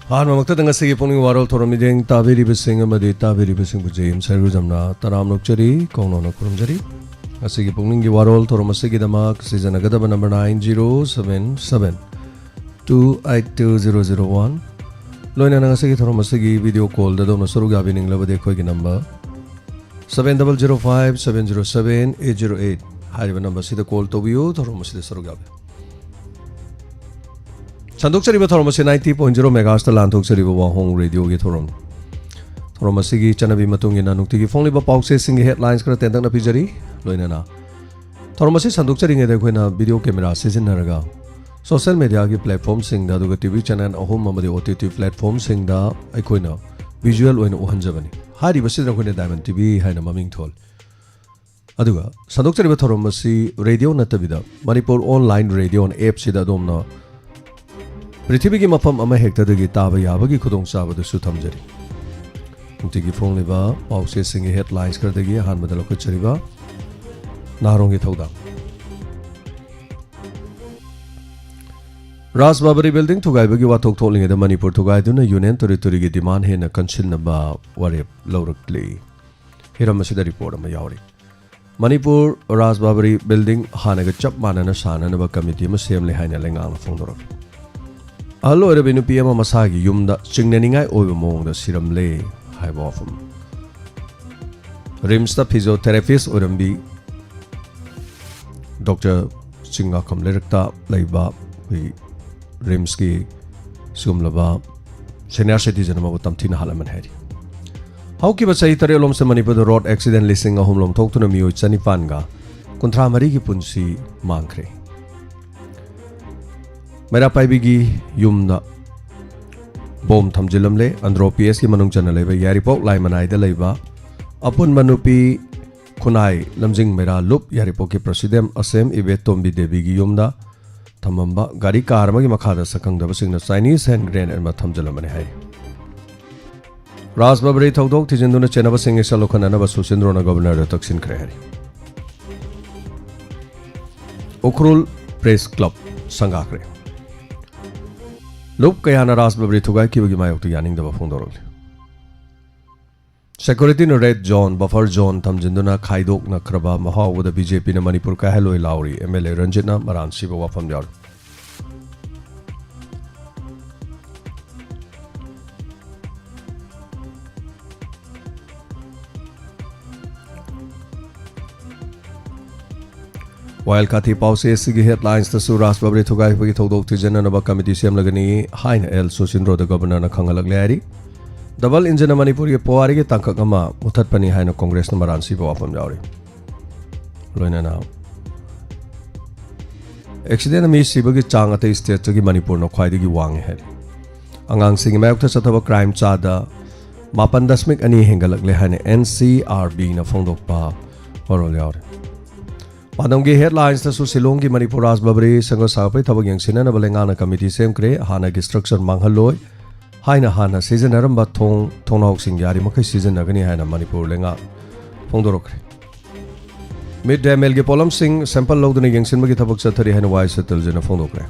Han mamakta tanga sige pungning warol thoram mideng tabiri bising amadi tabiri bising bujim saru jamna taram nokchari kono na kurumjari asigi pungning gi warol thoram asigi damak season agadaba number 9077 282001 loina na asigi thoram asigi video call da dom suru ga bining labade khoi gi number 7005707808 hariba number sida call to biu thoram asida suru ga Sandokchariba Thoromasi 90.0 megahertz Lanthokchariba WAHONG radio gi Thoromasi gi chanabi matung ina nukti gi phongliba pause sing headlines kra tendang na pijari loina na Thoromasi sandokchari nge de khoina video camera sizinaraga social media gi platform sing da duga TV channel ahum amadi OTT platform sing da aikhoina visual oina uhanjabani hari basidra khoina Diamond TV haina maming thol aduga sandokchariba Thoromasi radio natabida Manipur online radio on app sida domna पृथ्वी की मफम अमा हेक्टदगी ताबा याबगी खुदोंग चाबदसु थमजरी उंतिगी फोंगलिबा पाउसे सिंगी हेडलाइंस करदगी हानबदा लखचरिबा नारोंगी थौदा राजबाबरी बिल्डिंग थुगाइबगी वाथोक थोलिंगेदा मणिपुर थुगाइदुना यूनियन टेरिटोरी की डिमांड हेना कंसिनबा वारेप लौरकली हिरमसिदा रिपोर्ट अमा यावरी मणिपुर राजबाबरी बिल्डिंग हानगा चप मानना साननबा कमिटी अमा सेमले हाइना लेंगांग फोंदोरक Hello, Rabinu PM Masagi, Yumda, Chingnaningai Overmong, the Siram Lay, High Waffum. Rimsta physiotherapist Urambi Dr. Chingakam Lerta, Laiba, Rimski, Sumlava, Senior Citizen of Tamtina Halaman Hedi. How keep a say Tarelom Samanipa the road accident listing a home talk to the Mu Sanifanga, Contra Mariki Punsi, Mankre. मेरा पाइबिगी युमना बोम थमजिलमले अंद्रो PS की मनुंग चना लेबा यारिपोक लाई मनाइदा लेबा अपुन मनुपी खुनाई लमजिंग मेरा loop यारिपोक की president असेम इबे Tombi देवी की युमना थमंबा गाड़ी कार मगी मखादा सकंग दब सिंगना चाइनीज हैंड ग्रेनेड एमा थमजिलमने है राजबाबरी थौदोक थिजिंदुना चेनबा सिंगे सलोखना बा सुसिंद्रोना गवर्नर तकसिन खरे हरि उखरुल प्रेस क्लब संगाखरे Loop Kayana Raspberry Tugai Kiwagi Mayok Yaning the Bafundor. Security no Red John, Buffer John, Tamjinduna, Kaidok Nakraba, Maha with the BJP na Manipur Kahelo Lauri, MLA Ranjina, Maran Shiva Wafam Yard. While Kati Pause Sigi headlines the Suras Babri Tugai Todok Tijan about Committee Sem Lagani, Hain El Susindro, the governor Kangalagleri, Double Engine Manipuri Poari Tankagama, Mutatpani Haino Congress Namaran Sivo of Yari. Loina now. Accident Miss Sibagi Chang at a state to give Manipur no quite Wang head. Angang sing America Satava crime chada, Mapandasmik Ani Hengalaglehane NCRB na Fondokpa, WAROL. Padamgi headlines the Susilongi Manipur Raspberry Sango Sapai Tabang Sinan Balangana Committee Sem Cre, Hana Structure Manghaloy, Haina Hana season Aramba Tong, Tonok Singyari Maka season Nagani Hana Manipur Lenga, Fondorokre. Midday Melgi Polam Sing, Sample Logan Yang Sinmagitabuk Satari Hana Wise settles in a Fondokre.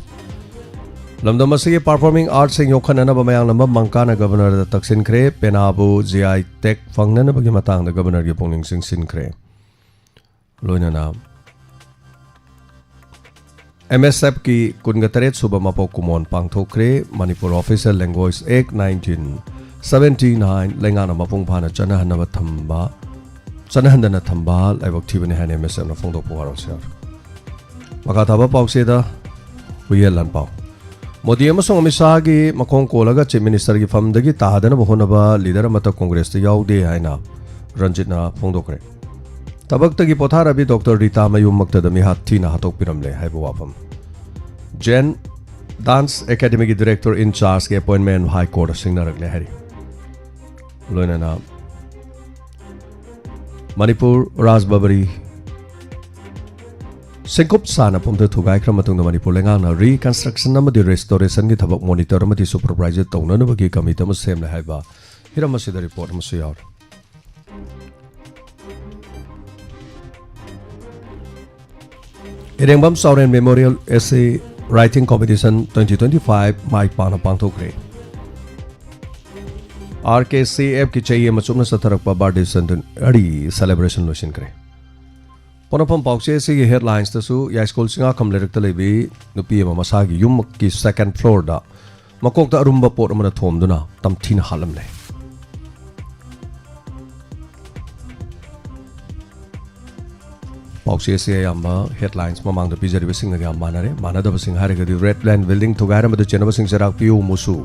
Lamdamasi performing arts in Yokanana Bamayang Lamba Mankana Governor the Taksin Cre, Penabu, GI Tech Fangana Bagimatang, the Governor Giponing Sing Sin Cre. Loina now. MSF की कुनगतरेत सुबह मापो कुमोन पांगथोक्रे Manipur official language act 1979 लेंगाना मपुंग भाना चनहनब थंबा चनहनदना थंबा लाइबक थिबने हाने MSF ना फोंदो पुवारो सेर मका थाबा पाउसेदा हुये लनपाउ मोदी अमसोंग अमित शाह की मखोंग कोलगा chief minister की फमदगी ताहदना बहोनबा लीडर मत कांग्रेस ते याउदे हाइना रंजितना फोंदोक्रे Tabak की पोथार अभी डॉक्टर रीता मयूम मक्तदमी हाथी ना हाथोक पिरमले है वो वापम जैन डांस एकेडमी की डायरेक्टर इन चार्ज के अपॉइंटमेंट हाई कोर्ट सिंगना रखले हरी लोइना ना मणिपुर राजबाबरी सिंकुप साना पुमते थुगाई क्रम मतुंग मणिपुर लेंगाना रिकंस्ट्रक्शन नमदि रेस्टोरेशन की थबक मॉनिटर मदि सुपरवाइजर तौननबगी कमिटी म सेमले हाइबा हिरमसिदा रिपोर्ट मसु यार Irengbam Sauren Memorial Essay Writing Competition 2025 Mai Pana Pangthokre. RKCF की चाहिए मचुम सतरक बर्थडे सेंटन अड़ी सेलिब्रेशन लोशन करे पोनफम पाउचे से हेडलाइंस तसु या स्कूल सिंगा कम लेरक तलेबी नुपी अमा मसागी युम की सेकंड फ्लोर दा मकोक दा अरुम्बा पोट अमना थोमदुना तमथिन हालम ले पाउचे से यामा हेडलाइंस ममांग द पिजरी बसिंग नगा मानरे मानदा बसिंग हारेगदि रेड लैंड बिल्डिंग थुगारा मद चेना बसिंग सराक पियु मुसु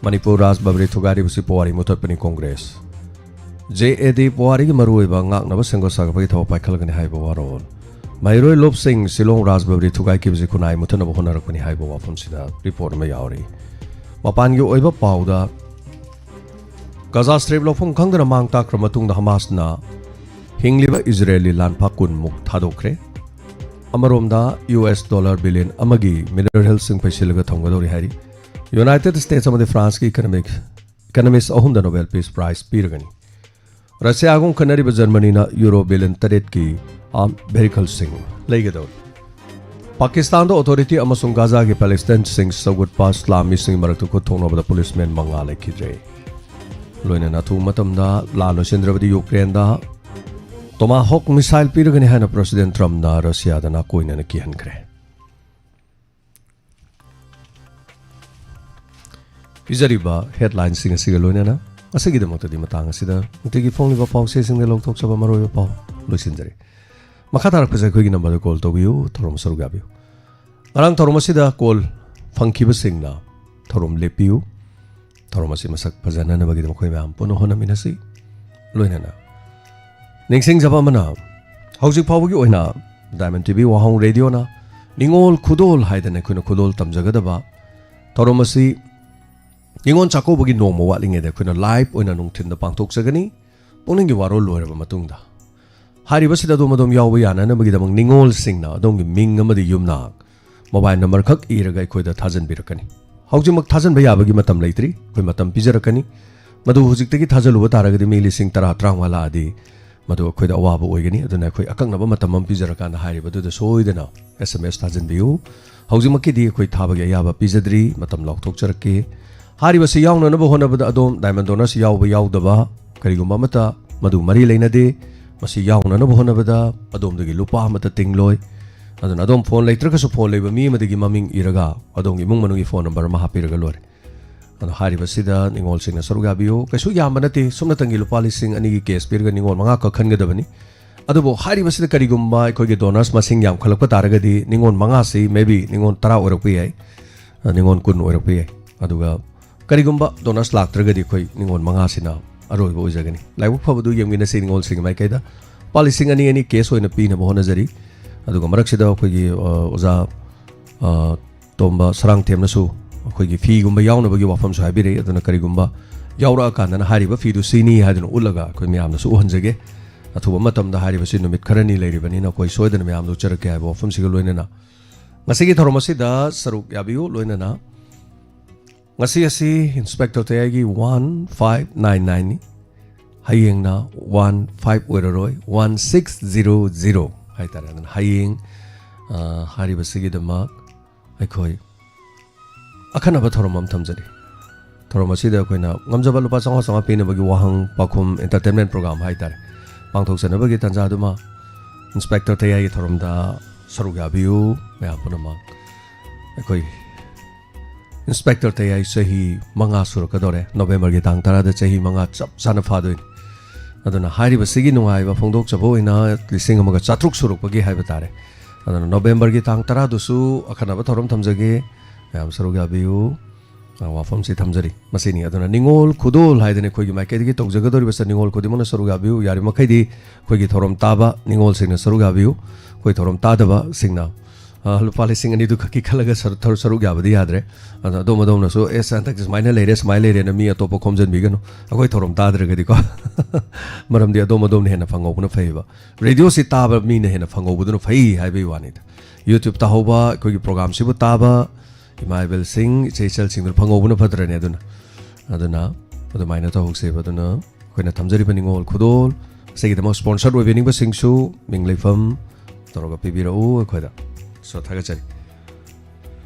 मणिपुर राज बबरी थुगारी बसि पोवारी मुथपनि कांग्रेस JAD पोवारी की मरुइबा ngaknaba sengo sagapagi thaw paikhalgani haiba warol mairoi lop sing silong raj bobri thugai ki bisi khunai muthanaba honarakpani haiba wafam sida report ma yauri mapan gi oiba pauda gaza strip lofum khangdana mang takra matung da hamas na hingliba israeli lanpa kun muk thadokre amaromda US dollar billion amagi mineral sing paisilga thonggadori hari United States amadi France ki economics ahumda Nobel Peace Prize piragani Russia agong kanari ba Germany na euro billion taret ki vehicle sing leigadaw Pakistan do authority amasung Gaza ki Palestine sing sagut pa Islami sing maraktu ko thongno ba policemen mangale khidre loina na thu matamda lalo sendrabadi Ukraine da Tomahawk missile piragani hana President Trump na Russia da na koina na kihan kre Izariba headline sing asiga loina na asigi da mota di matang asida tigi phone liba pau se sing de lok tok saba maroi pau loisin jari makata rak pese khoi number call to biu thorom saru gabiu arang thorom asida call phangki ba sing na thorom lepiu thorom asi masak phajana na bagi khoi mam pono hona minasi loina na ningsing jaba mana hauji pau gi oina Diamond TV WAHONG radio na ningol khudol haidane khoina khudol tamjaga da ba thorom asi Ningon chako bagi nomo walinge de kuna live oina nungthin da pangthok sagani pongning gi warol loiraba matungda hari basida do madom yaw yana na bagi damang ningol singna adong gi ming amadi yumna mobile number khak iraga khoida thajan birakani haujimak thajan ba yabagi matam leitri koi matam pijarakani madu hujik tegi thajaluba taragadi mi lising tara trang wala adi madu khoida awaba oigani aduna khoi akangna ba matam pijaraka na hari badu da soidana SMS thajan biu haujimak ki di khoi thabagi yaba pijadri matam lokthok charake Hari basi yaw na nabo hona bada adom diamond donors yaw ba yaw daba karigumba mata madu mari leina de masi yaw na nabo hona bada adom dagi lupa mata tingloi adon adom phone leitra ka su phone leiba mi madagi maming iraga adom gi mung manungi phone number ma hapiraga lore ado hari basi da ningol sing na saruga biyo kaisu yamba nati sumna tangi lupa lising ani gi case pirga ningol manga ka khanga dabani adubo hari basi da karigumba khoi gi donors masing yam khalakpa taraga di ningol manga si maybe ningol tara orakpi ai ningol kun orakpi ai aduga Karigumba donors laktragadi khoi ningon manga sina aroi bo jagani laibu phawdu yemgina sing ol sing mai kaida policing ani case hoina pi na mohona jari aduga marak sida khoi gi oza tomba sarang temna su khoi gi fee gumba yauna bagi wafam su habire aduna karigumba yaura kana na hariba fee du sini haduna ulaga khoi miyam na su hanjage athuba matam da hariba si numit kharani leiribani na khoi soidana miyam du charake ha wafam siga loina na ngasigi thoromasi da saruk yabiu loina na Ngasi asi inspector tayagi 1599 ni hayeng na 15 weroroi 1600 hai tara nan hayeng hari basigi dama aikoi akhana ba thoromam thamjari thoromasi da koina ngamjaba lupa changa changa pina bagi wahang pakhum entertainment program hai tara pangthok sana bagi tanja duma inspector tayagi thoromda saruga biu maya punama aikoi Inspector tayai sahi manga surakadore November gi tang tara da sahi manga chap sana fadoin aduna hari basigi nungai ba phongdok chabo ina lising amaga chatruk suruk bagi hai batare aduna November gi tang tara dusu akhana ba thorom thamjage yam saruga biu wafam si thamjari masini aduna ningol khudol haidene khoi gi maike gi tokjagadori basa ningol khudi mona saruga biu yari makai di khoi gi thorom taba ningol singna saruga biu khoi thorom tadaba singna lupa lising ani du khaki khalaga saru gabadi yadre adom adom na so esa tak smile lere na mi atopo khomjan bigano akoi thorom tadre gadi ko maram dia adom adom ne hena phango buna phaiba radio si taba mi ne hena phango budun phai hai be wani YouTube ta hoba koi program si bu taba imaivel sing chechal sing phango buna phadra ne aduna maina ta hokse baduna koina thamjari bani ngol khudol segi dama sponsor we bening ba sing su minglefam toroga pibira o khoida So thagachari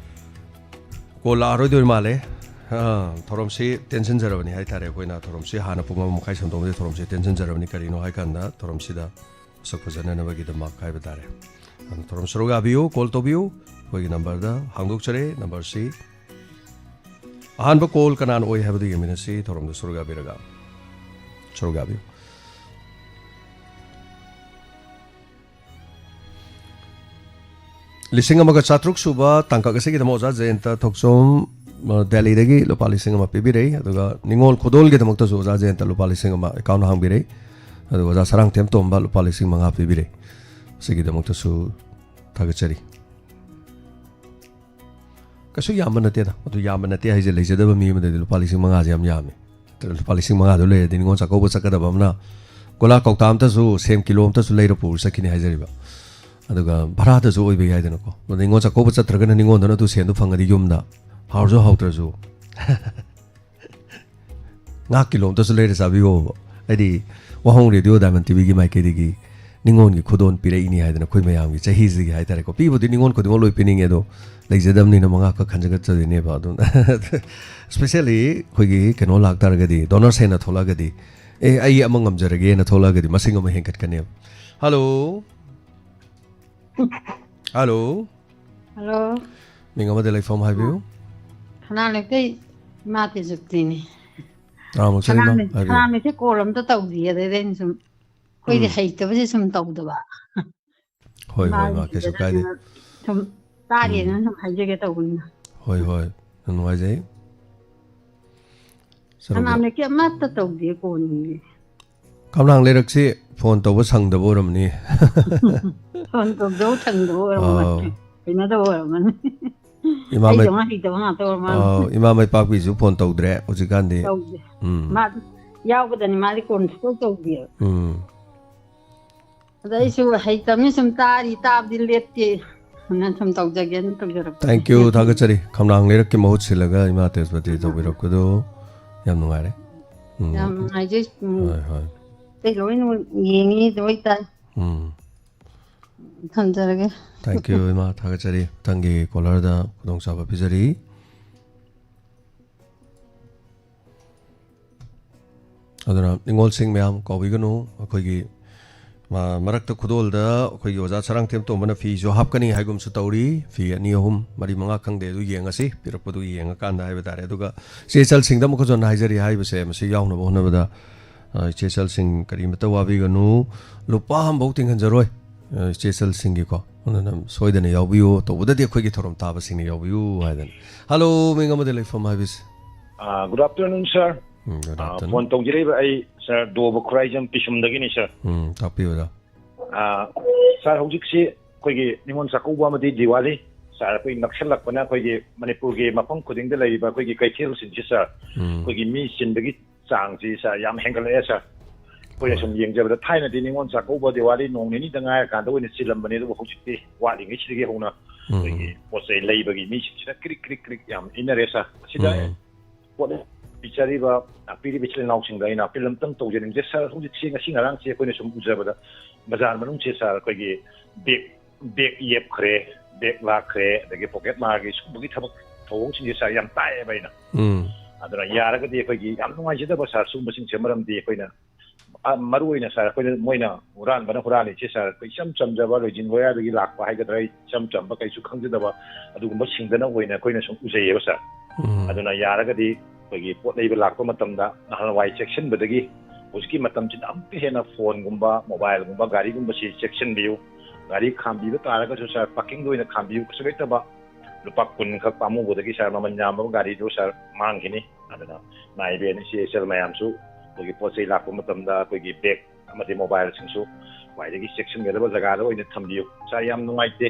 ko la aro doi male ꯊꯧꯔꯝꯁꯤ ꯇꯦꯟꯁꯤꯟꯖꯔꯕꯅꯤ ꯍꯥꯏꯇꯥꯔꯦ ꯑꯩꯈꯣꯏꯅ ꯊꯧꯔꯝꯁꯤ ꯍꯥꯟꯅ ꯄꯨꯡ 1:30 ꯁꯟꯗꯣꯛꯕꯗꯤ ꯊꯧꯔꯝꯁꯤ ꯇꯦꯟꯁꯤꯟꯖꯔꯕꯅꯤ ꯀꯔꯤꯅꯣ ꯍꯥꯏꯀꯥꯟꯗ ꯊꯧꯔꯝꯁꯤꯗ ꯃꯁꯛ ꯐꯖꯅꯅꯕꯒꯤꯗꯃꯛ ꯍꯥꯏꯕ ꯇꯥꯔꯦ ꯊꯧꯔꯝ ꯁꯔꯨꯛ ꯌꯥꯕꯤꯌꯨ ꯀꯣꯜ ꯇꯧꯕꯤꯌꯨ ꯑꯩꯈꯣꯏꯒꯤ ꯅꯝꯕꯔꯗ ꯍꯥꯡꯗꯣꯛꯆꯔꯦ ꯅꯝꯕꯔꯁꯤ ꯑꯍꯥꯟꯕ ꯀꯣꯜ ꯀꯅꯥꯅ ꯑꯣꯏ ꯍꯥꯏꯕꯗꯨ ꯌꯦꯡꯃꯤꯟꯅꯁꯤ ꯊꯧꯔꯝꯗ ꯁꯔꯨꯛ ꯌꯥꯕꯤꯔꯒ ꯁꯔꯨꯛ ꯌꯥꯕꯤꯌꯨ ꯂꯤꯁꯤꯡ ꯑꯃꯒ 700 ꯁꯨꯕ ꯇꯥꯡꯀꯛ ꯑꯁꯤꯒꯤꯗꯃꯛ ꯑꯣꯖꯥ ꯖꯌꯦꯟꯇ ꯊꯣꯛꯆꯣꯝ ꯗꯦꯜꯂꯤꯗꯒꯤ ꯂꯨꯄꯥ 1,000 ꯄꯤꯕꯤꯔꯛꯏ ꯑꯗꯨꯒ ꯅꯤꯡꯉꯣꯜ ꯈꯨꯗꯣꯜꯒꯤꯗꯃꯛꯇꯁꯨ ꯑꯣꯖꯥ ꯖꯌꯦꯟꯇ ꯂꯨꯄꯥ 1,000 ꯑꯦꯀꯥꯎꯟ ꯍꯥꯡꯕꯤꯔꯛꯏ ꯑꯗꯨꯒ ꯑꯣꯖꯥ ꯁꯔꯥꯡꯊꯦꯝ ꯇꯣꯝꯕ ꯂꯨꯄꯥ 5,000 ꯄꯤꯕꯤꯔꯛꯏ ꯁꯤꯒꯤꯗꯃꯛꯇꯁꯨ ꯊꯥꯒꯠꯆꯔꯤ ꯀꯩꯁꯨ ꯌꯥꯝꯕ ꯅꯠꯇꯦꯗ ꯑꯗꯨ ꯌꯥꯝꯕ ꯅꯠꯇꯦ ꯍꯥꯏꯁꯦ ꯂꯩꯖꯗꯕ ꯃꯤ ꯑꯃꯗꯗꯤ ꯂꯨꯄꯥ 5,000 ꯌꯥꯝ ꯌꯥꯝꯃꯤ ꯂꯨꯄꯥ 5,000 ꯂꯩꯔꯗꯤ ꯅꯤꯡꯉꯣꯜ ꯆꯥꯛꯀꯧꯕ ꯆꯠꯀꯗꯕ ꯑꯃꯅ ꯒꯣꯂꯥ ꯀꯧꯇꯥ ꯑꯃꯇꯁꯨ ꯁꯦꯝ ꯀꯤꯂꯣ ꯑꯃꯇꯁꯨ ꯂꯩꯔ ꯄꯨꯔ ꯆꯠꯈꯤꯅꯤ ꯍꯥꯏꯖꯔꯤꯕ ꯑꯗꯨꯒ ꯚꯔꯥꯗꯁꯨ ꯑꯣꯏꯕ ꯌꯥꯏꯗꯅꯀꯣ ꯅꯤꯡꯉꯣꯜ ꯆꯥꯛꯀꯧꯕ ꯆꯠꯇ꯭ꯔꯒꯅ ꯅꯤꯡꯉꯣꯜꯗꯨꯅ ꯑꯗꯨ ꯁꯦꯟꯗꯨ ꯐꯪꯉꯗꯤ ꯌꯨꯝꯗ ꯍꯥꯎꯔꯁꯨ ꯍꯥꯎꯇ꯭ꯔꯁꯨ ꯉꯥ ꯀꯤꯂꯣ ꯑꯃꯇꯁꯨ ꯂꯩꯔ ꯆꯥꯕꯤꯌꯣꯕ ꯍꯥꯏꯗꯤ ꯋꯥꯍꯣꯡ ꯔꯦꯗꯤꯑꯣ ꯗꯥꯏꯃꯟ ꯇꯤꯚꯤꯒꯤ ꯃꯥꯏꯀꯩꯗꯒꯤ ꯅꯤꯡꯉꯣꯜꯒꯤ ꯈꯨꯗꯣꯜ ꯄꯤꯔꯛꯏꯅꯤ ꯍꯥꯏꯗꯅ ꯑꯩꯈꯣꯏ ꯃꯌꯥꯝꯒꯤ ꯆꯍꯤꯁꯤꯒꯤ ꯍꯥꯏꯇꯥꯔꯦꯀꯣ ꯄꯤꯕꯨꯗꯤ ꯅꯤꯡꯉꯣꯜ ꯈꯨꯗꯤꯡꯃꯛ ꯂꯣꯏ ꯄꯤꯅꯤꯡꯉꯦ ꯑꯗꯣ ꯂꯩꯖꯗꯕꯅꯤꯅ ꯈꯛ ꯈꯟꯖꯒꯠꯆꯗꯣꯏꯅꯦꯕ ꯑꯗꯨꯅ ꯁ꯭ꯄꯦꯁꯤꯌꯦꯜꯂꯤ ꯑꯩꯈꯣꯏꯒꯤ ꯀꯩꯅꯣ ꯂꯥꯛꯇꯥꯔꯒꯗꯤ ꯗꯣꯅꯔꯁ ꯍꯦꯟꯅ ꯊꯣꯛꯂꯛꯑꯒꯗꯤ ꯑꯩ ꯑꯃ ꯉꯝꯖꯔꯒꯦꯅ ꯊꯣꯛꯂꯛꯑꯒꯗꯤ ꯃꯁꯤꯡ ꯑꯃ ꯍꯦꯟꯒꯠꯀꯅꯦꯕ ꯍꯜꯂꯣ ꯍꯜꯂꯣ ꯍꯜꯂꯣ ꯃꯤꯡ ꯑꯃꯗ ꯂꯩꯐꯝ ꯍꯥꯏꯕꯤꯌꯨ ꯁꯅꯥꯂꯩꯀꯩ ꯏꯃꯥ ꯇꯦꯖꯨꯞꯇꯤꯅꯤ ꯇꯔꯥꯃꯨꯛꯆꯔꯤ ꯏꯃꯥ ꯍꯥꯏꯕꯤꯌꯨ ꯁꯅꯥꯃꯤꯠꯁꯦ ꯀꯣꯜ ꯑꯝꯇ ꯇꯧꯗꯤꯌꯦ ꯑꯗꯩꯗ ꯑꯩꯅ ꯁꯨꯝ ꯑꯩꯈꯣꯏꯗꯤ ꯍꯩꯇꯕꯁꯦ ꯁꯨꯝ ꯇꯧꯗꯕ ꯍꯣꯏ ꯍꯣꯏ ꯏꯃꯥ ꯀꯩꯁꯨ ꯀꯥꯏꯗꯦ ꯏꯃꯥꯁꯤꯡꯗꯅ ꯁꯨꯝ ꯇꯥꯒꯦꯅ ꯁꯨꯝ ꯍꯥꯏꯖꯒꯦ ꯇꯧꯕꯅꯤꯅ ꯍꯣꯏ ꯍꯣꯏ ꯌꯥꯝ ꯅꯨꯡꯉꯥꯏꯖꯩ ꯁꯅꯥꯃꯤꯠꯀꯤ ꯑꯃꯠꯇ ꯇꯧꯗꯤꯌꯦ ꯀꯣꯜꯅꯨꯡꯗꯤ ꯀꯝꯂꯥꯡ ꯂꯩꯔꯛꯁꯤ ꯐꯣꯟ ꯇꯧꯕ ꯁꯪꯗꯕ ꯑꯣꯏꯔꯝꯅꯤ ꯐꯣꯟ ꯇꯧꯗꯧ ꯁꯪꯗꯕ ꯑꯣꯏꯔꯝꯒꯅꯤ ꯍꯩꯅꯗꯕ ꯑꯣꯏꯔꯝꯒꯅꯤ ꯑꯩꯗꯧꯅ ꯍꯩꯇꯕ ꯉꯥꯛꯇ ꯑꯣꯏꯔ ꯃꯥꯜꯂꯦ ꯏꯃꯥ ꯃꯩꯄꯥꯛꯄꯤꯁꯨ ꯐꯣꯟ ꯇꯧꯗ꯭ꯔꯦ ꯍꯧꯖꯤꯛꯀꯥꯟꯗꯤ ꯇꯧꯗꯦ ꯃꯥꯗꯤ ꯌꯥꯎꯕꯗꯅꯤ ꯃꯥꯗꯤ ꯀꯣꯜ ꯁꯨꯡꯇꯧ ꯇꯧꯗꯦꯕ ꯑꯗ ꯑꯩꯁꯨ ꯍꯩꯇꯕꯅꯤ ꯁꯨꯝ ꯇꯥꯕꯗꯤ ꯂꯦꯞꯇꯦ ꯁꯨꯝ ꯇꯧꯖꯒꯦꯅ ꯇꯧꯖꯔꯛꯄꯅꯤ ꯊꯦꯡꯛ ꯌꯨ ꯊꯥꯒꯠꯆꯔꯤ ꯈꯝꯂꯥꯡ ꯂꯩꯔꯛꯀꯤ ꯃꯍꯨꯠ ꯁꯤꯜꯂꯒ ꯏꯃꯥ ꯇꯦꯖꯄꯇꯤ ꯇꯧꯕꯤꯔꯛꯄꯗꯨ ꯌꯥꯝ ꯅꯨꯡꯉꯥꯏꯔꯦ ꯌꯥꯝ ꯅꯨꯡꯉꯥꯏꯖꯩ ꯍꯣꯏ ꯍꯣꯏ ꯑꯩ ꯂꯣꯏꯅ ꯌꯦꯡꯉꯤ ꯂꯣꯏ ꯇꯥꯏ ꯊꯝꯖꯔꯒꯦ ꯊꯦꯡꯛ ꯌꯨ ꯏꯃꯥ ꯊꯥꯒꯠꯆꯔꯤ ꯃꯊꯪꯒꯤ ꯀꯣꯂꯔꯗ ꯈꯨꯗꯣꯡꯆꯥꯕ ꯄꯤꯖꯔꯤ ꯑꯗꯨꯅ ꯅꯤꯡꯉꯣꯜꯁꯤꯡ ꯃꯌꯥꯝ ꯀꯥꯎꯕꯤꯒꯅꯨ ꯑꯩꯈꯣꯏꯒꯤ ꯃꯔꯛꯇ ꯈꯨꯗꯣꯜꯗ ꯑꯩꯈꯣꯏꯒꯤ ꯑꯣꯖꯥ ꯁꯔꯥꯡꯊꯦꯝ ꯇꯣꯝꯕꯅ ꯐꯤꯁꯨ ꯍꯥꯞꯀꯅꯤ ꯍꯥꯏꯒꯨꯝꯁꯨ ꯇꯧꯔꯤ ꯐꯤ 2, 3, 4, 5 ꯈꯪꯗꯦ ꯑꯗꯨ ꯌꯦꯡꯉꯁꯤ ꯄꯤꯔꯛꯄꯗꯨ ꯌꯦꯡꯉꯀꯥꯟꯗ ꯍꯥꯏꯕ ꯇꯥꯔꯦ ꯑꯗꯨꯒ ꯆꯦꯆꯜꯁꯤꯡꯗ ꯑꯃꯨꯛ ꯍꯟꯅ ꯍꯥꯏꯖꯔꯤ ꯍꯥꯏꯕꯁꯦ ꯃꯁꯤ ꯌꯥꯎꯅꯕ ꯍꯣꯠꯅꯕꯗ ꯆꯦꯆꯜꯁꯤꯡ ꯀꯔꯤꯃꯠꯇ ꯋꯥꯕꯤꯒꯅꯨ ꯂꯨꯄꯥ ꯑꯃꯐꯥꯎ ꯇꯤꯡꯍꯟꯖꯔꯣꯏ ꯆꯦꯆꯜꯁꯤꯡꯒꯤꯀꯣ ꯑꯗꯨꯅ ꯁꯣꯏꯗꯅ ꯌꯥꯎꯕꯤꯌꯨ ꯇꯧꯕꯗꯗꯤ ꯑꯩꯈꯣꯏꯒꯤ ꯊꯧꯔꯝ ꯇꯥꯕꯁꯤꯡꯅ ꯌꯥꯎꯕꯤꯌꯨ ꯍꯥꯏꯗꯅ ꯍꯜꯂꯣ ꯃꯤꯡ ꯑꯃꯗ ꯂꯩꯐꯝ ꯍꯥꯏꯕꯤꯁꯦ Good afternoon, sir. Phone tꯧꯖꯔꯤꯕ ꯑꯩ sir ꯗꯣꯕ ꯈꯨꯔꯥꯏꯖꯝ ꯄꯤꯁꯨꯝꯗꯒꯤꯅꯤ sir. ꯇꯥꯛꯄꯤꯌꯨꯗ. Sir ꯍꯧꯖꯤꯛꯁꯤ ꯑꯩꯈꯣꯏꯒꯤ ꯅꯤꯉꯣꯜ ꯆꯥꯛꯀꯧꯕ ꯑꯃꯗꯤ ꯗꯤꯋꯥꯂꯤ sir ꯑꯩꯈꯣꯏ ꯅꯛꯁꯜꯂꯛꯄꯅ ꯑꯩꯈꯣꯏꯒꯤ ꯃꯅꯤꯄꯨꯔꯒꯤ ꯃꯐꯝ ꯈꯨꯗꯤꯡꯗ ꯂꯩꯔꯤꯕ ꯑꯩꯈꯣꯏꯒꯤ ꯀꯩꯊꯦꯜꯁꯤꯡꯁꯤ sir ꯑꯩꯈꯣꯏꯒꯤ ꯃꯤ ꯆꯤꯟꯕꯒꯤ ꯆꯥꯡꯁꯤ sir ꯌꯥꯝ ꯍꯦꯟꯒꯠꯂꯛꯑꯦ sir. ꯑꯩꯈꯣꯏꯅ ꯁꯨꯝ ꯌꯦꯡꯖꯕꯗ ꯊꯥꯏꯅꯗꯤ ꯅꯤꯉꯣꯜ ꯆꯥꯛꯀꯧꯕ ꯗꯤꯋꯥꯂꯤ ꯅꯣꯡ ꯅꯤꯅꯤꯗ ꯉꯥꯏꯔꯀꯥꯟꯗ ꯑꯣꯏꯅ ꯆꯤꯜꯂꯝꯕꯅꯤ ꯑꯗꯨꯕꯨ ꯍꯧꯖꯤꯛꯇꯤ ꯋꯥꯠꯂꯤꯉꯩꯁꯤꯗꯒꯤ ꯍꯧꯅ ꯑꯩꯈꯣꯏꯒꯤ ꯄꯣꯠ ꯆꯩ ꯂꯩꯕꯒꯤ ꯃꯤꯁꯤꯡꯁꯤꯅ ꯀ꯭ꯔꯤꯛ ꯌꯥꯝ ꯏꯟꯅꯔꯦ sir. ꯑꯁꯤꯗ ꯄꯣꯠ ꯄꯤꯖꯔꯤꯕ ꯄꯤꯔꯤꯕ ꯏꯆꯤꯜ ꯏꯅꯥꯎꯁꯤꯡꯗ ꯑꯩꯅ ꯑꯄꯤꯜ ꯑꯃꯇꯪ ꯇꯧꯖꯅꯤꯡꯖꯩ sir ꯍꯧꯖꯤꯛꯁꯤ ꯉꯁꯤ ꯉꯔꯥꯡꯁꯤ ꯑꯩꯈꯣꯏꯅ ꯁꯨꯝ ꯎꯖꯕꯗ ꯕꯖꯥꯔ ꯃꯅꯨꯡꯁꯤ sir ꯑꯩꯈꯣꯏꯒꯤ ꯕꯦꯛ ꯌꯦꯞꯈ꯭ꯔꯦ ꯕꯦꯛ ꯂꯥꯛꯈ꯭ꯔꯦ ꯑꯗꯒꯤ ꯄꯣꯀꯦꯠ ꯃꯥꯔꯒꯤ ꯁꯨꯝꯕꯒꯤ ꯊꯕꯛ ꯊꯧꯑꯣꯡꯁꯤꯡꯁꯦ sir ꯌꯥꯝ ꯇꯥꯏꯑꯦꯕ ꯑꯩꯅ ꯑꯗꯨꯅ ꯌꯥꯔꯒꯗꯤ ꯑꯩꯈꯣꯏꯒꯤ ꯌꯥꯝ ꯅꯨꯡꯉꯥꯏꯖꯗꯕ sir ꯁꯨꯝꯕꯁꯤꯡꯁꯦ ꯃꯔꯝꯗꯤ ꯑꯩꯈꯣꯏꯅ ꯃꯔꯨ ꯑꯣꯏꯅ sir ꯑꯩꯈꯣꯏꯅ ꯃꯣꯏꯅ ꯍꯨꯔꯥꯟꯕꯅ ꯍꯨꯔꯥꯜꯂꯤꯁꯦ sir ꯑꯩꯈꯣꯏ ꯏꯆꯝ ꯆꯝꯖꯕ ꯂꯣꯏꯖꯤꯟ ꯂꯣꯌꯥꯗꯒꯤ ꯂꯥꯛꯄ ꯍꯥꯏꯒꯗ꯭ꯔꯥ ꯏꯆꯝ ꯆꯝꯕ ꯀꯩꯁꯨ ꯈꯪꯖꯗꯕ ꯑꯗꯨꯒꯨꯝꯕꯁꯤꯡꯗꯅ ꯑꯣꯏꯅ ꯑꯩꯈꯣꯏꯅ ꯁꯨꯝ ꯎꯖꯩꯌꯦꯕ sir. ꯑꯗꯨꯅ ꯌꯥꯔꯒꯗꯤ ꯑꯩꯈꯣꯏꯒꯤ ꯄꯣꯠ ꯂꯩꯕ ꯂꯥꯛꯄ ꯃꯇꯝꯗ ꯅꯍꯥꯟꯋꯥꯏ ꯆꯦꯛꯁꯤꯟꯕꯗꯒꯤ ꯍꯧꯖꯤꯛꯀꯤ ꯃꯇꯝꯁꯤꯗ ꯑꯃꯨꯛꯀ ꯍꯦꯟꯅ ꯐꯣꯟꯒꯨꯝꯕ ꯃꯣꯕꯥꯏꯜꯒꯨꯝꯕ ꯒꯥꯔꯤꯒꯨꯝꯕꯁꯤ ꯆꯦꯛꯁꯤꯟꯕꯤꯌꯨ ꯒꯥꯔꯤ ꯈꯥꯝꯕꯤꯕ ꯇꯥꯔꯒꯁꯨ sir ꯄꯥꯔꯀꯤꯡꯗ ꯑꯣꯏꯅ ꯈꯥꯝꯕꯤꯌꯨ ꯀꯩꯁꯨ ꯂꯩꯇꯕ ꯂꯨꯄꯥ 10 ꯈꯛ ꯄꯥꯝꯃꯨꯕꯗꯒꯤ sir ꯃꯃꯜ ꯌꯥꯝꯕ ꯒꯥꯔꯤꯗꯨ sir ꯃꯥꯡꯈꯤꯅꯤ ꯑꯗꯨꯅ ꯅꯥꯏꯕꯦꯟ ꯏꯆꯦ ꯃꯌꯥꯝꯁꯨ ꯑꯩꯈꯣꯏꯒꯤ ꯄꯣꯠ ꯆꯩ ꯂꯥꯛꯄ ꯃꯇꯝꯗ ꯑꯩꯈꯣꯏꯒꯤ ꯕꯦꯛ ꯑꯃꯗꯤ ꯃꯣꯕꯥꯏꯜꯁꯤꯡꯁꯨ ꯈ꯭ꯋꯥꯏꯗꯒꯤ ꯆꯦꯛꯁꯤꯟꯒꯗꯕ ꯖꯒꯥꯗ ꯑꯣꯏꯅ ꯊꯝꯕꯤꯌꯨ sir ꯌꯥꯝ ꯅꯨꯡꯉꯥꯏꯇꯦ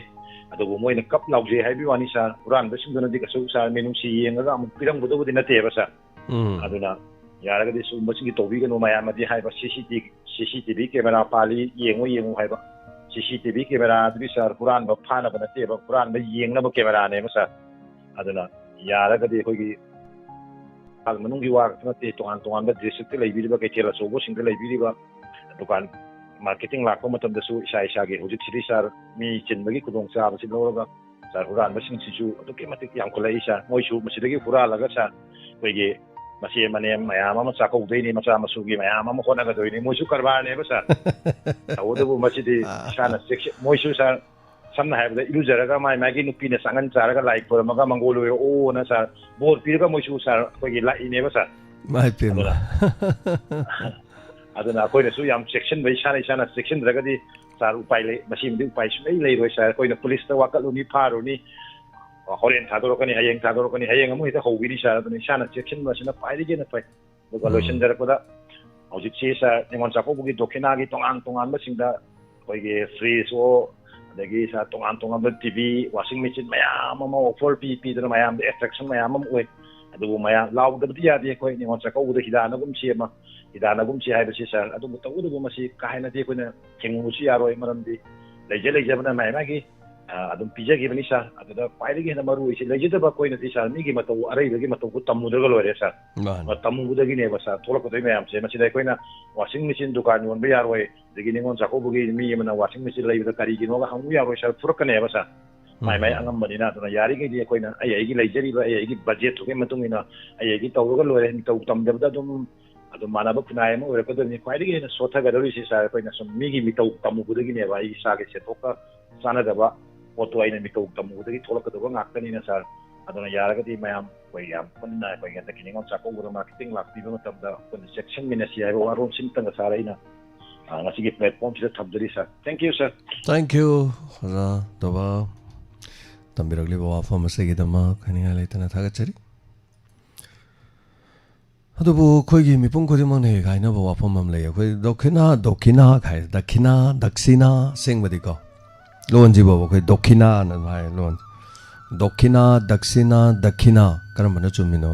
ꯑꯗꯨꯕꯨ ꯃꯣꯏꯅ ꯀꯞ ꯂꯥꯎꯖꯩ ꯍꯥꯏꯕꯒꯤ ꯋꯥꯅꯤ sir ꯍꯨꯔꯥꯟꯕꯁꯤꯡꯗꯨꯅꯗꯤ ꯀꯩꯁꯨ sir ꯃꯤꯅꯨꯡꯁꯤ ꯌꯦꯡꯉꯒ ꯑꯃꯨꯛ ꯄꯤꯔꯝꯒꯗꯕꯗꯤ ꯅꯠꯇꯦꯕ sir. ꯑꯗꯨꯅ ꯌꯥꯔꯒꯗꯤ ꯁꯨꯝꯕꯁꯤꯡꯒꯤ ꯇꯧꯕꯤꯒꯅꯨ ꯃꯌꯥꯝꯅꯗꯤ ꯍꯥꯏꯕ CCTV ꯀꯦꯃꯦꯔꯥ ꯄꯥꯜꯂꯤ ꯌꯦꯡꯉꯨ ꯍꯥꯏꯕ CCTV ꯀꯦꯃꯦꯔꯥ ꯑꯗꯨꯗꯤ sir ꯍꯨꯔꯥꯟꯕ ꯐꯥꯅꯕ ꯅꯠꯇꯦꯕ ꯍꯨꯔꯥꯟꯕ ꯌꯦꯡꯅꯕ ꯀꯦꯃꯦꯔꯥꯅꯦꯕ sir. ꯑꯗꯨꯅ ꯌꯥꯔꯒꯗꯤ ꯑꯩꯈꯣꯏꯒꯤ ꯏꯝꯐꯥꯜ ꯃꯅꯨꯡꯒꯤ ꯋꯥ ꯈꯛꯇ ꯅꯠꯇꯦ ꯇꯣꯉꯥꯟꯕ ꯗꯤꯁꯇ꯭ꯔꯤꯛꯇ ꯂꯩꯕꯤꯔꯤꯕ ꯀꯩꯊꯦꯜ ꯑꯆꯧꯕꯁꯤꯡꯗ ꯂꯩꯕꯤꯔꯤꯕ ꯗꯨꯀꯥꯟ ꯃꯥꯔꯀꯦꯇꯤꯡ ꯂꯥꯛꯄ ꯃꯇꯝꯗꯁꯨ ꯏꯁꯥꯒꯤ ꯍꯧꯖꯤꯛꯁꯤꯗꯤ sir ꯃꯤ ꯆꯤꯟꯕꯒꯤ ꯈꯨꯗꯣꯡꯆꯥꯕꯁꯤ ꯂꯧꯔꯒ sar huran basing sisu aduki matik yang kolai sar moisu masidagi huralaga sar koigi masih mane mayam ama chakau deini macha masugi mayam ama khona ga doini moisu karbar ne ba sar awudu masidi sana section moisu sar samna haibda ilujaraga mai magi nupi ne sangan charaga like for maga mangolo o na sar bor piraga moisu sar koigi lai ne ba sar mai pima aduna koi na su yam section bai sana section raga di sar upai le masim di upai su lei roi sar koi na police ta wakalu ni paru ni horen thadoro kani hayeng amu ita hobini sar aduna sana section ma sina pai ri na pai do lotion dar ko da hojik chi sa ningon sa ko bugi dokina gi tongan ba singda koi ge freeze o adagi sa tongan ba tv washing machine mayam ama offer pp da mayam the attraction mayam am oi adu mayam law da dia di koi ningon sa ko uda hidana gum chi ma hidana gum chi hai ba si sar adu to udu ma si ka hai na di ko na kengu si aroi maram di leje bana mai ma gi adum pija gi bani sa adu da pai gi na maru isi leje da ba koi na di sar mi gi ma to arai gi ma to ku tamu da lo re sar ma tamu da gi ne ba sa thola ko dai mayam se ma si dai koi na washing machine dukan yon ba yaroi digi ningon sa ko bugi mi ma na washing machine lai da kari gi no ga hamu yaroi sar fur ka ne ba sa mai angam bani na to na yari gi di koi na ai gi leje ri ba ai gi budget to ge ma tung ina ai gi to ga lo re ni to tam da dum adu mana ba kunai mo re ko ni kwai ri na sotha ga ri si sa ko na som mi gi mi to tamu bu gi ne ba i sa ge se to ka sana da ba foto ai na mi to tamu bu gi thola ka do ngak ta ni na sa adu na yara ga di mayam ko yam kun na ko ga ta kini ngon sa ko bu marketing lak ti ba tam da ko section mi na si ai wa ron sim tang sa ra ina ngasi gi platform si thab jari sa thank you sir thank you ra to ba tambiragli ba wafam se gi dama khani ala itana thagachari अदुबु खोइगी मिपुंग खोदिमंग ने गाइना बो वाफम हम ले खोइ दक्षिणा खाइ दक्षिणा सेंगबदि को loan जिबो खोइ दक्षिणा न भाइ लोन दक्षिणा दक्षिणा दक्षिणा करम न चुमिनो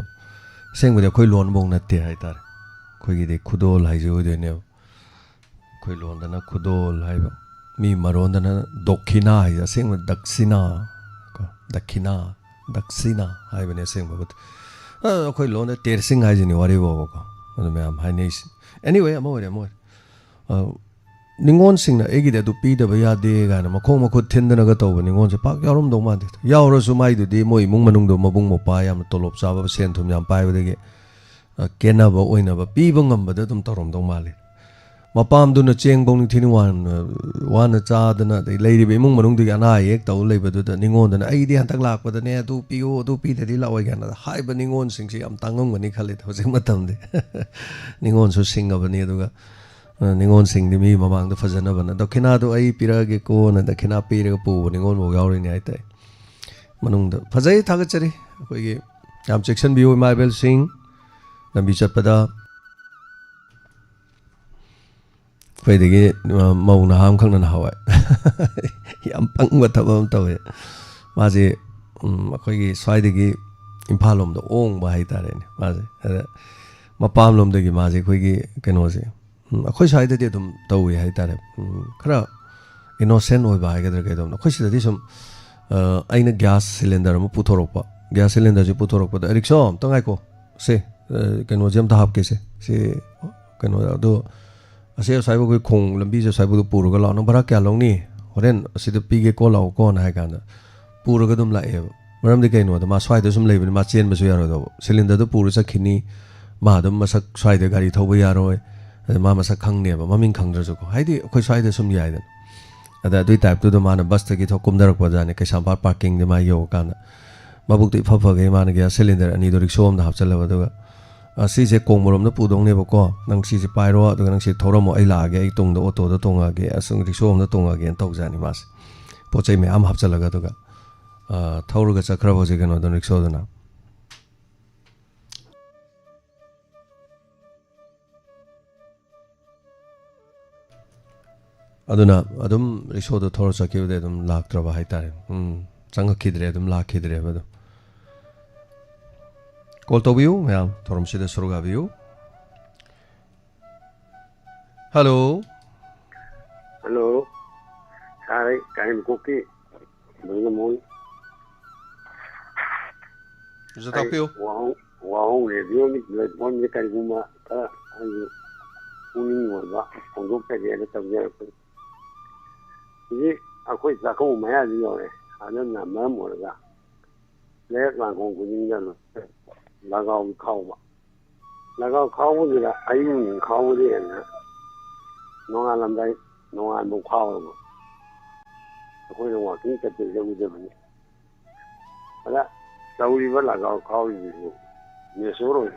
सेंगबदि खोइ लोन बोंग नते हाइ तार खोइगी दे खुदोल हाइ जो देने खोइ लोन दना खुदोल हाइ मी मरोन दना दक्षिणा हाइ सेंग दक्षिणा को दक्षिणा हाइ बने सेंगबत अखोई लोन तेरसिंग हाइ जिनि वारि बो को अदु मैम हाइ नेस एनीवे अमो निंगोन सिंग एगी दे दु पी दब या दे गाना मखों मखुत थिंदना ग तौब निंगोन से पाक यारोम दो मादे यावरसु माइ दु दि मोइ मुंग मनुंग दो मबुंग मोपा याम तोलोब चाबा सेन थुम याम पाइब देगे केनाब ओइनाब पीब ngambada dum torom dong mali mapam du na cheng bong ni thini wan cha dana dei lei be mung manung di ana yek tau lei ba du da ningon dana ai di han tak lak pa da ne du pi da di la oi gan hai ba ningon sing si am tangong ni khale tho jing matam de ningon su sing ba ni du ga ningon sing di mi mamang da fajana ba na dakhina du ai pira ge ko na dakhina pi re pu ningon mo gaw ri ni ai tai manung da fajai tha ga chari koi ge am section bi oi mai bel sing lambi chat pa da खोइदगी मौना हाम खंगन हावाय याम पंगवा थबम तवे माजे अखोइगी स्वाइदगी इम्फाल लोम the ओंग बा हाइतारे ने माजे मपाम लोम दगी माजे खोइगी केनोसे अखोइ स्वाइददि दम तवे हाइतारे खरा इनोसेंट ओइ बा हाइगदर केदम अखोइसिददि सम आइना गैस सिलेंडर म पुथोरकपा गैस सिलेंडर जे पुथोरकपा द रिक्शा तंगाइको से केनो जेम ता हापके से केनो दो असे साइबो कोई खोंग लंबी से साइबो पुरो का लानो भरा क्या लोंग नी होरेन असिद पीगे को लाओ को ना है कान पुरो का दुम लाए मरम दे कइनो मा स्वाइ द सुम लेबनि मा चेन बसु यारो दो सिलिंडर दो पुरो सखिनी मा दम मसक स्वाइ द गाड़ी थौबो यारोय मा मसक खंगने बा ममिंग खंगदर जको हाइदि कोइ स्वाइ द सुम याइदन अदा दुइ टाइप तो माना बस तकी थो कुमदरक बजाने कैसा पार्किंग दे मा यो कान मबुक ति फफगे माना गया सिलिंडर अनि दो रिक्शा हम हापचलबा दो असीजे कोंगमरम न पुदोंगनेबको नंग सीजे पाइरो अदुगा नंग सी थोरमो आई लागे आई तोंग ऑटो द तोंगागे असंग रिक्शो हम द तोंगागे तौजानी मास पोचै मे आम हापचलगा दुगा थौरगा चक्रबो जे गनो द रिक्शो दना अदुना अदुम रिक्शो द थोर चकिउ दे अदुम लाक्त्रबा हाइतारे चंग खिद्रे अदुम लाखिद्रे बदु कॉल तो व्यू मैं थोरम सीधे शुरू का व्यू हेलो सारे टाइम को की बंग मोन जो तापियो वाहोंग रेडियो में प्लेटफॉर्म में करीबुमा का आयु पुनिंग होगा फोंदोक पे गया तब गया ये अकोई जाको माया दियो है ꯑꯗꯨꯅ ꯃꯔꯝ ꯑꯣꯏꯔꯒ ꯂꯩꯔꯛ ꯂꯥꯡꯈꯣꯡ ꯈꯨꯗꯤꯡꯗ ꯂꯒꯥꯎ ꯈꯥꯎꯕ ꯂꯒꯥꯎ ꯈꯥꯎꯕꯗꯨꯗ ꯑꯌꯨꯛ ꯈꯥꯎꯕꯗꯤ ꯍꯦꯟꯅ ꯅꯣꯡꯉꯥꯜꯂꯝꯗꯥꯏ ꯅꯣꯡꯉꯥꯟꯕꯧ ꯈꯥꯎꯔꯕ ꯑꯩꯈꯣꯏꯅ ꯋꯥꯛꯀꯤꯡ ꯆꯠꯄꯁꯤꯗ ꯎꯗꯕꯅꯤ ꯑꯗ ꯇꯧꯔꯤꯕ ꯂꯒꯥꯎ ꯈꯥꯎꯔꯤꯗꯨꯁꯨ ꯃꯦꯆꯣꯔ ꯑꯣꯏ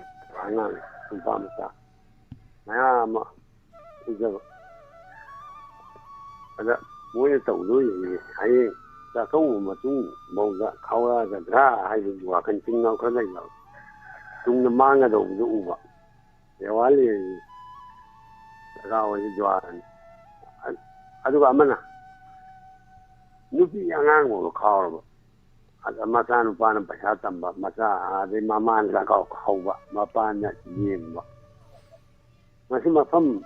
ꯑꯉꯥꯡ ꯅꯨꯄꯥ ꯃꯆꯥ ꯃꯌꯥꯝ ꯑꯃ ꯎꯖꯕ ꯑꯗ ꯃꯣꯏꯅ ꯇꯧꯗꯣꯏꯁꯤ ꯍꯌꯦꯡ ꯆꯥꯛꯀꯧꯕ ꯃꯇꯨꯡꯐꯥꯎꯗ ꯈꯥꯎꯔꯛꯑꯒꯗ꯭ꯔꯥ ꯍꯥꯏꯕꯒꯤ ꯋꯥꯈꯜ ꯆꯤꯡꯅꯥꯎ ꯈꯔ ꯂꯩꯕ ꯇꯨꯡꯗ ꯃꯥꯡꯒꯗꯧꯕꯗꯨ ꯎꯕ ꯗꯦꯋꯥꯂꯤ ꯍꯔꯥꯎꯕꯁꯤ ꯖ꯭ꯋꯥꯔꯅꯤ ꯑꯗꯨꯒ ꯑꯃꯅ ꯅꯨꯄꯤ ꯑꯉꯥꯡꯐꯥꯎꯗ ꯈꯥꯎꯔꯕ ꯑꯗ ꯃꯆꯥꯅꯨꯄꯥꯅ ꯄꯩꯁꯥ ꯇꯝꯕ ꯃꯆꯥ ꯑꯗꯩ ꯃꯃꯥꯅ ꯂꯒꯥꯎ ꯈꯥꯎꯕ ꯃꯄꯥꯅ ꯌꯦꯡꯕ ꯃꯁꯤ ꯃꯐꯝ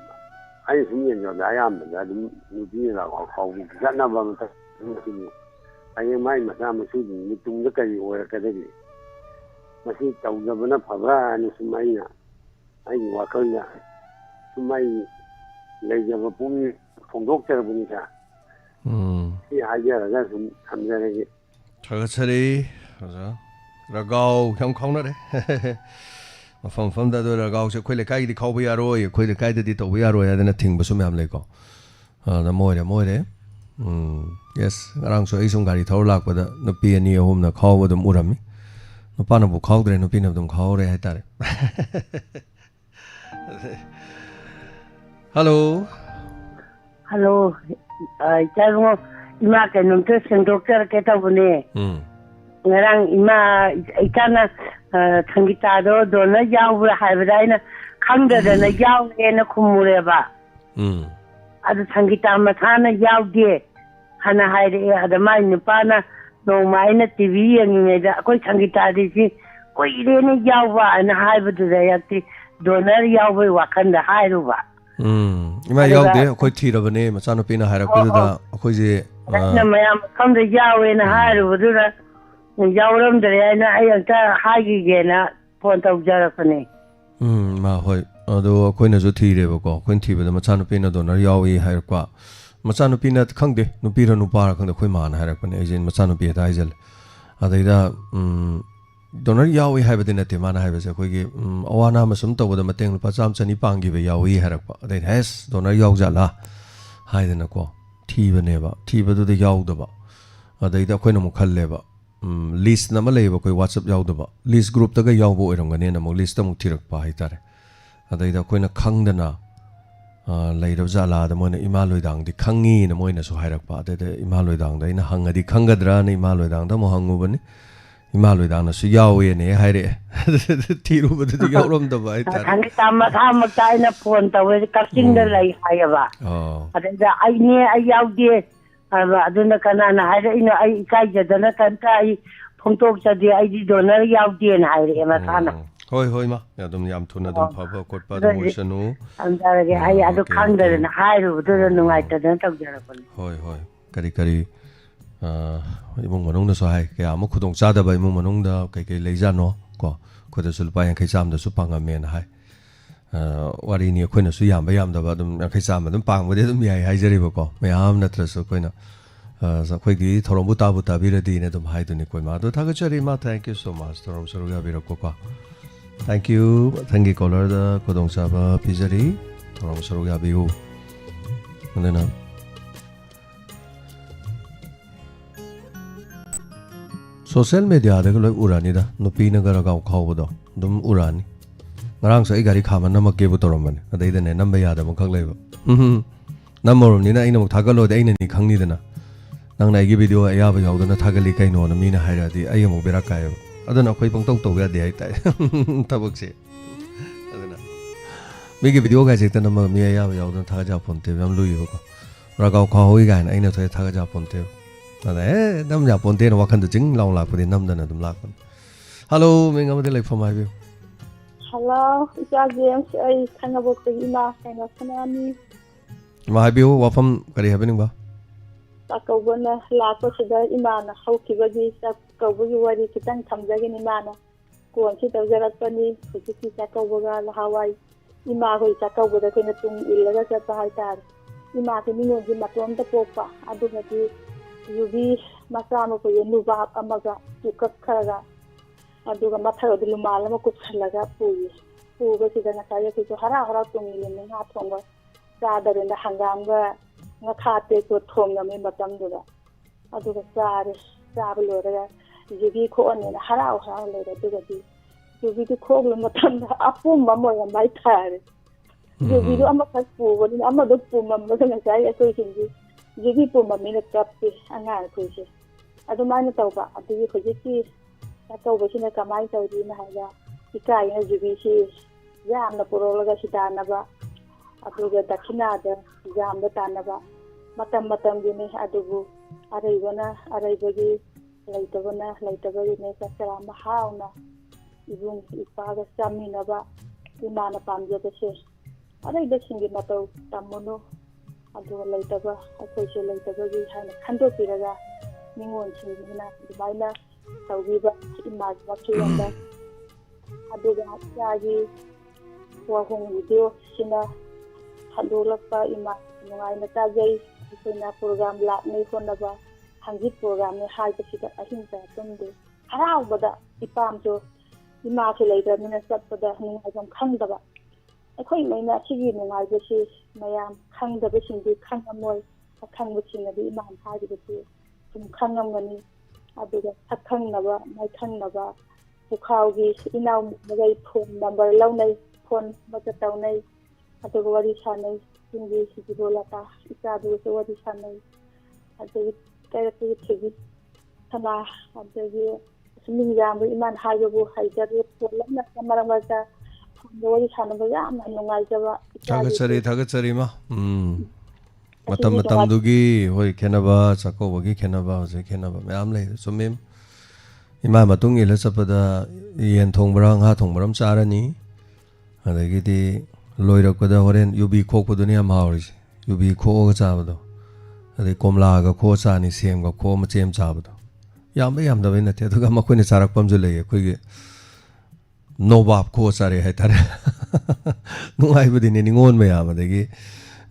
ꯑꯩꯅ ꯁꯨꯝ ꯌꯦꯡꯖꯕꯗ ꯑꯌꯥꯝꯕꯗ ꯑꯗꯨꯝ ꯅꯨꯄꯤꯅ ꯂꯒꯥꯎ ꯈꯥꯎꯕ ꯆꯠꯅꯕ ꯃꯁꯤꯕꯨ ꯍꯌꯦꯡ ꯃꯥꯏ ꯃꯆꯥ ꯃꯁꯨꯁꯤꯡꯒꯤ ꯇꯨꯡꯗ ꯀꯔꯤ ꯑꯣꯏꯔꯛꯀꯗꯒꯦ ꯃꯁꯤ ꯇꯧꯗꯕꯅ ꯐꯕ꯭ꯔꯥꯅ ꯁꯨꯝ ꯑꯩꯒꯤ ꯋꯥꯈꯜꯗ ꯁꯨꯝ ꯑꯩ ꯂꯩꯖꯕ ꯄꯨꯛꯅꯤꯡ ꯐꯣꯡꯗꯣꯛꯆꯔꯕꯅꯤ ꯁꯥꯔ ꯁꯤ ꯍꯥꯏꯖꯔꯒ ꯁꯨꯝ ꯊꯝꯖꯔꯒꯦ ꯊꯥꯒꯠꯆꯔꯤ ꯑꯣꯖꯥ ꯔꯒꯥꯎ ꯌꯥꯝ ꯈꯥꯎꯅꯔꯦ ꯃꯐꯝ ꯃꯐꯝꯗ ꯑꯗꯣ ꯔꯒꯥꯎꯁꯦ ꯑꯩꯈꯣꯏ ꯂꯩꯀꯥꯏꯒꯤꯗꯤ ꯈꯥꯎꯕ ꯌꯥꯔꯣꯏ ꯑꯩꯈꯣꯏ ꯂꯩꯀꯥꯏꯗꯗꯤ ꯇꯧꯕ ꯌꯥꯔꯣꯏ ꯍꯥꯏꯗꯅ ꯊꯤꯡꯕꯁꯨ ꯃꯌꯥꯝ ꯂꯩꯀꯣ ꯑꯗ ꯃꯣꯏꯔꯦ ꯌꯦꯁ ꯉꯔꯥꯡꯁꯨ ꯑꯩ ꯁꯨꯝ ꯒꯥꯔꯤ ꯊꯧꯔ ꯂꯥꯛꯄꯗ ꯅꯨꯄꯤ 2-3ꯅ ꯈꯥꯎꯕ ꯑꯗꯨꯝ ꯎꯔꯝꯃꯤ ꯅꯨꯄꯥꯅꯕꯨ ꯈꯥꯎꯗ꯭ꯔꯦ ꯅꯨꯄꯤꯅ ꯑꯗꯨꯝ ꯈꯥꯎꯔꯦ ꯍꯥꯏꯇꯥꯔꯦ ꯍꯜꯂꯣ ꯍꯜꯂꯣ ꯏꯆꯥꯉꯣ ꯏꯃꯥ ꯀꯩꯅꯣꯝꯇ ꯁꯦꯡꯗꯣꯛꯆꯔꯛꯀꯦ ꯇꯧꯕꯅꯦ ꯉꯔꯥꯡ ꯏꯃꯥ ꯏꯆꯥꯅ ꯁꯪꯒꯤꯇꯥꯗꯣ ꯗꯣꯅꯔ ꯌꯥꯎꯕ꯭ꯔꯥ ꯍꯥꯏꯕꯗ ꯑꯩꯅ ꯈꯪꯗꯗꯅ ꯌꯥꯎꯔꯦꯅ ꯈꯨꯝꯃꯨꯔꯦꯕ ꯑꯗꯨ ꯁꯪꯒꯤꯇꯥ ꯃꯁꯥꯅ ꯌꯥꯎꯗꯦ ꯍꯥꯟꯅ ꯍꯥꯏꯔꯛꯑꯦ ꯑꯗ ꯃꯥꯏ ꯅꯨꯄꯥꯅ ꯅꯣꯡꯃ ꯑꯩꯅ ꯇꯤꯚꯤ ꯌꯦꯡꯉꯤꯉꯩꯗ ꯑꯩꯈꯣꯏ ꯁꯪꯒꯤꯇꯥꯗꯤꯁꯤ ꯀꯨꯏꯔꯦꯅ ꯌꯥꯎꯕ ꯍꯥꯏꯅ ꯍꯥꯏꯕꯗꯨꯗ ꯑꯩ ꯗꯣꯅꯔ ꯌꯥꯎꯕꯩ ꯋꯥꯈꯜꯗ ꯍꯥꯏꯔꯨꯕ 이마 야우데 거의 티러버네 마찬가지나 하락비다 거기지 나 마야 컴도 야우에나 하루부두라 야우럼들이 아니나 아이한테 하기게나 폰 taujarapane 마 호이 어도 거기나서 티래버고 거기 티버다 마찬가지나 도나 야우이 하역과 마찬가지나 칸데 누피라 누파라 칸데 거기 마나 하역네 이제 마찬가지다 하이젤 아다이다 도너 야우이 하이버데 나테 마나 하이버세 거기 어와나 마숨 떠보다 마땡 루파 짬찬이 빵기베 야우이 하락바 아다이 헤스 도너 야우잘라 하이데나고 티버네바 티버도데 야우더바 아다이다 거기나 뭐 칼레바 리스트 나마 레이바 거기 WhatsApp 야우더바 리스트 그룹다가 야우보 이런거네나 뭐 리스트 뭐 티럭바 하이타레 아다이다 거기나 캉드나 레이더잘라다 뭐네 이말로이당디 캉이나 뭐이나서 하락바 아다이다 이말로이당다 이나 항아디 캉가드라네 이말로이당다 뭐 항우버네 이말로이당나서 야우에네 하이레 티루버도 야우럼더바 하이타레 당기 담마다 아이나 폰 타고 깍싱들 라이 하여봐 아다이다 아이네 아이 야우디 aduna kanana haire ina ai kai jadana kanta ai phongtok chadi ai di donor yaudi na haire ma kana hoi hoi ma ya dum yam thuna dum phaba kotpa dum moisanu andare ai adu khangdare na hairu du nungai ta dan tak jara pon hoi hoi kari kari imong manung na so hai ke amu khudong cha da bai imong manung da kai kai leijano ko khoda sulpa yang kai cham da su pangame na hai wari ni khoina su yam ba yam da ba dum kai cham dum pang ba de dum yai hai jari ba ko mayam na tra su khoina sa khoi gi thorom bu ta bi ra di ne dum hai du ni koi ma do tha ga chari ma thank you so much thorom su ga bi ra ko thank you caller da kodong sa ba pi jari thorom su ga bi u na social media da loi urani da nupi na ga ga khau do dum urani ngarang sa igari khama namak ke bu toromane adai da ne namba ya da mo khak leba namorom ni na ina mo thagalo de ina ni khangni da na nang na gi video aya ba yaw da na thagali kai no na mi na haira di ai mo bera kai adana khoi pang tok to ya de ai tai tabak se adana mi gi video ga je ta na ma mi aya ba yaw da thaga ja phon te yam lu yi ko ra gaw kha hoi ga na ina thoi thaga ja phon te ada nam ja phon te na wakhan da jing long la pu de nam da na dum la kon hello mi ngam de lai from my view Hello, Isa James. I can about the ina and a canani. My view, Wafam, very happening ba? Takobana, Lako, Imana, how Kibagi, Takobu, where you can come again Imana. Go and sit over at Pani, which is Takoboga, Hawaii. Imago, Takobo, the Kinatum, Ilaga, Haitar. Imagining of the Maton the Popa, I do not you be maca ma puye nuba amaga pukak kharaga aduga matharo lumal ma kupsalaga puye puga sidana kaya ku hara hara tungile ne nga thonga sadare na hangam nga khate ko thonga me matam duga aduga sare sabulora jibi ko ne hara hara le duga di jibi ko lo matam apum ma mo mai thare jibi do ama kapu ko ni ama do pum ma nga sai ko sinji jibi pum ma me kapi anga ko se adu mane tawba adu ko jiki tawba sina kamai tawdi na haja ikai na jibi si yamna purolaga sidanaba aduga dakinada yamda tanaba matam gini adugu araibagi laitabagi ne kasara mahauna ibung ipaga saminaba imana pamjaba se araida singi matau tamuno aduga laitaba akoise laitabagi hana khando piraga ningon singina dubaina tawbiba imaj bakiyanda aduga yagi WAHONG video sina hadolakpa ima nungai na tajai sina program lakne honaba hangi program ne hai pasida ahinta tumde harau bada ipam jo ima se leida mina satpada nungai jam khangdaba akhoi maina sigi nungai besi mayam khangdaba singdi khangamoi khangbu singadi ima hai besi tum khangamani aduga sakhangnaba mai khangnaba pukhaugi inaw magai phone number launai phone mata taunai aduga wari sanai singi sibolata isadu so wari sanai aduga kayatu thigi sama aduga sumin jambu iman hayobu haijari polamna samaramata wari sanaba yamna nungai jaba thagachari ma matam dugi hoi khenaba chakobagi khenaba je khenaba mayam lei sumim ima matung ila sapada yen thongbra nga thongbaram charani adagidi loirakpada horen yubi khokpuduni am hauris yubi khoga chabado adai komla ga kho chani sem ga kho machem chabado yam da bena te duga makhoi ne charak pamju lei khoi ge nobab kho chare hai tare nungai budi ne ningon me yam adagi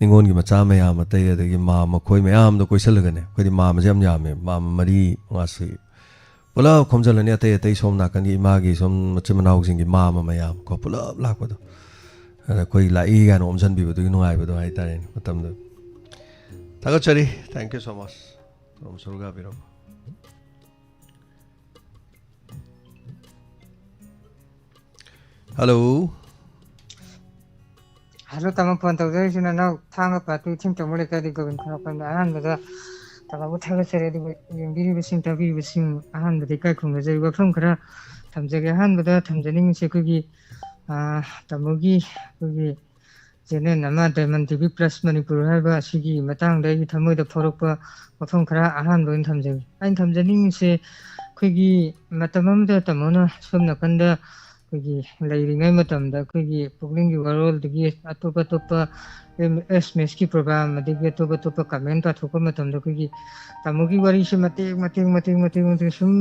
ningon gi macha me yam tai adagi ma makhoi me yam do koisalaga ne khoi di ma ma jam yame ma mari ngasi pula khomjalani atai somna kan gi ma gi som chimanau jing gi ma mayam ko pula lakpado koi lai ga nom jan bi bu nungai bu hai tare matam do thagachari thank you so much om surga biro hello tama phone tawjai sina na thanga patu thim tamule ka di govin khapam ahan da tama bu thaga sere di yengiri bising tabi bising ahan da kai khung jai wa pham khara thamjage ahan da thamjaning se kugi tamugi kugi jene nama diamond tv plus manipur haiba sigi matang da hi thamoi da phorokpa mafam khara ahan do thamjage ain thamjaning se kugi matamam da tamona somna kanda kugi leiringai matamda kugi pukning WAROL digi atopa SMS ki program digi atopa comment athopa matamda kugi tamugi wari se mate sum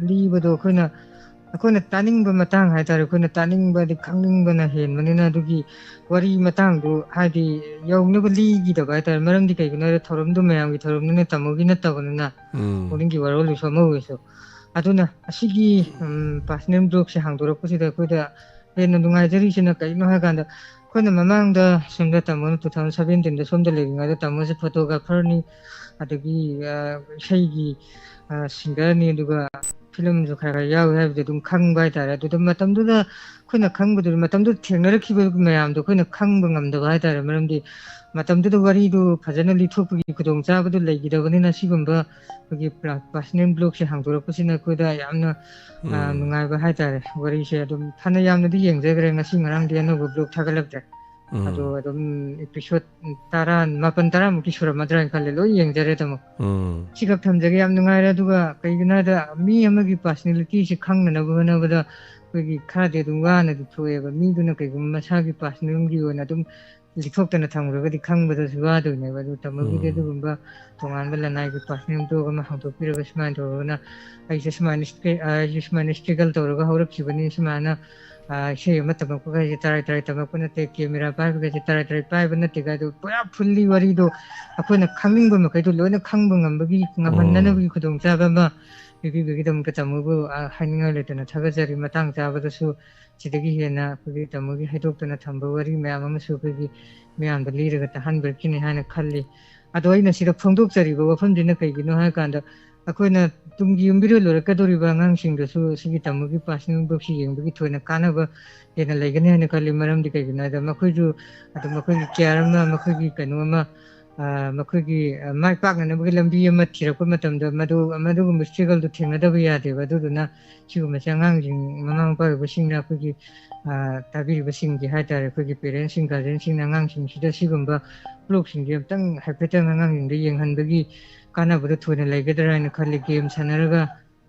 li bado khona taning ba matang hai tare khona taning ba di khangning ba na hen manina dugi wari matang du hadi yong ne bali gi da ba tare maram di kai gna thorom du mayam gi thorom ne tamugi na tabana pukning WAROL so mo so aduna asigi pasnem drok se hangdorok pusida koida hen nungai jari sina kai no ha ganda khona mamang da semda tamon 2017 da somda leginga da tamon se photographer ni adagi shaigi singer ni duga film jo khara yaw have de dum khang bai tara du matam du da khona khang bu matam du thengna rakhiba mayam du khona khang bangam da bai tara maram di matam du wari du phajana li thok gi khudong cha bu legi da bani na sigumba gi personal blog se hangdorok pusina koida yamna nungai ba hai tare wari se dum thana yamna di yengjagre ngasi ngarang di no blog thagalak da ado dum episode tara mapan tara muki sura madra khalle lo yengjare tam chikap thamjage yam nungai ra duga kaigina da mi amagi personality se khangna na bana bada kogi khara de dunga na du thoe ba mi du na kaigum masa gi personal gi ona dum likhoktana thamgragadi khangba suwa do ne ba du tamugi de dugumba tongan bala nai gi personal do ma hangto pira basman do na ai se smani struggle to ga horap chibani smana ꯏꯁꯩ ꯑꯃ ꯇꯝꯃꯛꯄꯒꯁꯦ ꯇꯔꯥꯏ ꯇꯔꯥꯏ ꯇꯝꯃꯛꯄ ꯅꯠꯇꯦ camera ꯄꯥꯏꯕꯒꯁꯦ ꯇꯔꯥꯏ ꯇꯔꯥꯏ ꯄꯥꯏꯕ ꯅꯠꯇꯦ ꯀꯥꯏꯗꯣ ꯄꯨꯔꯥ ꯐꯨꯜꯂꯤ ꯋꯥꯔꯤꯗꯣ ꯑꯩꯈꯣꯏꯅ ꯈꯪꯅꯤꯡꯕ ꯃꯈꯩꯗꯣ ꯂꯣꯏꯅ ꯈꯪꯕ ꯉꯝꯕꯒꯤ ꯉꯝꯍꯟꯅꯅꯕꯒꯤ ꯈꯨꯗꯣꯡꯆꯥꯕ ꯑꯃ ꯄꯤꯕꯤꯕꯒꯤꯗꯃꯛꯇ ꯇꯥꯃꯣꯕꯨ ꯍꯥꯏꯅꯤꯡꯉꯥꯏ ꯂꯩꯇꯅ ꯊꯥꯒꯠꯆꯔꯤ ꯃꯇꯥꯡ ꯆꯥꯕꯗꯁꯨ ꯁꯤꯗꯒꯤ ꯍꯦꯟꯅ ꯑꯩꯈꯣꯏꯒꯤ ꯇꯥꯃꯣꯒꯤ ꯍꯥꯏꯗꯣꯛꯇꯅ ꯊꯝꯕ ꯋꯥꯔꯤ ꯃꯌꯥꯝ ꯑꯃꯁꯨ ꯑꯩꯈꯣꯏꯒꯤ ꯃꯌꯥꯝꯗ ꯂꯤꯔꯒ ꯇꯥꯍꯟꯕꯤꯔꯛꯈꯤꯅꯤ ꯍꯥꯏꯅ ꯈꯜꯂꯤ ꯑꯗꯣ ꯑꯩꯅ ꯁꯤꯗ ꯐꯣꯡꯗꯣꯛꯆꯔꯤꯕ ꯋꯥꯐꯝꯁꯤꯅ ꯀꯩꯒꯤꯅꯣ ꯍꯥꯏ ꯀꯥꯟꯗ ꯑꯩꯈꯣꯏꯅ ꯇꯨꯡꯒꯤ ꯌꯨꯝꯕꯤꯔꯦꯜ ꯑꯣꯏꯔꯛꯀꯗꯧꯔꯤꯕ ꯑꯉꯥꯡꯁꯤꯡꯗꯁꯨ ꯁꯤꯒꯤ ꯇꯥꯃꯣꯒꯤ ꯄꯥꯔꯁꯣꯅꯦꯜ ꯕ꯭ꯂꯣꯛꯁꯤ ꯌꯦꯡꯕꯒꯤ ꯊꯣꯏꯅ ꯀꯥꯟꯅꯕ ꯍꯦꯟꯅ ꯂꯩꯒꯅꯤ ꯍꯥꯏꯅ ꯈꯜꯂꯤ ꯃꯔꯝꯗꯤ ꯀꯩꯒꯤꯅꯣ ꯍꯥꯏꯕꯗ ꯃꯈꯣꯏꯁꯨ ꯑꯗꯨꯝ ꯃꯈꯣꯏꯒꯤ ꯀꯤꯌꯥꯔ ꯑꯃ ꯃꯈꯣꯏꯒꯤ ꯀꯩꯅꯣ ꯑꯃ ꯃꯈꯣꯏꯒꯤ ꯃꯥꯏ ꯄꯥꯛꯅꯅꯕꯒꯤ ꯂꯝꯕꯤ ꯑꯃ ꯊꯤꯔꯛꯄ ꯃꯇꯝꯗ ꯃꯗꯨꯒꯨꯝꯕ ꯁ꯭ꯇ꯭ꯔꯒꯜꯗꯨ ꯊꯦꯡꯅꯗꯕ ꯌꯥꯗꯦꯕ ꯑꯗꯨꯗꯨꯅ ꯁꯤꯒꯨꯝꯕꯁꯦ ꯑꯉꯥꯡꯁꯤꯡ ꯃꯃꯥ ꯃꯄꯥ ꯑꯣꯏꯕꯁꯤꯡꯅ ꯑꯩꯈꯣꯏꯒꯤ ꯇꯥꯕꯤꯔꯤꯕꯁꯤꯡꯒꯤ ꯍꯥꯏꯇꯥꯔꯦ ꯑꯩꯈꯣꯏꯒꯤ ꯄꯦꯔꯦꯟꯁꯁꯤꯡ ꯒꯥꯔꯖꯤꯌꯟꯁꯤꯡꯅ ꯑꯉꯥꯡꯁꯤꯡꯁꯤꯗ ꯁꯤꯒꯨꯝꯕ ꯕ꯭ꯂꯣꯛꯁꯤꯡꯁꯦ ꯑꯃꯨꯛꯇꯪ ꯍꯥꯏꯐꯦꯠꯇꯪ ꯑꯉꯥꯡꯁꯤꯡꯗ ꯌꯦꯡꯍꯟꯕꯒꯤ ꯀꯥꯟꯅꯕꯗꯣ ꯊꯣꯏꯅ ꯂꯩꯒꯗ꯭ꯔꯥ ꯍꯥꯏꯅ ꯈꯜꯂꯤ ꯒꯦꯝ ꯁꯥꯟꯅꯔꯒ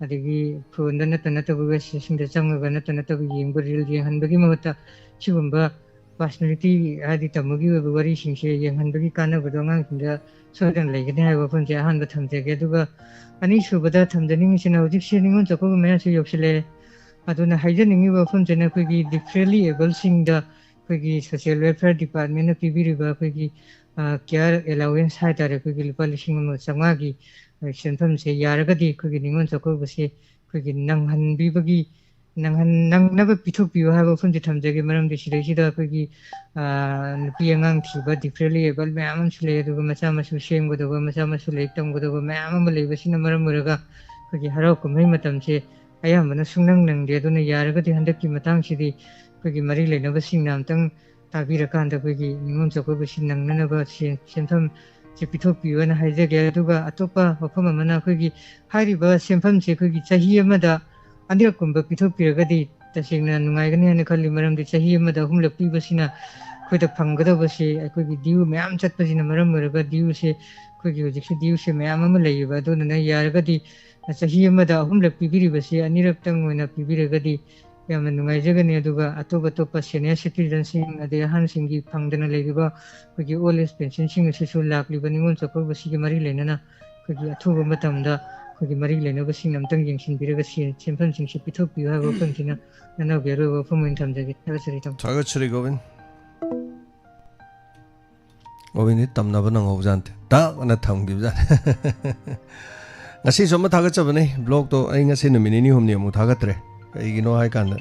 ꯑꯗꯒꯤ ꯐꯣꯟꯗ ꯅꯠꯇꯕ ꯋꯦꯕꯁꯥꯏꯠꯁꯤꯡꯗ ꯆꯪꯉꯒ ꯅꯠꯇꯕ ꯌꯦꯡꯕ ꯔꯤꯜ ꯌꯦꯡꯍꯟꯕꯒꯤ ꯃꯍꯨꯠꯇ ꯁꯤꯒꯨꯝꯕ ꯄꯥꯔꯁꯣꯅꯦꯂꯤꯇꯤ ꯍꯥꯏꯗꯤ ꯇꯥꯃꯣꯒꯤ ꯑꯣꯏꯕ ꯋꯥꯔꯤꯁꯤꯡꯁꯦ ꯌꯦꯡꯍꯟꯕꯒꯤ ꯀꯥꯟꯅꯕꯗꯣ ꯑꯉꯥꯡꯁꯤꯡꯗ soidan leigani hai wafam je ahan ba thamjage aduga ani subada thamjaning sina hojik se ningon chako me se yoksile aduna haijaningi wafam je na koi gi differently able sing da koi gi social welfare department na pibiri ba koi gi care allowance hai tare koi gi lipa lising ma changa gi sentham se yaraga di koi gi ningon chako ba se koi gi nanghan bi bagi nang na ba pithok pi ha wafam je thamjage maram de sidai sida koi gi nupi angang thiba differently able ma'am sule aduga macha masu shem godoga macha masu lektam godoga ma'am leba sina maram muraga koi harau kumai matam se ayamana sungnang nang de aduna yaraga di handaki matang sidi koi mari lenaba singna amtang tabira kanda koi ningon chako ba sin nang na ba sentham se pithok pi wana haijage aduga atopa wafam amana koi hairiba senpham se koi chahi amada anirak kumba pithok piragadi tasingna nungaigani hana khalli maram de chahi amada humlak pibasina koida phanggadabase aikogi diu mayam chatpasina maram maraga diu se koigi hojikse diu se mayam ama leiba aduna yaragadi chahi amada humlak pibiribase aniraktang oina pibiragadi yamna nungaijagani aduga atopa senior citizen sing ade ahan singi phangdana leiba koigi old age pension sing se lakliba ningon chakor basigi mari lenana koigi athuba matamda koigi mari lenaba sing namtang yengsin biraga senpham sing se pithok pi ha wafam sina nana bero wafam in thamjage thagachari Govind Govind tamnaba nang hobjante ta na thamgi bjan ngasi soma thagachabane blog to ai ngasi numini ni humni amu thagatre kaigino hai kan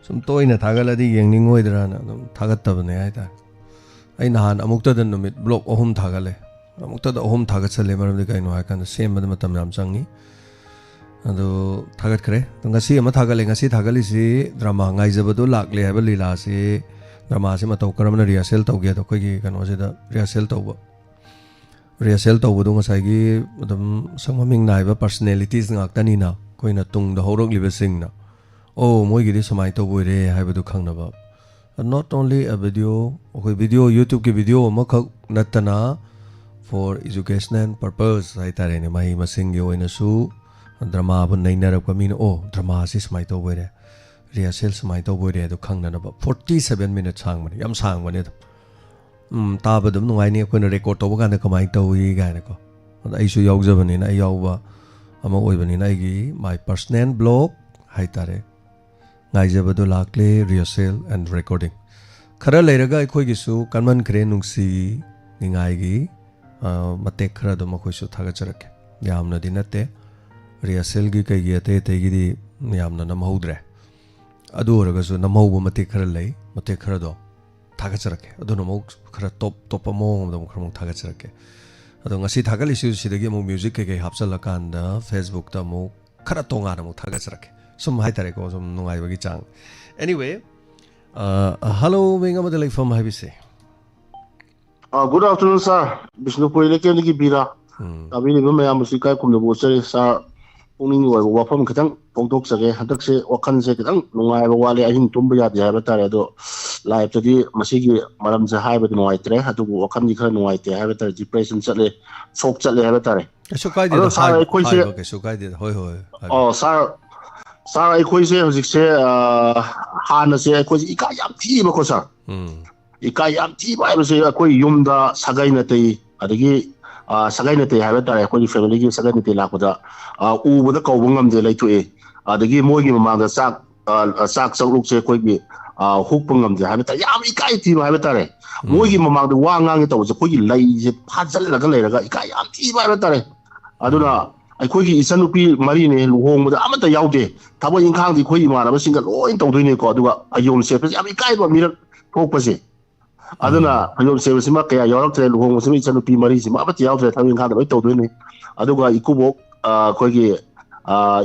sum toina thagaladi yengningoi drana thagattabane hai ta ai nahan amukta dan numit blog ohum thagale amukta da ohum thagachale maram de kaino hai kan sem bad matam yam changi ado thagat khre ngasi ama thagale ngasi thagali si drama ngai jabado lakle hai ba lila se drama se matau karamna rehearsal tawge to koi kano se da rehearsal tawba rehearsal tawbu do ngasai gi adum sangmaming naiba personalities ngaktani na koina tung da horok liba sing na oh moi gi samai tawbu re haiba du khangna ba not only a video YouTube ki video ma khak natana for educational purpose hai tare ne mai masing gi oina su drama bu naina rap kamina oh drama si samai tawbu re rehearsal samai tawbu re do khangna na ba 47 minutes sang mani yam sang mani ꯇꯥꯕ ꯑꯗꯨꯝ ꯅꯨꯡꯉꯥꯏꯅꯤ ꯑꯩꯈꯣꯏꯅ record ꯇꯧꯕ ꯀꯥꯟꯗ ꯀꯃꯥꯏꯅ ꯇꯧꯏ ꯀꯥꯏꯅꯀꯣ ꯑꯗ ꯑꯩꯁꯨ ꯌꯥꯎꯖꯕꯅꯤꯅ ꯑꯩ ꯌꯥꯎꯕ ꯑꯃ ꯑꯣꯏꯕꯅꯤ나 ꯑꯩꯒꯤ ꯃꯥꯏ ꯄꯔꯁꯅꯦꯜ ꯕ꯭ꯂꯣꯛ ꯍꯥꯏꯇꯥꯔꯦ ꯉꯥꯏꯖꯕꯗꯣ ꯂꯥꯛꯂꯦ ꯔꯤꯍꯔꯁꯦꯜ ꯑꯦꯟ ꯔꯦꯀꯣꯔꯗꯤꯡ ꯈꯔ ꯂꯩꯔꯒ ꯑꯩꯈꯣꯏꯒꯤꯁꯨ ꯀꯟꯃꯟꯈ꯭ꯔꯦ ꯅꯨꯡꯁꯤ ꯅꯤꯡꯉꯥꯏꯒꯤ ꯃꯇꯦꯛ ꯈꯔ ꯑꯗꯨꯝ ꯑꯩꯈꯣꯏꯁꯨ ꯊꯥꯒꯠꯆꯔꯛꯀꯦ ꯌꯥꯝꯅꯗꯤ ꯅꯠꯇꯦ ꯔꯤꯍꯔꯁꯦꯜꯒꯤ ꯀꯩꯒꯤ ꯑꯇꯩꯒꯤꯗꯤ ꯌꯥꯝꯅ ꯅꯝꯍꯧꯗ꯭ꯔꯦ ꯑꯗꯨ ꯑꯣꯏꯔꯒꯁꯨ ꯅꯝꯍꯧꯕ ꯃꯇꯦꯛ ꯈꯔ ꯂꯩ ꯃꯇꯦꯛ ꯈꯔꯗꯣ ꯊꯥꯒꯠꯆꯔꯛꯀꯦ ꯑꯗꯨꯅ ꯑꯃꯨꯛ ꯈꯔ ꯇꯣꯞꯄ ꯃꯑꯣꯡ ꯑꯃꯗ ꯑꯃꯨꯛ ꯈꯔ ꯊꯥꯒꯠꯆꯔꯛꯀꯦ ꯑꯗꯣ ꯉꯁꯤ ꯊꯥꯒꯠꯂꯤꯁꯤ ꯁꯤꯗꯒꯤ ꯑꯃꯨꯛ ꯃ꯭ꯌꯨꯖꯤꯛ ꯀꯩꯀꯩ ꯍꯥꯞꯆꯜꯂꯀꯥꯟꯗ ꯐꯦꯁꯕꯨꯛꯇ ꯑꯃꯨꯛ ꯈꯔ ꯇꯣꯉꯥꯟꯅ ꯑꯃꯨꯛ ꯊꯥꯒꯠꯆꯔꯛꯀꯦ ꯁꯨꯝ ꯍꯥꯏꯇꯥꯔꯦꯀꯣ ꯁꯨꯝ ꯅꯨꯡꯉꯥꯏꯕꯒꯤ ꯆꯥꯡ anyway hello ꯃꯤꯡ ꯑꯃꯗ ꯂꯩꯐꯝ ꯍꯥꯏꯕꯁꯦ Good afternoon, sir. Bishnupur Lekemiki Bira. Abini Mayamusika Kumbuchari, sir. Punging or Wapam Katang, Pontok Sage, Hatakse, or Kansakang, Lunga Wale, I think Tumbia, the Avatarado, Live to the Masigi, Madame Zahai with Noite, had to walk on the Noite, Avatar, depression, folk Avatar. So guided, oh, sir. Sarah, I quit say, Hana say, Ikayam tea, Mokosa. Ikayam tea, I was a quay Yumda, Sagainate, Adagi. Saganate Avatar, Koi family, Saganate Lakoda, with the Kawungam de Late to A. The game more give among the sack, ꯆꯥꯛ ꯆꯥꯛꯂꯨꯛꯁꯦ ꯑꯩꯈꯣꯏꯒꯤ ꯍꯨꯛꯄ ꯉꯝꯗꯦ ꯍꯥꯏꯕ ꯇꯥꯔꯦ ꯌꯥꯝ ꯏꯀꯥꯏ ꯊꯤꯕ ꯍꯥꯏꯕ ꯇꯥꯔꯦ ꯃꯣꯏꯒꯤ ꯃꯃꯥꯡꯗ ꯋꯥ ꯉꯥꯡꯒꯦ ꯇꯧꯕꯁꯦ ꯑꯩꯈꯣꯏꯒꯤ ꯂꯩꯁꯦ ꯐꯥꯖꯤꯜꯂꯒ ꯂꯩꯔꯒ ꯏꯀꯥꯏ ꯌꯥꯝ ꯊꯤꯕ ꯍꯥꯏꯕ ꯇꯥꯔꯦ ꯑꯗꯨꯅ ꯑꯩꯈꯣꯏꯒꯤ ꯏꯆꯟꯅꯨꯄꯤ ꯃꯔꯤꯅꯦ ꯂꯨꯍꯣꯡꯕꯗ ꯑꯃꯠꯇ ꯌꯥꯎꯗꯦ ꯊꯕꯛ ꯏꯪꯈꯥꯡꯗꯤ ꯑꯩꯈꯣꯏ ꯏꯃꯥꯟꯅꯕꯁꯤꯡꯒ ꯂꯣꯏ ꯇꯧꯗꯣꯏꯅꯦꯀꯣ ꯑꯗꯨꯒ ꯐꯩꯖꯣꯝ ꯁꯦꯠꯄꯁꯦ ꯌꯥꯝ ꯏꯀꯥꯏꯕ ꯃꯤꯔꯛ ꯊꯣꯛꯄꯁꯦ ꯑꯗꯨꯅ ꯐꯩꯖꯣꯝ ꯁꯦꯠꯄꯁꯤꯃ ꯀꯌꯥ ꯌꯥꯎꯔꯛꯇ꯭ꯔꯦ ꯂꯨꯍꯣꯡꯕꯁꯤꯃ ꯏꯆꯟꯅꯨꯄꯤ ꯃꯔꯤꯁꯤꯃ ꯑꯃꯠꯇ ꯌꯥꯎꯗ꯭ꯔꯦ ꯊꯕꯛ ꯏꯪꯈꯥꯡꯗ ꯂꯣꯏ ꯇꯧꯗꯣꯏꯅꯤ ꯑꯗꯨꯒ ꯏꯀꯨꯕꯣꯛ ꯑꯩꯈꯣꯏꯒꯤ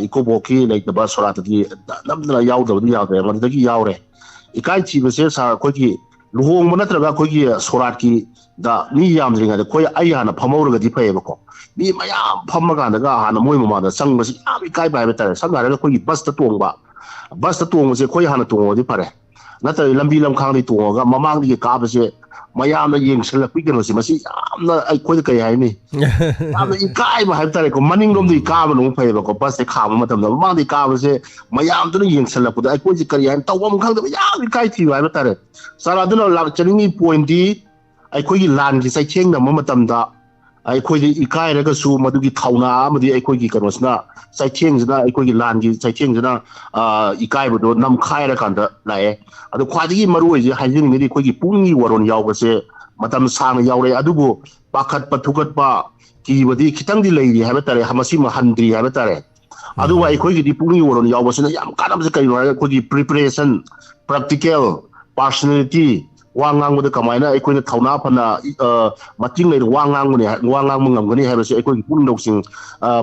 ꯏꯀꯣꯕꯣꯛꯀꯤ ꯂꯩꯇꯕ ꯁꯣꯔꯥꯠꯇꯗꯤ ꯅꯝꯗꯅ ꯌꯥꯎꯗꯕꯗꯤ ꯌꯥꯗ꯭ꯔꯦ ꯃꯗꯨꯗꯒꯤ ꯌꯥꯎꯔꯦ ꯏꯀꯥꯏ ꯊꯤꯕꯁꯦ ꯁꯥꯔ ꯑꯩꯈꯣꯏꯒꯤ ꯂꯨꯍꯣꯡꯕ ꯅꯠꯇ꯭ꯔꯒ ꯑꯩꯈꯣꯏꯒꯤ ꯁꯣꯔꯥꯠꯀꯤ ꯗ ꯃꯤ ꯌꯥꯝꯗ꯭ꯔꯤꯉꯩꯗ ꯑꯩ ꯍꯥꯟꯅ ꯐꯝꯍꯧꯔꯒꯗꯤ ꯐꯩꯌꯦꯕꯀꯣ ꯃꯤ ꯃꯌꯥꯝ ꯐꯝꯃꯀꯥꯟꯗꯒ ꯍꯥꯟꯅ ꯃꯣꯏ ꯃꯃꯥꯡꯗ ꯆꯪꯕꯁꯤ ꯌꯥꯝ ꯏꯀꯥꯏꯕ ꯍꯥꯏꯕ ꯇꯥꯔꯦ ꯁꯝꯅ ꯍꯥꯏꯔꯒ ꯑꯩꯈꯣꯏꯒꯤ ꯕꯁꯇ ꯇꯣꯡꯕꯁꯦ ꯑꯩꯈꯣꯏ ꯍꯥꯟꯅ ꯇꯣꯡꯉꯗꯤ ꯐꯔꯦ ꯅꯠꯇ꯭ꯔꯒ ꯂꯝꯕꯤ ꯂꯝꯈꯥꯡꯗꯒꯤ ꯇꯣꯡꯉꯒ ꯃꯃꯥꯡꯗꯒꯤ ꯀꯥꯕꯁꯦ ꯃꯌꯥꯝꯅ ꯌꯦꯡꯁꯤꯜꯂꯛꯄꯒꯤ ꯀꯩꯅꯣꯁꯦ ꯃꯁꯤ ꯌꯥꯝꯅ ꯑꯩꯈꯣꯏꯗ ꯀꯩ ꯍꯥꯏꯅꯤ ꯌꯥꯝꯅ ꯏꯀꯥꯏꯕ ꯍꯥꯏꯕ ꯇꯥꯔꯦꯀꯣ ꯃꯅꯤꯡꯂꯣꯝꯗꯒꯤ ꯀꯥꯕꯅ ꯑꯃꯨꯛ ꯐꯩꯌꯦꯕꯀꯣ ꯕꯁꯁꯦ ꯈꯥꯝꯕ ꯃꯇꯝꯗ ꯃꯃꯥꯡꯗꯒꯤ ꯀꯥꯕꯁꯦ ꯃꯌꯥꯝꯗꯨꯅ ꯌꯦꯡꯁꯤꯜꯂꯛꯄꯗ ꯑꯩꯈꯣꯏꯁꯦ ꯀꯔꯤ ꯍꯥꯏꯅ ꯇꯧꯐꯝ ꯈꯪꯗꯕ ꯌꯥꯝ ꯏꯀꯥꯏ ꯊꯤꯕ ꯍꯥꯏꯕ ꯇꯥꯔꯦ ꯁꯥꯔ ꯑꯗꯨꯅ ꯂꯥꯛꯆꯅꯤꯡꯉꯤ ꯄꯣꯏꯟꯇꯤ ꯑꯩꯈꯣꯏꯒꯤ ꯂꯥꯟꯒꯤ ꯆꯩꯊꯦꯡꯅꯕ ꯃꯇꯝꯗ ꯑꯩꯈꯣꯏꯗꯤ ꯏꯀꯥꯏꯔꯒꯁꯨ ꯃꯗꯨꯒꯤ ꯊꯧꯅꯥ ꯑꯃꯗꯤ ꯑꯩꯈꯣꯏꯒꯤ ꯀꯩꯅꯣꯁꯤꯅ ꯆꯩꯊꯦꯡꯁꯤꯅ ꯑꯩꯈꯣꯏꯒꯤ ꯂꯥꯟꯒꯤ ꯆꯩꯊꯦꯡꯁꯤꯅ ꯏꯀꯥꯏꯕꯗꯣ ꯅꯝꯈꯥꯏꯔꯀꯥꯟꯗ ꯂꯥꯛꯑꯦ ꯑꯗꯣ ꯈ꯭ꯋꯥꯏꯗꯒꯤ ꯃꯔꯨꯑꯣꯏꯁꯦ ꯍꯥꯏꯖꯅꯤꯡꯉꯤꯗꯤ ꯑꯩꯈꯣꯏꯒꯤ ꯄꯨꯛꯅꯤꯡꯒꯤ ꯋꯥꯔꯣꯜ ꯌꯥꯎꯕꯁꯦ ꯃꯇꯝ ꯁꯥꯡꯅ ꯌꯥꯎꯔꯛꯑꯦ ꯑꯗꯨꯕꯨ ꯄꯥꯈꯠꯄ ꯊꯨꯀꯠꯄ ꯀꯤꯕꯗꯤ ꯈꯤꯇꯪꯗꯤ ꯂꯩꯔꯤ ꯍꯥꯏꯕ ꯇꯥꯔꯦ ꯃꯁꯤꯃ ꯍꯟꯗ꯭ꯔꯤ ꯍꯥꯏꯕ ꯇꯥꯔꯦ ꯑꯗꯨꯒ ꯑꯩꯈꯣꯏꯒꯤꯗꯤ ꯄꯨꯛꯅꯤꯡꯒꯤ ꯋꯥꯔꯣꯜ ꯌꯥꯎꯕꯁꯤꯅ ꯌꯥꯝ ꯀꯥꯟꯅꯕꯁꯦ ꯀꯩꯅꯣ ꯍꯥꯏꯔꯒ ꯑꯩꯈꯣꯏꯒꯤ ꯄ꯭ꯔꯤꯄꯦꯔꯦꯁꯟ ꯄ꯭ꯔꯥꯛꯇꯤꯀꯦꯜ ꯄꯥꯔꯁꯣꯅꯦꯂꯤꯇꯤ ꯋꯥ ꯉꯥꯡꯕꯗ ꯀꯃꯥꯏꯅ ꯑꯩꯈꯣꯏꯅ ꯊꯧꯅꯥ ꯐꯅ ꯃꯇꯤꯡ ꯂꯩꯅ ꯋꯥ ꯉꯥꯡꯕ ꯉꯝꯒꯅꯤ ꯍꯥꯏꯕꯁꯤ ꯑꯩꯈꯣꯏꯒꯤ ꯄꯨꯛꯅꯤꯡ ꯂꯧꯁꯤꯡ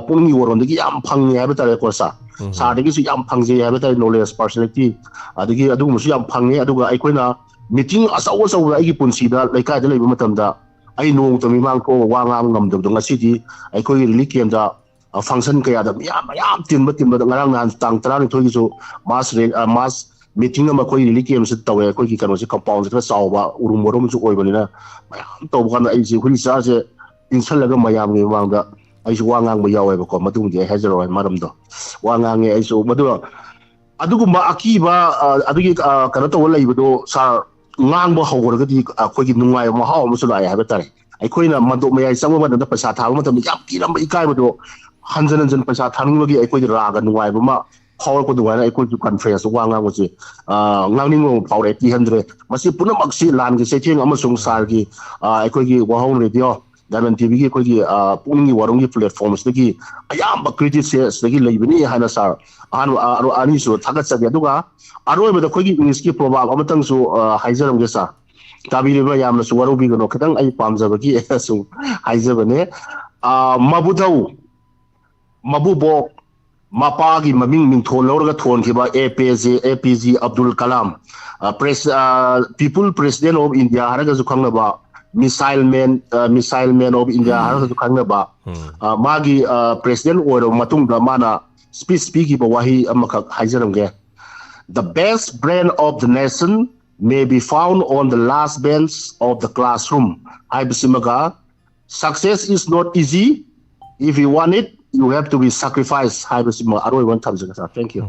ꯄꯨꯛꯅꯤꯡꯒꯤ ꯋꯥꯔꯣꯜꯗꯒꯤ ꯌꯥꯝ ꯐꯪꯉꯦ ꯍꯥꯏꯕ ꯇꯥꯔꯦꯀꯣ ꯁꯥꯔꯗꯒꯤꯁꯨ ꯌꯥꯝ ꯐꯪꯖꯩ ꯍꯥꯏꯕ ꯇꯥꯔꯦ ꯅꯣꯂꯦꯖ ꯄꯥꯔꯁꯣꯅꯦꯂꯤꯇꯤ ꯑꯗꯒꯤ ꯑꯗꯨꯒꯨꯝꯕꯁꯨ ꯌꯥꯝ ꯐꯪꯉꯦ ꯑꯗꯨꯒ ꯑꯩꯈꯣꯏꯅ ꯃꯤꯇꯤꯡ ꯑꯆꯧ ꯑꯆꯧꯕ ꯑꯩꯒꯤ ꯄꯨꯟꯁꯤꯗ ꯂꯩꯀꯥꯏꯗ ꯂꯩꯕ ꯃꯇꯝꯗ ꯑꯩ ꯅꯣꯡꯃꯇ ꯃꯤꯃꯥꯡ ꯊꯣꯛꯑꯒ ꯋꯥ ꯉꯥꯡꯕ ꯉꯝꯗꯕꯗꯣ ꯉꯁꯤꯗꯤ ꯑꯩꯈꯣꯏꯒꯤ ꯔꯤꯂꯤꯐ ꯀꯦꯝꯞꯇ ꯐꯪꯁꯟ ꯀꯌꯥꯗ ꯃꯌꯥꯝ ꯇꯤꯟꯕꯗ ꯉꯔꯥꯡ ꯅꯍꯥꯟ ꯇꯥꯡ 12ꯒꯤꯁꯨ ꯃꯥꯁ ꯃꯤꯇꯤꯡ ꯑꯃ ꯑꯩꯈꯣꯏ ꯔꯤꯂꯤꯐ ꯀꯦꯝꯞꯁꯤ ꯇꯧꯋꯦ ꯑꯩꯈꯣꯏꯒꯤ ꯀꯩꯅꯣꯁꯦ ꯀꯝꯄꯥꯎꯟꯁꯦ ꯈꯔ ꯆꯥꯎꯕ ꯎꯔꯨꯝ ꯋꯥꯔꯨꯝꯁꯨ ꯑꯣꯏꯕꯅꯤꯅ ꯃꯌꯥꯝ ꯇꯧꯕ ꯀꯥꯟꯗ ꯑꯩꯁꯦ ꯍꯨꯏ ꯆꯥꯁꯦ ꯏꯟꯁꯜꯂꯒ ꯃꯌꯥꯝꯒꯤ ꯃꯃꯥꯡꯗ ꯑꯩꯁꯨ ꯋꯥ ꯉꯥꯡꯕ ꯌꯥꯎꯋꯦꯕꯀꯣ ꯃꯇꯨꯡꯗꯤ ꯑꯩ ꯍꯥꯏꯖꯔꯛꯑꯣ ꯃꯔꯝꯗꯣ ꯋꯥ ꯉꯥꯡꯉꯦ ꯑꯩꯁꯨ ꯑꯗꯨꯒꯨꯝꯕ ꯑꯀꯤꯕ ꯑꯗꯨꯒꯤ ꯀꯩꯅꯣ ꯇꯧꯕ ꯂꯩꯕꯗꯣ ꯁꯥꯔ ꯉꯥꯡꯕ ꯍꯧꯈ꯭ꯔꯒꯗꯤ ꯑꯩꯈꯣꯏꯒꯤ ꯅꯨꯡꯉꯥꯏꯕ ꯃꯍꯥꯎ ꯑꯃꯁꯨ ꯂꯥꯛꯑꯦ ꯍꯥꯏꯕ ꯇꯥꯔꯦ ꯑꯩꯈꯣꯏꯅ ꯃꯟꯗꯣꯞ ꯃꯌꯥꯏ ꯆꯪꯕ ꯃꯇꯝꯗ ꯄꯩꯁꯥ ꯊꯥꯕ ꯃꯇꯝꯗ ꯌꯥꯝ ꯀꯤꯔꯝꯕ ꯏꯀꯥꯏꯕꯗꯣ ꯍꯟꯖꯤꯟ ꯍꯟꯖꯤꯟ ꯄꯩꯁꯥ ꯊꯥꯅꯤꯡꯕꯒꯤ ꯑꯩꯈꯣꯏꯒꯤ ꯔꯥꯒ ꯅꯨꯡꯉꯥꯏꯕ ꯑꯃ ꯐꯥꯎꯔꯛꯄ ꯑꯗꯨꯃꯥꯏꯅ ꯑꯩꯈꯣꯏꯁꯨ ꯀꯟꯐ꯭ꯔꯦꯟꯁꯇ ꯋꯥ ꯉꯥꯡꯕꯁꯦ ꯉꯥꯡꯅꯤꯡꯕ ꯑꯃ ꯐꯥꯎꯔꯛꯑꯦ ꯀꯤꯍꯟꯗ꯭ꯔꯦ ꯃꯁꯤ ꯄꯨꯝꯅꯃꯛꯁꯤ ꯂꯥꯟꯒꯤ ꯆꯩꯊꯦꯡ ꯑꯃꯁꯨꯡ ꯁꯥꯔꯒꯤ ꯑꯩꯈꯣꯏꯒꯤ ꯋꯥꯍꯣꯡ ꯔꯦꯗꯤꯑꯣ ꯗꯥꯏꯃꯟ ꯇꯤꯚꯤꯒꯤ ꯑꯩꯈꯣꯏꯒꯤ ꯄꯨꯛꯅꯤꯡꯒꯤ ꯋꯥꯔꯣꯜꯒꯤ ꯄ꯭ꯂꯦꯠꯐꯣꯝꯁꯤꯗꯒꯤ ꯑꯌꯥꯝꯕ ꯀ꯭ꯔꯤꯇꯤꯛꯁꯦ ꯁꯤꯗꯒꯤ ꯂꯩꯕꯅꯤ ꯍꯥꯏꯅ ꯁꯥꯔ ꯑꯅꯤꯁꯨ ꯊꯥꯒꯠꯆꯒꯦ ꯑꯗꯨꯒ ꯑꯔꯣꯏꯕꯗ ꯑꯩꯈꯣꯏꯒꯤ ꯏꯪꯂꯤꯁꯀꯤ ꯄ꯭ꯔꯣꯚꯥꯕ ꯑꯃꯇꯪꯁꯨ ꯍꯥꯏꯖꯔꯝꯒꯦ ꯁꯥꯔ ꯇꯥꯕꯤꯔꯤꯕ ꯌꯥꯝꯅꯁꯨ ꯋꯥꯔꯧꯕꯤꯒꯅꯣ ꯈꯤꯇꯪ ꯑꯩ ꯄꯥꯝꯖꯕꯒꯤ ꯁꯨꯝ ꯍꯥꯏꯖꯕꯅꯦ ꯃꯕꯨꯙꯧ ꯃꯕꯨꯕꯣꯛ ꯃꯄꯥꯒꯤ ꯃꯃꯤꯡ ꯃꯤꯡꯊꯣꯜ ꯂꯧꯔꯒ ꯊꯣꯟꯈꯤꯕ APJ ꯑꯕꯗꯨꯜ ꯀꯂꯥꯝ ꯄꯤꯄꯨꯜ ꯄ꯭ꯔꯦꯁꯤꯗꯦꯟ ꯑꯣꯐ ꯏꯟꯗꯤꯌꯥ ꯍꯥꯏꯔꯒꯁꯨ ꯈꯪꯅꯕ ꯃꯤꯁꯥꯏꯜ ꯃꯦꯟ ꯑꯣꯐ ꯏꯟꯗꯤꯌꯥ ꯍꯥꯏꯔꯒꯁꯨ ꯈꯪꯅꯕ ꯃꯥꯒꯤ ꯄ꯭ꯔꯦꯁꯤꯗꯦꯟ ꯑꯣꯏꯔꯕ ꯃꯇꯨꯡꯗ ꯃꯥꯅ ꯁ꯭ꯄꯤꯆ ꯄꯤꯈꯤꯕ ꯋꯥꯍꯩ ꯑꯃꯈꯛ ꯍꯥꯏꯖꯔꯝꯒꯦ The best brain of the nation may be found on the last bench of the classroom ꯍꯥꯏꯕꯁꯤꯃꯒ success is not easy if you want it you have to be sacrificed ꯍꯥꯏꯕꯁꯤꯃ ꯑꯔꯣꯏꯕ ꯊꯝꯖꯒꯦ sir thank you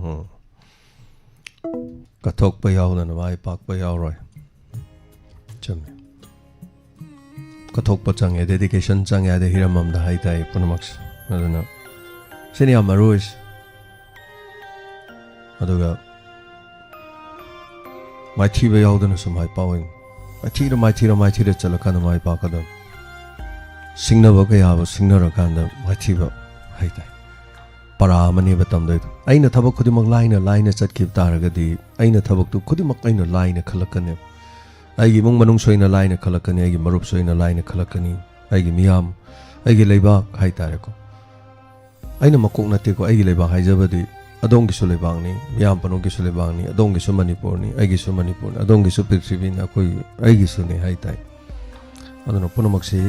ꯀꯠꯊꯣꯛꯄ ꯌꯥꯎꯗꯅ ꯃꯥꯏ ꯄꯥꯛꯄ ꯌꯥꯎꯔꯣꯏ ꯆꯨꯝꯃꯦ ꯀꯠꯊꯣꯛꯄ ꯆꯪꯉꯦ dedication ꯆꯪꯉꯦ ꯍꯥꯏꯗꯤ ꯍꯤꯔꯝ ꯑꯃꯗ ꯍꯥꯏꯇꯥꯏ ꯄꯨꯝꯅꯃꯛꯁꯦ ꯑꯗꯨꯅ ꯁꯤꯅꯤ ꯌꯥꯝ ꯃꯔꯨ ꯑꯣꯏꯁꯦ ꯑꯗꯨꯒ ꯃꯥꯏꯊꯤꯕ ꯌꯥꯎꯗꯅꯁꯨ ꯃꯥꯏ ꯄꯥꯛꯑꯣꯏ ꯃꯥꯏꯊꯤꯔ ꯆꯠꯂꯀꯥꯟꯗ ꯃꯥꯏ ꯄꯥꯛꯀꯗꯕ ꯁꯤꯡꯅꯕ ꯀꯌꯥꯕꯨ ꯁꯤꯡꯅꯔꯀꯥꯟꯗ ꯃꯥꯏꯊꯤꯕ ꯍꯥꯏꯇꯥꯏ ꯄꯔꯥ ꯑꯃꯅꯦꯕ ꯇꯝꯗꯣꯏꯗꯣ ꯑꯩꯅ ꯊꯕꯛ ꯈꯨꯗꯤꯡꯃꯛ ꯂꯥꯏꯅ ꯆꯠꯈꯤꯕ ꯇꯥꯔꯒꯗꯤ ꯑꯩꯅ ꯊꯕꯛꯇꯨ ꯈꯨꯗꯤꯡꯃꯛ ꯑꯩꯅ ꯂꯥꯏꯅ ꯈꯜꯂꯛꯀꯅꯦꯕ ꯑꯩꯒꯤ ꯏꯃꯨꯡ ꯃꯅꯨꯡꯁꯨ ꯑꯩꯅ ꯂꯥꯏꯅ ꯈꯜꯂꯛꯀꯅꯤ ꯑꯩꯒꯤ ꯃꯔꯨꯞꯁꯨ ꯑꯩꯅ ꯂꯥꯏꯅ ꯈꯜꯂꯛꯀꯅꯤ ꯑꯩꯒꯤ ꯃꯤꯌꯥꯝ ꯑꯩꯒꯤ ꯂꯩꯕꯥꯛ ꯍꯥꯏꯇꯥꯔꯦꯀꯣ ꯑꯩꯅ ꯃꯀꯣꯛ ꯅꯠꯇꯦꯀꯣ ꯑꯩꯒꯤ ꯂꯩꯕꯥꯛ ꯍꯥꯏꯖꯕꯗꯤ ꯑꯗꯣꯝꯒꯤꯁꯨ ꯂꯩꯕꯥꯛꯅꯤ ꯃꯤꯌꯥꯝ ꯄꯨꯝꯅꯃꯛꯀꯤꯁꯨ ꯂꯩꯕꯥꯛꯅꯤ ꯑꯗꯣꯝꯒꯤꯁꯨ ꯃꯅꯤꯄꯨꯔꯅꯤ ꯑꯩꯒꯤꯁꯨ ꯃꯅꯤꯄꯨꯔꯅꯤ ꯑꯗꯣꯝꯒꯤꯁꯨ ꯄ꯭ꯔꯤꯊꯤꯕꯤꯅꯤ ꯑꯩꯒꯤꯁꯨꯅꯤ ꯍꯥꯏꯇꯥꯏ ꯑꯗꯨꯅ ꯄꯨꯝꯅꯃꯛꯁꯤ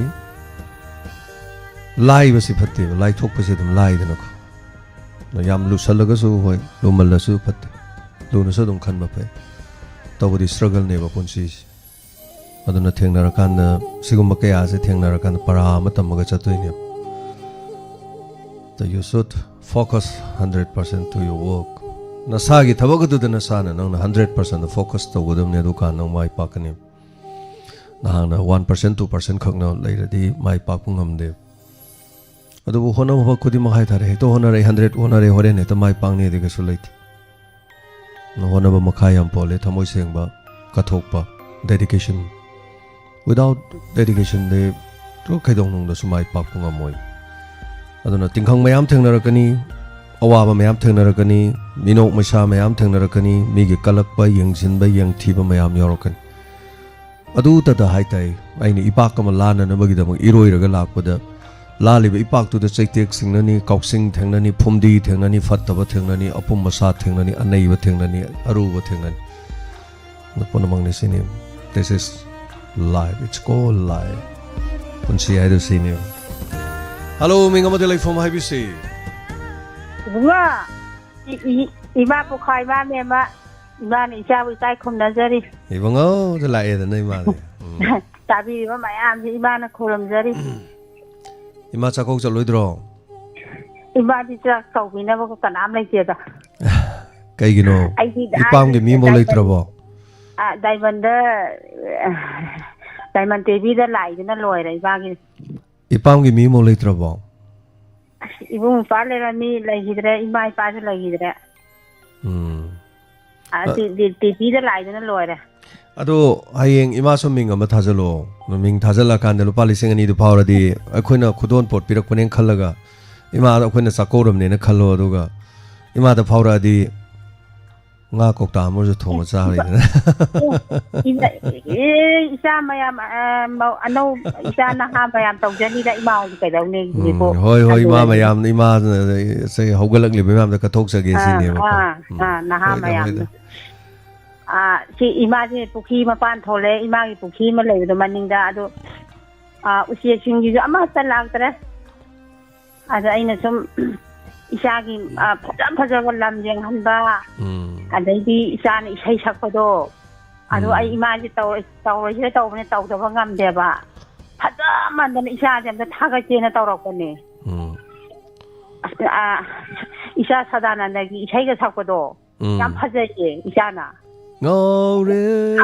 ꯂꯥꯏꯕꯁꯤ ꯐꯠꯇꯦꯕ ꯂꯥꯏꯊꯣꯛꯄꯁꯤ ꯑꯗꯨꯝ ꯂꯥꯏꯗꯅꯀꯣ ꯌꯥꯝ ꯂꯨꯁꯜꯂꯒꯁꯨ ꯍꯣꯏ ꯂꯨꯃꯜꯂꯁꯨ ꯐꯠꯇꯦ ꯂꯨꯅꯁꯨ ꯑꯗꯨꯝ ꯈꯟꯕ ꯐꯩ ꯇꯧꯕꯗꯤ ꯁ꯭ꯇ꯭ꯔꯒꯜꯅꯦꯕ ꯄꯨꯟꯁꯤꯁꯤ ꯑꯗꯨꯅ ꯊꯦꯡꯅꯔꯀꯥꯟꯗ ꯁꯤꯒꯨꯝꯕ ꯀꯌꯥꯁꯦ ꯊꯦꯡꯅꯔꯀꯥꯟꯗ ꯄꯔꯥ ꯑꯃ ꯇꯝꯃꯒ ꯆꯠꯇꯣꯏꯅꯦꯕ You should focus 100% to your work ꯅꯁꯥꯒꯤ ꯊꯕꯛ ꯑꯗꯨꯗ ꯅꯁꯥꯅ ꯅꯪꯅ 100% ꯐꯣꯀꯁ ꯇꯧꯒꯗꯕꯅꯤ ꯑꯗꯨꯀꯥꯟꯗ ꯅꯪ ꯃꯥꯏ ꯄꯥꯛꯀꯅꯤ ꯅꯍꯥꯛꯅ 1% 2% ꯈꯛꯅ ꯂꯩꯔꯗꯤ ꯃꯥꯏ ꯄꯥꯛꯄ ꯉꯝꯗꯦ ꯑꯗꯨꯕꯨ ꯍꯣꯠꯅꯕ ꯈꯨꯗꯤꯡꯃꯛ ꯍꯥꯏꯇꯥꯔꯦ ꯍꯦꯛꯇ ꯍꯣꯠꯅꯔꯦ 100 ꯍꯣꯠꯅꯔꯦ ꯍꯣꯔꯦꯟ ꯍꯦꯛꯇ ꯃꯥꯏ ꯄꯥꯛꯅꯤ ꯑꯗꯨ ꯀꯩꯁꯨ ꯂꯩꯇꯦ ꯍꯣꯠꯅꯕ ꯃꯈꯥ ꯌꯥꯝ ꯄꯣꯜꯂꯦ ꯊꯃꯣꯏ ꯁꯦꯡꯕ ꯀꯠꯊꯣꯛꯄ dedication without dedication they ꯀꯩꯗꯧꯅꯨꯡꯗꯁꯨ ꯃꯥꯏ ꯄꯥꯛꯄ ꯉꯝꯃꯣꯏ ꯑꯗꯨꯅ ꯇꯤꯡꯈꯪ ꯃꯌꯥꯝ ꯊꯦꯡꯅꯔꯛꯀꯅꯤ ꯑꯋꯥꯕ ꯃꯌꯥꯝ ꯊꯦꯡꯅꯔꯛꯀꯅꯤ ꯃꯤꯅꯣꯛ ꯃꯩꯁꯥ ꯃꯌꯥꯝ ꯊꯦꯡꯅꯔꯛꯀꯅꯤ ꯃꯤꯒꯤ ꯀꯜꯂꯛꯄ ꯌꯦꯡꯁꯤꯟꯕ ꯌꯦꯡꯊꯤꯕ ꯃꯌꯥꯝ ꯌꯥꯎꯔꯛꯀꯅꯤ ꯑꯗꯨꯇꯗ ꯍꯥꯏꯇꯥꯏ ꯑꯩꯅ ꯏꯄꯥꯛ ꯑꯃ ꯂꯥꯟꯅꯅꯕꯒꯤꯗꯃꯛ ꯏꯔꯣꯏꯔꯒ ꯂꯥꯛꯄꯗ ꯂꯥꯜꯂꯤꯕ ꯏꯄꯥꯛꯇꯨꯗ ꯆꯩꯇꯦꯛ ꯁꯤꯡꯅꯅꯤ ꯀꯥꯎꯁꯤꯡ ꯊꯦꯡꯅꯅꯤ ꯐꯨꯝꯗꯤ ꯊꯦꯡꯅꯅꯤ ꯐꯠꯇꯕ ꯊꯦꯡꯅꯅꯤ ꯑꯄꯨꯝ ꯑꯁꯥ ꯊꯦꯡꯅꯅꯤ ꯑꯅꯩꯕ ꯊꯦꯡꯅꯅꯤ ꯑꯔꯨꯕ ꯊꯦꯡꯅꯅꯤ ꯄꯨꯝꯅꯃꯛꯅꯤ ꯁꯤꯅꯤ this is life it's called life ꯄꯨꯟꯁꯤ ꯍꯥꯏꯗꯨ ꯁꯤꯅꯤ ꯍꯜꯂꯣ ꯃꯤꯡ ꯑꯃꯗ ꯂꯩꯐꯝ ꯍꯥꯏꯕꯤꯁꯤ ꯏꯕꯨꯡꯉꯣ 이마 북하이마 메마 이마는 이자부 이자이 콤나저리 이봉어 저 라이에 나 이마네 자비 이마 마야암 이마는 고름저리 이마 작곡 절로이드로 이마 진짜 거기나 보고 까남 레이제다 그이기노 이빵게 미모 레이트라보 아 다이먼드 다이먼드 데비다 라이드나 로이라 이바기 이빵게 미모 레이트라보 이분 빨래라미 레이드래 이마이 빠져 레이드래 아 데비다 라이드나 로이라 아도 하이행 이마소 밍 아마 타절로 밍 타절라 칸데 루파 리싱 아니도 파워라디 아코이나 쿠돈 폿 피럭ꯄꯅꯦ ꯈꯜꯂꯒ 이마도 아코이나 사코름네나 칼로 아두가 이마다 파워라디 nga kokta amor thong cha ri na isa mayam ano isa na ha mayam tawjani da ima kai daw ne ni ko hoi hoi ma mayam ima se hogalak li mayam da kathok sa ge si ne na ha mayam si ima je pukhi ma pan thole ima gi pukhi ma lei do maning da ado usie sing gi ama ta lag tare ada aina sum isagi phajaba lamjeng hanba adai isana isai sakpado ado ai imaji tawroi tawbane tawdaba ngamdeba phaja mandana isa jamda thaga chena tawrakpane isa sadana nagi isai ga sakpado yam phajaye isana ngore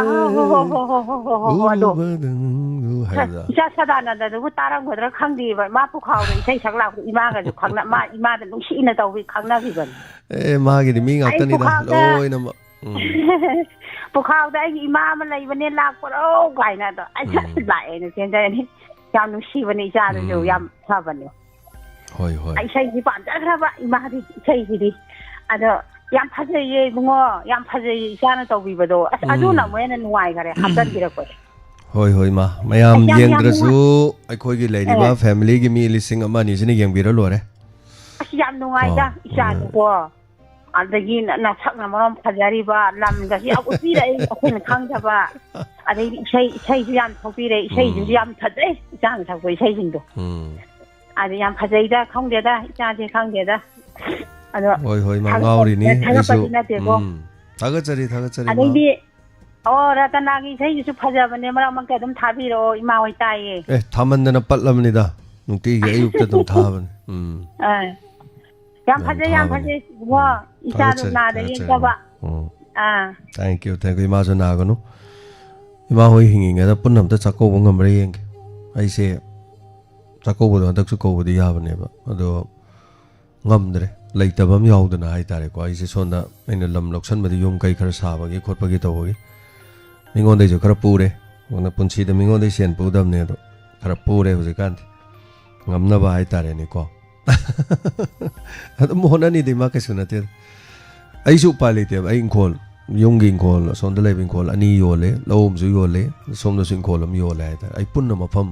isa sadana da du tarang godra khangdi ba ma pu khaw de isai sakla ima ga ju khangna ma ima da nungsi ina tawbi khangna bi ban ma gi mi ngakani da loina ma pu khaw da ai ima ma lai bane lak paro gai na da ai sa lai ne chen da ni yam nungsi bane isa da ju yam sa bane hoi hoi ai sai ji pan da kra ba ima di sai ji di ada yam phajaye bungo yam phajaye isana tawbibado aduna moena nuai gare hadan girakko hoi hoi ma mayam yengdrasu akhoi gi leiriba family gi mi lising ama ni sini yengbira lore yam nuai da isa ko adagi na sakna marom phajari ba lam ga si akuti rai akhoi khangthaba adai isai yam thopi rai isai yam thadai jang thak boi isai jingdo adi yam phajai da khangde da isa je khangde da hoi hoi ma ngauri ni aisu thagachari adai oh ratanagi sai su phajabane mara man ka dum thabiro ima hoi tai thamandana patlamni da nungti gi ayukta dum thaban yam phajai wa isa du na da yin ba thank you ima so na ganu ima hoi hinginga da punnam ta chakko ngamre yeng ai se chakko bo da su ko bo di yabane ba ado ngamdre leitabam yaudana hai tare ko ai se sonda aina lam loksan madi yum kai khar sa ba gi khot pa gi to gi mingon dei jo khar pure ona punchi da mingon dei sen pu dam ne do khar pure ho kan ngamna ba hai tare ni ko adum hona ni de ma ka sunate ai su pa le te ai khol yung ging khol son da lebing khol ani yo le lom ju yo le som da sin kholam yo le ta ai punna ma pham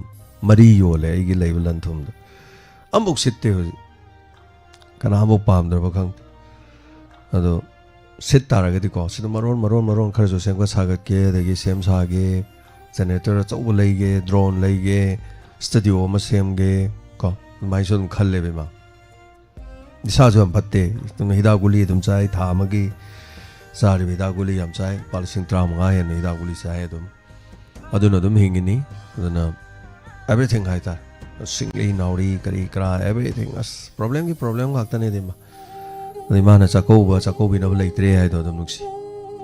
mari yo le ai gi leibal lan thum da amuk sitte ho kana mo pam dar ba khang ado sit taragadi ko sit maron khar jo sem ka sagat ke degi sem sa ge generator chau lei ge drone lei ge studio ma sem ge ko mai so khal le be ma isa jo am patte tum hida guli dum chai tha ma gi sari hida guli yam chai palising tram nga ya hida guli chai dum aduna dum hingini aduna everything hai ta singli nauri kari kra everything as problem ngak ta ne de ma imana chakobi na leitre hai do dum nuksi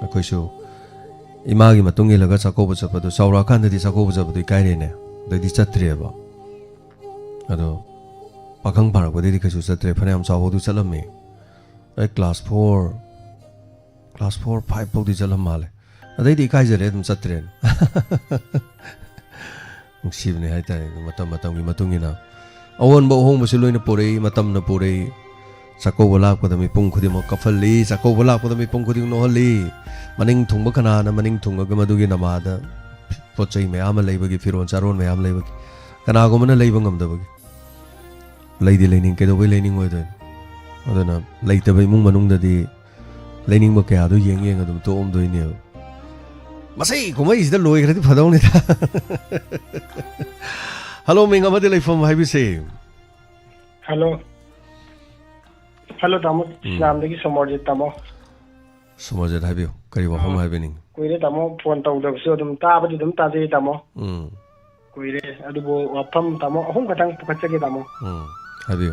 akoi su imagi matung ilaga chakoba chapado saura khan di chakoba chapado kai re ne di chatre ba ado pakhang par ko di khasu chatre phane am chawo du chalam me ai class 4 class 4 5 pau di jalam male adai di kai jare dum chatre sibne hai ta matam matam gi matungina awon bo hong musiloi na pore matam na pore sako wala ko da mi pung khudi mo kafali sako wala ko da mi pung khudi no hali maning thungba kana na maning thunga ga madugi namada pochai me am leiba gi firon charon me am leiba kana go mana leiba ngam da bagi leidi lening ke do we lening oi da adana leita bai mung manung da di lening ba kya do yeng yeng adum to om doi ne masai kumai is da loi gradi phadau ne ta hello minga ma de lai from hai bi se hello hello tamo nam de ki somorje tamo somorje hai bi kari wa hom hai bi ning kuire tamo phone taw da so dum ta ba dum ta je tamo kuire adu bo wapam tamo hom katang pukatse ke tamo hai bi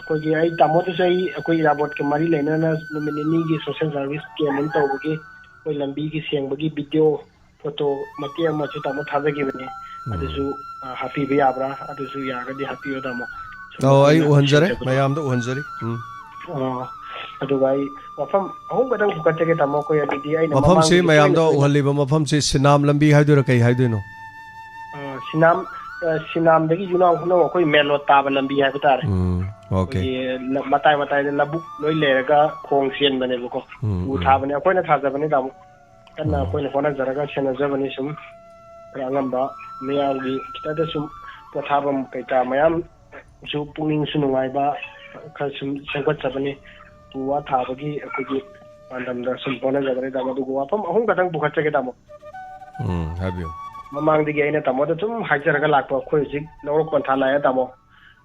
akogi ai tamo to sai akoi rabot ke mari lena na nomini gi social service ke mun taw gi koi lambi gi seng bagi video photo mate ma chu tamo thaja gi bane adu su happy be abra adu su ya ga di happy yo tamo ai uhanjare mayam da uhanjari adu gai wafam ahum badang pukatse ke tamo koi adi di ai na mafam se mayam da uhali ba mafam se sinam lambi hai do kai hai do no sinam dagi junang kuno koi melo taba lambi hai batare okay matai matai de labu loi leraga khong sien bane buko u tha bane koi na tha ja bane dam kana koi na kona jaraga chena ja bane sum rangam ba meyam gi kita da sum pothabam kaita mayam su pungning su nungai ba kha sum sangpat ja bane tu wa tha bagi akoi andam da sum pona ja bane dam du wa pam ahung kadang bukhat ke dam habio mamang digi aina tamo da tum hajaraga lakpa khoi jik lorok pantha la ya tamo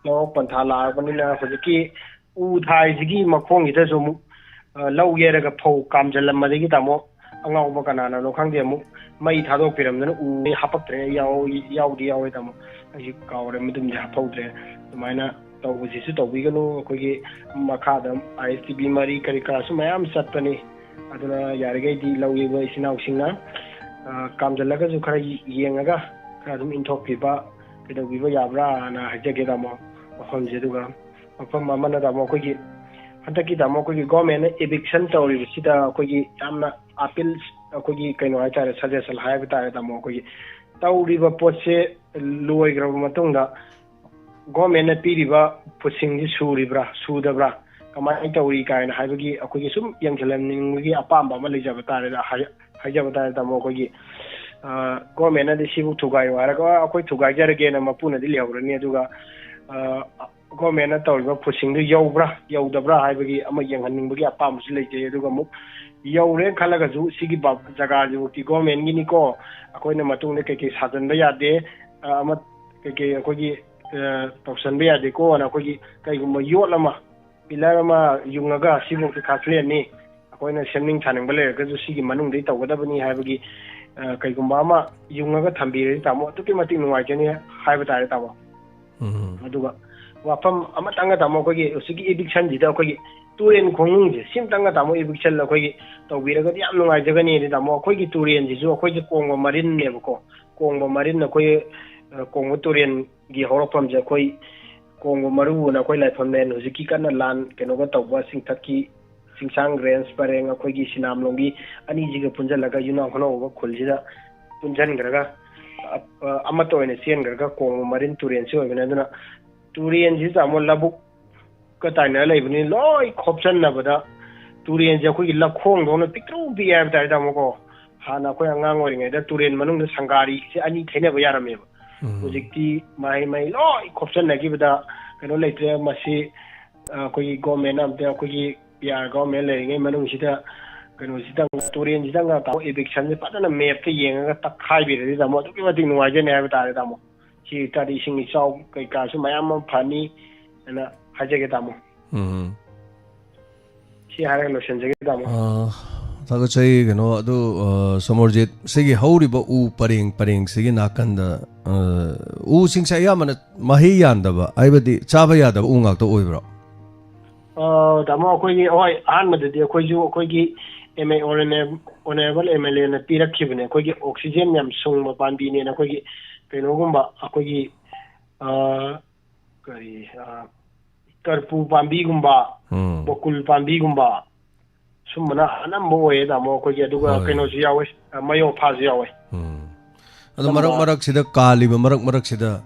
lorok pantha la banina hojiki u thai jigi makhong ida so mu lau yeraga phau kamjalam madigi tamo angau ba kana na no khangde mu mai thadok piram na u hapatre yaw di yaw tamo ai kawre mudum ja phautre tumaina tawbu ji su tawbi gano khoi gi makha da ISTB mari kari ka su mayam satpani aduna yarige di lau yeba isinau singna kamjalaga ju khara yengaga khara dum inthok piba kedo biba yabra na hajage damo afam je duga afam mamana damo ko gi handaki damo ko gi government eviction tawri sida ko gi amna appeal ko gi kaino ha tare suggestion ha ba tare damo ko gi tawri ba potse loi gra matung da government piriba putsing ji suribra sudabra kamai tawri kaina haibagi ko gi sum yangchalam ningi apamba ma leja ba tare da hajaba tare damo ko gi government na disibu thugai waraga akoi thugai jarage na mapuna di lehurani aduga government na tawriba putsing du yobra yodabra haibagi ama yanghaning bagi apam su leje aduga mu yore khalaga ju sigi ba jaga ju ti government gi ni ko akoi na matung ne ke sajan ba yade ama ke akoi gi tawsan ba yade ko na akoi gi kai gum yolama pilama yungaga sibu ki khatle ni akoi na semning thaning bale ga ju sigi manung dei tawgadabani haibagi kai gum ba ma yungaga thambire tamo to ki mati nuwai jani haiba tare tamo aduga wafam amatanga tamo ko gi sigi eviction ji da ko gi turen khongung je sim tanga tamo eviction la ko gi tawbiraga di am nuwai jagani ni tamo ko gi turen ji jo ko gi kongwa marin ne ko kongwa marin na ko kongwa turen gi horopam je ko kongwa maru na ko lai pham nen hujiki kana lan keno ga tawba sing thaki singsang range pareng ko gi sinam longi ani ji ga punjalaga yuna khono ba khuljida punjan graga amato ene sien graga kongwa marin turen se ogena duna turen ji tamo labu ka taina laibni loi khopchan na bada turen je ko gi lakhong dona pikru bi ya ta da mo ko hana ko angang ori ngai da turen manung da sangari se ani thene ba yarame ba hojikti mai loi khopchan na gi bada kano leitre masi ko gi government am da ko gi ya government le ngai manung sida kano sida turen sida nga ta eviction je patana map te yenga ta khai bi ri da mo to ki ma ting nuwa je ne ba ta da mo chi ta di sing chau kai ka su mayam phani na hajage da mo chi hare lo shen je da mo taga chai gano adu somorjit sigi hauri ba u pareng sigi nakanda u singsa ya mana mahi yanda ba aibadi chaba ya da u ngak to oibro damo ko gi oi an ma de ko ju ko gi MA honorable MLA na pirakhibne ko gi oxygen yam sung ma pandi ne na ko gi keno gumba ko gi kari karpu pambi gumba bokul pambi gumba ꯁꯨꯝꯕꯅ ꯑꯅꯝꯕ ꯑꯣꯏꯌꯦ ꯇꯥꯃꯣ ꯑꯩꯈꯣꯏꯒꯤ ꯑꯗꯨꯒ ꯀꯩꯅꯣꯁꯨ ꯌꯥꯎꯋꯦ ꯃꯌꯣ ꯐꯥꯁꯨ ꯌꯥꯎꯋꯦ ꯑꯗꯣ ꯃꯔꯛꯁꯤꯗ ꯀꯥꯜꯂꯤꯕ ꯃꯔꯛꯁꯤꯗ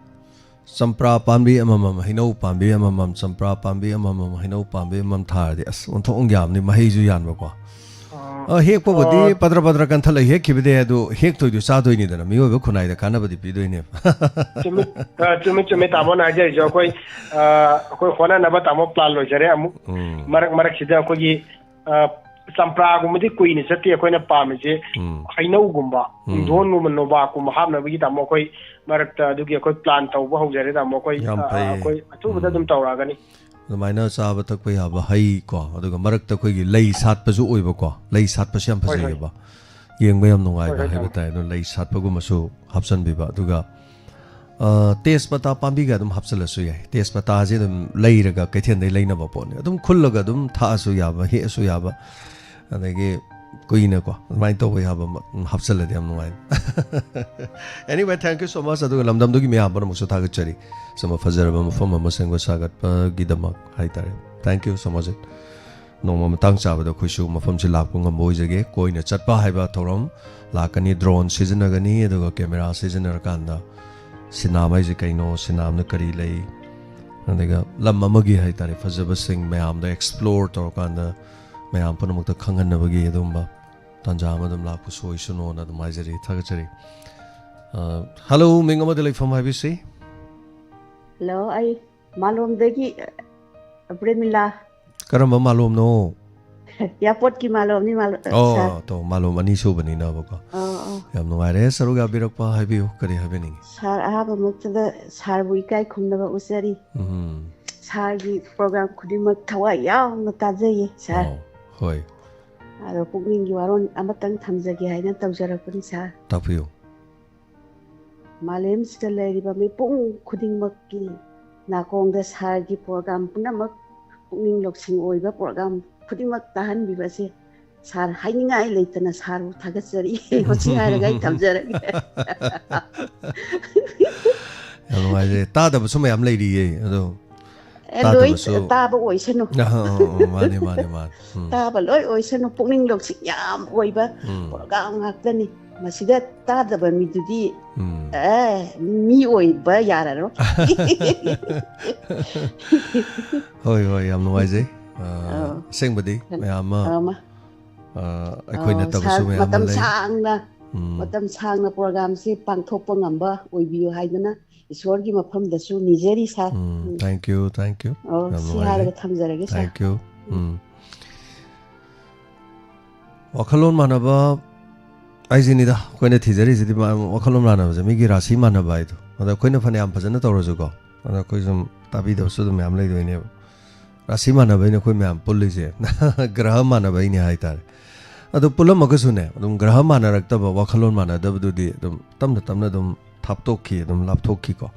ꯆꯝꯄ꯭ꯔꯥ ꯄꯥꯝꯕꯤ ꯑꯃꯃꯝ ꯍꯩꯅꯧ ꯄꯥꯝꯕꯤ ꯑꯃꯃꯝ ꯆꯝꯄ꯭ꯔꯥ ꯄꯥꯝꯕꯤ ꯑꯃꯃꯝ ꯍꯩꯅꯧ ꯄꯥꯝꯕꯤ ꯑꯃꯃꯝ ꯊꯥꯔꯗꯤ ꯑꯁ ꯑꯣꯟꯊꯣꯛ ꯌꯥꯝꯅꯤ ꯃꯍꯩꯁꯨ ꯌꯥꯟꯕꯀꯣ ꯍꯦꯛꯄꯕꯨꯗꯤ ꯄꯗ꯭ꯔ ꯀꯟꯊꯠꯂ ꯍꯦꯛꯈꯤꯕꯗꯤ ꯑꯗꯨ ꯍꯦꯛꯇꯣꯏꯗꯨ ꯆꯥꯗꯣꯏꯅꯤꯗꯅ ꯃꯤꯑꯣꯏꯕ ꯈꯨꯟꯅꯥꯏꯗ ꯀꯥꯟꯅꯕꯗꯤ ꯄꯤꯗꯣꯏꯅꯦꯕ ꯆꯨꯝꯃꯤ ꯇꯥꯃꯣꯅ ꯍꯥꯏꯖꯔꯤꯁꯦ ꯑꯩꯈꯣꯏ ꯍꯣꯠꯅꯅꯕ ꯇꯥꯃꯣ ꯄ꯭ꯂꯥꯟ ꯂꯣꯏꯖꯔꯦ ꯑꯃꯨꯛ ꯃꯔꯛꯁꯤꯗ ꯑꯩꯈꯣꯏꯒꯤ ꯆꯝꯄ꯭ꯔꯥꯒꯨꯝꯕꯗꯤ ꯀꯨꯏꯅ ꯆꯠꯇꯦ ꯑꯩꯈꯣꯏꯅ ꯄꯥꯝꯃꯤꯁꯦ ꯍꯩꯅꯧꯒꯨꯝꯕ ꯄꯨꯡꯗꯣꯟꯒꯨꯝꯕ ꯅꯣꯕꯥꯞꯀꯨꯝꯕ ꯍꯥꯞꯅꯕꯒꯤ ꯇꯥꯃꯣ ꯑꯩꯈꯣꯏ ꯃꯔꯛꯇ ꯑꯗꯨꯒꯤ ꯑꯩꯈꯣꯏ ꯄ꯭ꯂꯥꯟ ꯇꯧꯕ ꯍꯧꯖꯔꯦ ꯇꯥꯃꯣ ꯑꯩꯈꯣꯏ ꯑꯊꯨꯕꯗ ꯑꯗꯨꯝ ꯇꯧꯔꯛꯑꯒꯅꯤ ꯑꯗꯨꯃꯥꯏꯅ ꯆꯥꯕ ꯊꯛꯄ ꯌꯥꯕ ꯍꯩ ꯀꯣ ꯑꯗꯨꯒ ꯃꯔꯛꯇ ꯑꯩꯈꯣꯏꯒꯤ ꯂꯩ ꯁꯥꯠꯄꯁꯨ ꯑꯣꯏꯕꯀꯣ ꯂꯩ ꯁꯥꯠꯄꯁꯨ ꯌꯥꯝ ꯐꯖꯩꯌꯦꯕ ꯌꯦꯡꯕ ꯌꯥꯝ ꯅꯨꯡꯉꯥꯏꯕ ꯍꯥꯏꯕ ꯇꯥꯏ ꯑꯗꯨ ꯂꯩ ꯁꯥꯠꯄꯒꯨꯝꯕꯁꯨ ꯍꯥꯞꯆꯟꯕꯤꯕ ꯑꯗꯨꯒ ꯇꯦꯖꯄꯇꯥ ꯄꯥꯝꯕꯤꯒ ꯑꯗꯨꯝ ꯍꯥꯞꯆꯜꯂꯁꯨ ꯌꯥꯏ ꯇꯦꯖꯄꯇꯥꯁꯦ ꯑꯗꯨꯝ ꯂꯩꯔꯒ ꯀꯩꯊꯦꯜꯗꯩ ꯂꯩꯅꯕ ꯄꯣꯠꯅꯤ ꯑꯗꯨꯝ ꯈꯨꯜꯂꯒ ꯑꯗꯨꯝ ꯊꯥꯛꯑꯁꯨ ꯌꯥꯕ ꯍꯦꯛꯑꯁꯨ ꯌꯥꯕ ꯑꯗꯒꯤ ꯀꯨꯏꯅꯀꯣ ꯑꯗꯨꯃꯥꯏꯅ ꯇꯧꯕ ꯌꯥꯕ ꯍꯥꯞꯆꯜꯂꯗꯤ ꯌꯥꯝ ꯅꯨꯡꯉꯥꯏ ꯑꯦꯅꯤꯋꯦ ꯊꯦꯡꯛ ꯌꯨ ꯁꯣ ꯃꯆ ꯑꯗꯨꯒ ꯂꯝꯗꯝꯗꯨꯒꯤ ꯃꯌꯥꯝ ꯄꯨꯝꯅꯃꯛꯁꯨ ꯊꯥꯒꯠꯆꯔꯤ ꯁꯨꯝꯕ ꯐꯖꯔꯕ ꯃꯐꯝ ꯑꯃ ꯁꯦꯝꯒꯠ ꯁꯥꯒꯠꯄꯒꯤꯗꯃꯛ ꯍꯥꯏꯇꯥꯔꯦ ꯊꯦꯡꯛ ꯌꯨ ꯁꯣ ꯃꯆ ꯅꯣꯡꯃ ꯃꯇꯥꯡ ꯆꯥꯕꯗ ꯑꯩꯈꯣꯏꯁꯨ ꯃꯐꯝꯁꯤ ꯂꯥꯛꯄ ꯉꯝꯕ ꯑꯣꯏꯖꯒꯦ ꯀꯣꯏꯅ ꯆꯠꯄ ꯍꯥꯏꯕ ꯊꯧꯔꯝ ꯂꯥꯛꯀꯅꯤ ꯗ꯭ꯔꯣꯟ ꯁꯤꯖꯤꯟꯅꯒꯅꯤ ꯑꯗꯨꯒ ꯀꯦꯃꯦꯔꯥ ꯁꯤꯖꯤꯟꯅꯔꯀꯥꯟꯗ ꯁꯤꯅꯥꯝ ꯍꯥꯏꯁꯦ ꯀꯩꯅꯣ ꯁꯤꯅꯥꯝꯅ ꯀꯔꯤ ꯂꯩ ꯑꯗꯨꯒ ꯂꯝ ꯑꯃꯒꯤ ꯍꯥꯏꯇꯥꯔꯦ ꯐꯖꯕꯁꯤꯡ ꯃꯌꯥꯝꯗ ꯑꯦꯛꯁꯄ꯭ꯂꯣꯔ ꯇꯧꯔꯀꯥꯟꯗ ꯃꯌꯥꯝ ꯄꯨꯝꯅꯃꯛꯇ ꯈꯪꯍꯟꯅꯕꯒꯤ ꯑꯗꯨꯒꯨꯝꯕ ꯇꯥꯟꯖꯥ ꯑꯃ ꯑꯗꯨꯝ ꯂꯥꯛꯄꯁꯨ ꯑꯣꯏꯁꯅꯣꯅ ꯑꯗꯨꯝ ꯍꯥꯏꯖꯔꯤ ꯊꯥꯒꯠꯆꯔꯤ ꯍꯜꯂꯣ ꯃꯤꯡ ꯑꯃꯗ ꯂꯩꯐꯝ ꯍꯥꯏꯕꯤꯁꯤ ꯍꯜꯂꯣ ꯑꯩ ꯃꯥꯂꯣꯝꯗꯒꯤ ꯄ꯭ꯔꯦꯃꯤꯂꯥ ꯀꯔꯝꯕ ꯃꯥꯂꯣꯝꯅꯣ ꯏꯌꯥꯔꯄꯣꯔꯠꯀꯤ ꯃꯥꯂꯣꯝꯅꯤ ꯁꯥꯔ ꯇꯣ ꯃꯥꯂꯣꯝ ꯑꯅꯤ ꯁꯨꯕꯅꯤꯅꯕꯀꯣ ꯌꯥꯝ ꯅꯨꯡꯉꯥꯏꯔꯦ ꯁꯔꯨꯛ ꯌꯥꯕꯤꯔꯛꯄ ꯍꯥꯏꯕꯤꯌꯨ ꯀꯔꯤ ꯍꯥꯏꯕꯤꯅꯤꯡꯉꯤ ꯁꯥꯔ ꯑꯍꯥꯟꯕꯃꯛꯇꯗ ꯁꯥꯔꯕꯨ ꯏꯀꯥꯏ ꯈꯨꯝꯅꯕ ꯎꯠꯆꯔꯤ ꯁꯥꯔꯒꯤ ꯄ꯭ꯔꯣꯒ꯭ꯔꯥꯝ ꯈꯨꯗꯤꯡꯃꯛ ꯊꯋꯥꯏ ꯌꯥꯎꯅ ꯇꯥꯖꯩꯌꯦ ꯁꯥꯔ ꯍꯣꯏ ꯑꯗꯣ ꯄꯨꯛꯅꯤꯡꯒꯤ ꯋꯥꯔꯣꯜ ꯑꯃꯇꯪ ꯊꯝꯖꯒꯦ ꯍꯥꯏꯅ ꯇꯧꯖꯔꯛꯄꯅꯤ ꯁꯥꯔ ꯇꯥꯛꯄꯤꯌꯨ ꯃꯥꯂꯦꯝꯁꯤꯗ ꯂꯩꯔꯤꯕ ꯃꯤꯄꯨꯝ ꯈꯨꯗꯤꯡꯃꯛꯀꯤ ꯅꯥꯀꯣꯡꯗ ꯁꯥꯔꯒꯤ ꯄ꯭ꯔꯣꯒ꯭ꯔꯥꯝ ꯄꯨꯝꯅꯃꯛ ꯄꯨꯛꯅꯤꯡ ꯂꯧꯁꯤꯡ ꯑꯣꯏꯕ ꯄ꯭ꯔꯣꯒ꯭ꯔꯥꯝ ꯈꯨꯗꯤꯡꯃꯛ ꯇꯥꯍꯟꯕꯤꯕꯁꯦ ꯁꯥꯔ ꯍꯥꯏꯅꯤꯡꯉꯥꯏ ꯂꯩꯇꯅ ꯁꯥꯔꯕꯨ ꯊꯥꯒꯠꯆꯔꯤ ꯃꯁꯤ ꯍꯥꯏꯔꯒ ꯑꯩ ꯊꯝꯖꯔꯒꯦ ꯌꯥꯝ ꯅꯨꯡꯉꯥꯏꯖꯩ ꯇꯥꯗꯕꯁꯨ ꯃꯌꯥꯝ ꯂꯩꯔꯤꯌꯦ ꯑꯗꯣ ꯂꯣꯏ ꯇꯥꯕ ꯑꯣꯏꯁꯅꯨ ꯃꯥꯅꯤ ꯇꯥꯕ ꯂꯣꯏ ꯑꯣꯏꯁꯅꯨ ꯄꯨꯛꯅꯤꯡ ꯂꯧꯁꯤꯡ ꯌꯥꯝ ꯑꯣꯏꯕ ꯄ꯭ꯔꯣꯒ꯭ꯔꯥꯝ ꯉꯥꯛꯇꯅꯤ ꯃꯁꯤꯗ ꯇꯥꯗꯕ ꯃꯤꯗꯨꯗꯤ ꯃꯤ ꯑꯣꯏꯕ ꯌꯥꯔꯔꯣꯏ ꯍꯣꯏ ꯌꯥꯝ ꯅꯨꯡꯉꯥꯏꯖꯩ ꯑꯁꯦꯡꯕꯗꯤ ꯃꯌꯥꯝ ꯑꯃ ꯑꯩꯈꯣꯏ ꯅꯠꯇꯕꯁꯨ ꯃꯌꯥꯝ ꯑꯃ ꯂꯩ ꯃꯇꯝ ꯁꯥꯡꯅ ꯄ꯭ꯔꯣꯒ꯭ꯔꯥꯝꯁꯤ ꯄꯥꯡꯊꯣꯛꯄ ꯉꯝꯕ ꯑꯣꯏꯕꯤꯌꯨ ꯍꯥꯏꯗꯅ ꯏꯁꯣꯔꯒꯤ ꯃꯐꯝꯗꯁꯨ ꯅꯤꯖꯔꯤ ꯁꯥꯔ ꯊꯦꯡꯛ ꯌꯨ ꯌꯥꯝ ꯁꯤ ꯍꯥꯏꯔꯒ ꯊꯝꯖꯔꯒꯦ ꯁꯥꯔ ꯊꯦꯡꯛ ꯌꯨ ꯋꯥꯈꯜꯂꯣꯟ ꯃꯥꯟꯅꯕ ꯑꯩꯁꯤꯅꯤꯗ ꯑꯩꯈꯣꯏꯅ ꯊꯤꯖꯔꯤꯁꯤꯗꯤ ꯋꯥꯈꯜꯂꯣꯟ ꯃꯥꯟꯅꯕꯁꯦ ꯃꯤꯒꯤ ꯔꯥꯁꯤ ꯃꯥꯟꯅꯕ ꯍꯥꯏꯗꯣ ꯑꯗꯣ ꯑꯩꯈꯣꯏꯅ ꯐꯅꯌꯥꯝ ꯐꯖꯅ ꯇꯧꯔꯁꯨꯀꯣ ꯑꯗꯣ ꯑꯩꯈꯣꯏ ꯁꯨꯝ ꯇꯥꯕꯤꯗꯕꯁꯨ ꯑꯗꯨꯝ ꯃꯌꯥꯝ ꯂꯩꯗꯣꯏꯅꯦꯕ ꯔꯥꯁꯤ ꯃꯥꯟꯅꯕꯩꯅ ꯑꯩꯈꯣꯏ ꯃꯌꯥꯝ ꯄꯨꯜꯂꯤꯁꯦ ꯒ꯭ꯔꯍ ꯃꯥꯟꯅꯕꯩꯅꯦ ꯍꯥꯏꯇꯥꯔꯦ ꯑꯗꯣ ꯄꯨꯜꯂꯝꯃꯒꯁꯨꯅꯦ ꯑꯗꯨꯝ ꯒ꯭ꯔꯍ ꯃꯥꯟꯅꯔꯛꯇꯕ ꯋꯥꯈꯜꯂꯣꯟ ꯃꯥꯟꯅꯗꯕꯗꯨꯗꯤ ꯑꯗꯨꯝ ꯇꯞꯅ ꯑꯗꯨꯝ ꯊꯥꯞꯇꯣꯛꯈꯤ ꯑꯗꯨꯝ ꯂꯥꯞꯊꯣꯛꯈꯤꯀꯣ